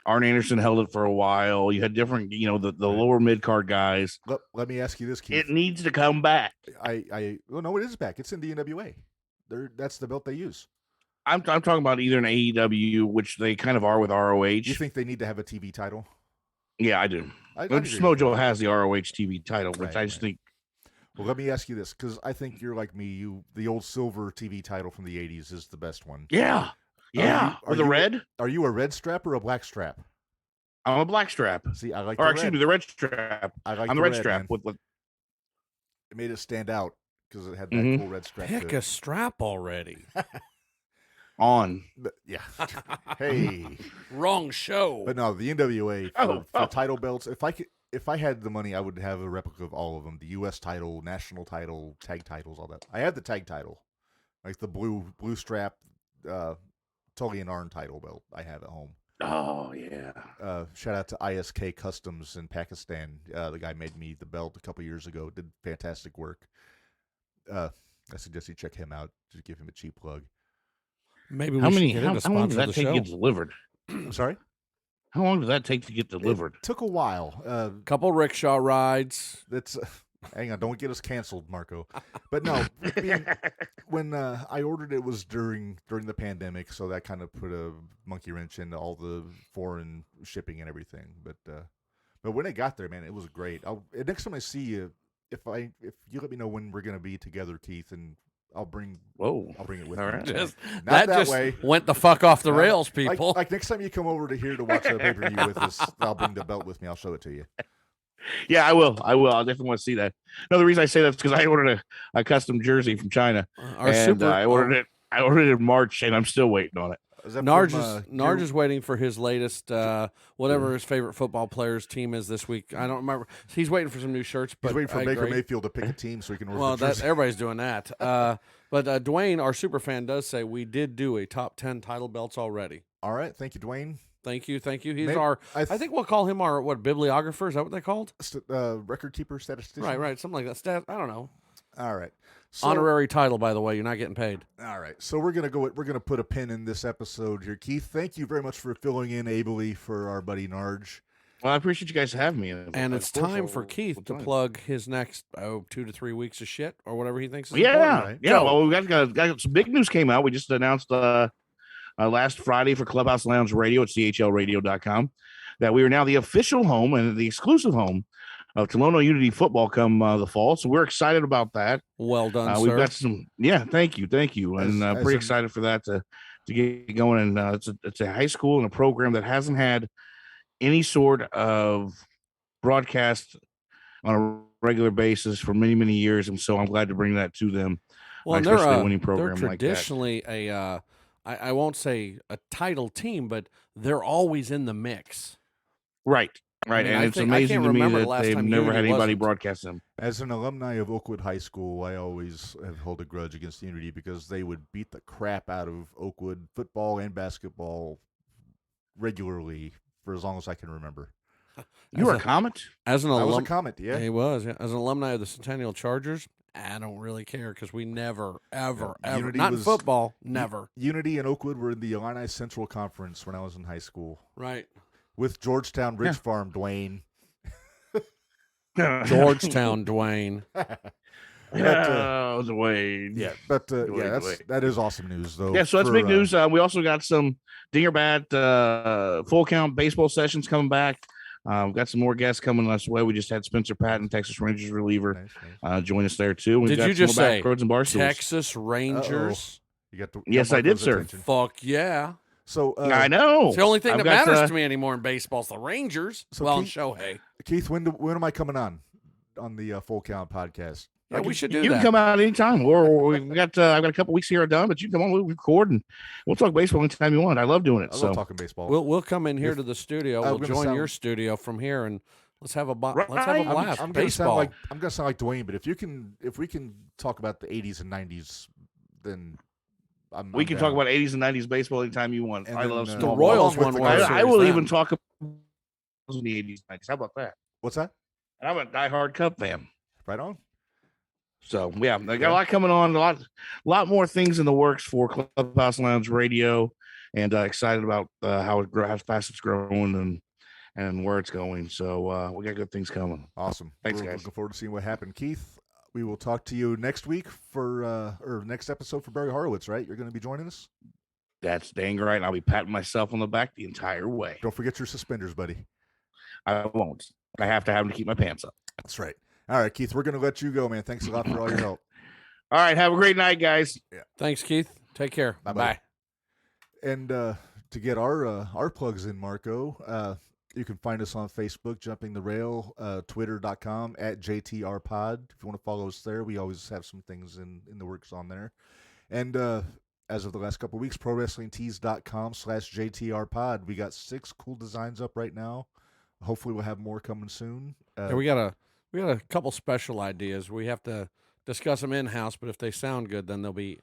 Arn Anderson held it for a while. You had different, the lower mid card guys. Let me ask you this, Keith. It needs to come back. No, it is back. It's in the NWA. That's the belt they use. I'm talking about either an AEW, which they kind of are with ROH. You think they need to have a TV title? Yeah, I do. Smojo has the ROH TV title, which I just think. Well, let me ask you this, because I think you're like me. The old silver TV title from the 80s is the best one. Yeah. Yeah. The red? Are you a red strap or a black strap? I'm a black strap. See, I like the red strap. I'm the red strap. With it made it stand out because it had that cool red strap. Pick a strap already. On. But, yeah. Hey. Wrong show. But no, the NWA for title belts, if I had the money, I would have a replica of all of them. The U.S. title, national title, tag titles, all that. I had the tag title. Like the blue strap, Tully and Arn title belt I have at home. Oh, yeah. Shout out to ISK Customs in Pakistan. The guy made me the belt a couple years ago. Did fantastic work. I suggest you check him out. Just give him a cheap plug. Maybe how long does that take to get delivered? I'm sorry? How long does that take to get delivered? It took a while. Couple rickshaw rides. That's hang on, don't get us canceled, Marco. But no, when I ordered it was during the pandemic, so that kind of put a monkey wrench into all the foreign shipping and everything. But when it got there, man, it was great. Next time I see you, if you let me know when we're gonna be together, Keith, and I'll bring it with me. Right. Not that way. Went the fuck off the rails, people. Like next time you come over to here to watch a pay-per-view with us, I'll bring the belt with me. I'll show it to you. Yeah, I will. I definitely want to see that. No, the reason I say that is because I ordered a custom jersey from China, I ordered it. I ordered it in March, and I'm still waiting on it. Narge is waiting for his latest, whatever his favorite football player's team is this week. I don't remember. He's waiting for some new shirts. But he's waiting for Baker Mayfield to pick a team so he can order. Well, everybody's doing that. But Dwayne, our super fan, does say we did do a top 10 title belts already. All right, thank you, Dwayne. Thank you. He's I think we'll call him our bibliographer. Is that what they called? Record keeper, statistician. Right, something like that. I don't know. All right. So, honorary title, by the way. You're not getting paid. All right. So we're gonna put a pin in this episode here. Keith, thank you very much for filling in ably for our buddy Narge. Well, I appreciate you guys having me. And it's time for Keith to plug his next 2 to 3 weeks of shit or whatever he thinks is important, right? Yeah. Well, we got some big news came out. We just announced last Friday for Clubhouse Lounge Radio at chlradio.com that we are now the official home and the exclusive home of Tolono Unity football come the fall. So we're excited about that. Well done, sir. We've got some, thank you. And pretty excited for that to get going. And it's a high school and a program that hasn't had any sort of broadcast on a regular basis for many, many years. And so I'm glad to bring that to them. Well, especially a winning program they're traditionally like that. I won't say a title team, but they're always in the mix. Right. I mean, and it's amazing to me that they've never had anybody broadcast them. As an alumni of Oakwood High School, I always have held a grudge against Unity because they would beat the crap out of Oakwood football and basketball regularly for as long as I can remember. You were a Comet? I was a Comet, yeah. He was, yeah. As an alumni of the Centennial Chargers, I don't really care because we never, ever, not in football, never. Unity and Oakwood were in the Illini Central Conference when I was in high school. Right. With Georgetown Ridge Farm, Dwayne. Georgetown, Dwayne. Dwayne. Yeah, but that is awesome news, though. Yeah, so that's big news. We also got some Dinger Bat full count baseball sessions coming back. We've got some more guests coming us way. We just had Spencer Patton, Texas Rangers reliever, join us there too. Did you just say Texas Rangers? Yes, I did, sir. Fuck yeah. So I know it's the only thing that matters to me anymore in baseball is the Rangers. So and Shohei. Keith, when am I coming on the Full Count podcast? Yeah, we should do that. You can come out anytime. We've got I've got a couple weeks here done, but you can come on. We'll record and we'll talk baseball anytime you want. I love doing it. I love talking baseball. We'll come in here to the studio. We'll join your studio from here and let's have a blast. I'm gonna sound like Dwayne, but if we can talk about the 80s and 90s, then we can talk about 80s and 90s baseball anytime you want. I love the Royals one. I will even talk about the 80s and 90s. How about that? What's that? And I'm a diehard Cub fan. Right on. So I got a lot coming on, a lot more things in the works for Clubhouse Lounge Radio, and excited about how fast it's growing and where it's going. So we got good things coming. Awesome. Thanks, guys. Looking forward to seeing what happened, Keith. We will talk to you next week or next episode for Barry Horowitz, right? You're going to be joining us? That's dang right. And I'll be patting myself on the back the entire way. Don't forget your suspenders, buddy. I won't. I have to have them to keep my pants up. That's right. All right, Keith, we're going to let you go, man. Thanks a lot for all your help. All right. Have a great night, guys. Yeah. Thanks, Keith. Take care. Bye-bye. And to get our plugs in, Marco, you can find us on Facebook, Jumping the Rail, twitter.com @JTRPod. If you want to follow us there, we always have some things in the works on there. And as of the last couple of weeks, ProWrestlingTees.com/JTRPod. We got 6 cool designs up right now. Hopefully we'll have more coming soon. We got a couple special ideas. We have to discuss them in-house, but if they sound good, then they'll be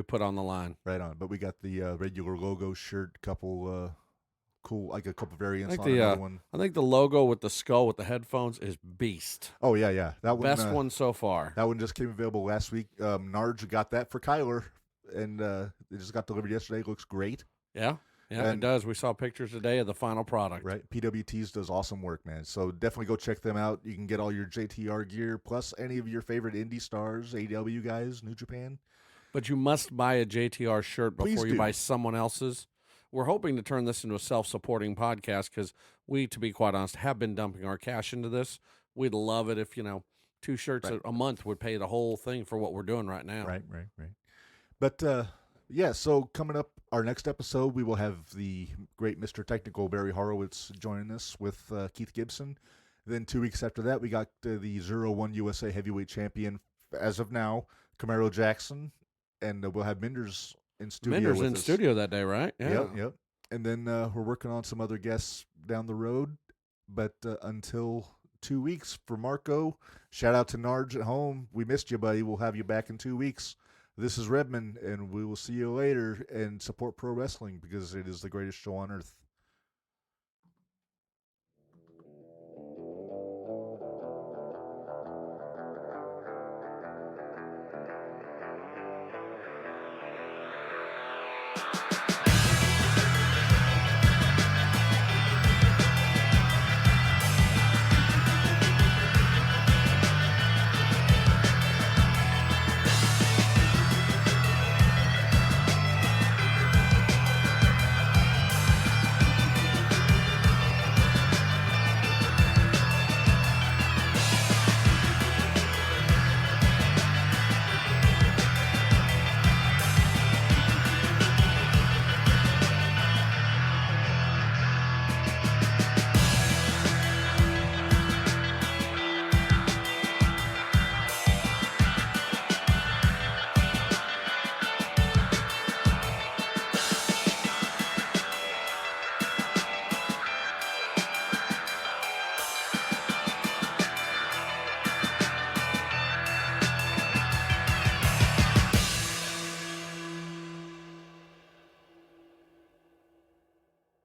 put on the line. Right on. But we got the regular logo shirt, couple cool, like a couple variants on another one. I think the logo with the skull with the headphones is beast. Oh, yeah. That one, best one so far. That one just came available last week. Narge got that for Kyler, and it just got delivered yesterday. Looks great. Yeah, it does. We saw pictures today of the final product. Right. PWTs does awesome work, man. So definitely go check them out. You can get all your JTR gear, plus any of your favorite indie stars, AW guys, New Japan. But you must buy a JTR shirt before you buy someone else's. We're hoping to turn this into a self-supporting podcast because we, to be quite honest, have been dumping our cash into this. We'd love it if, 2 shirts a month would pay the whole thing for what we're doing right now. Right. But, so coming up, our next episode, we will have the great Mr. Technical Barry Horowitz joining us with Keith Gibson. Then 2 weeks after that, we got the 0-1 USA Heavyweight Champion, as of now, Camaro Jackson, and we'll have Minders in studio. Minders with in us. studio that day, right? Yeah. Yep. And then we're working on some other guests down the road. But until 2 weeks for Marco, shout out to Narge at home. We missed you, buddy. We'll have you back in 2 weeks. This is Redmond, and we will see you later. And support pro wrestling because it is the greatest show on earth.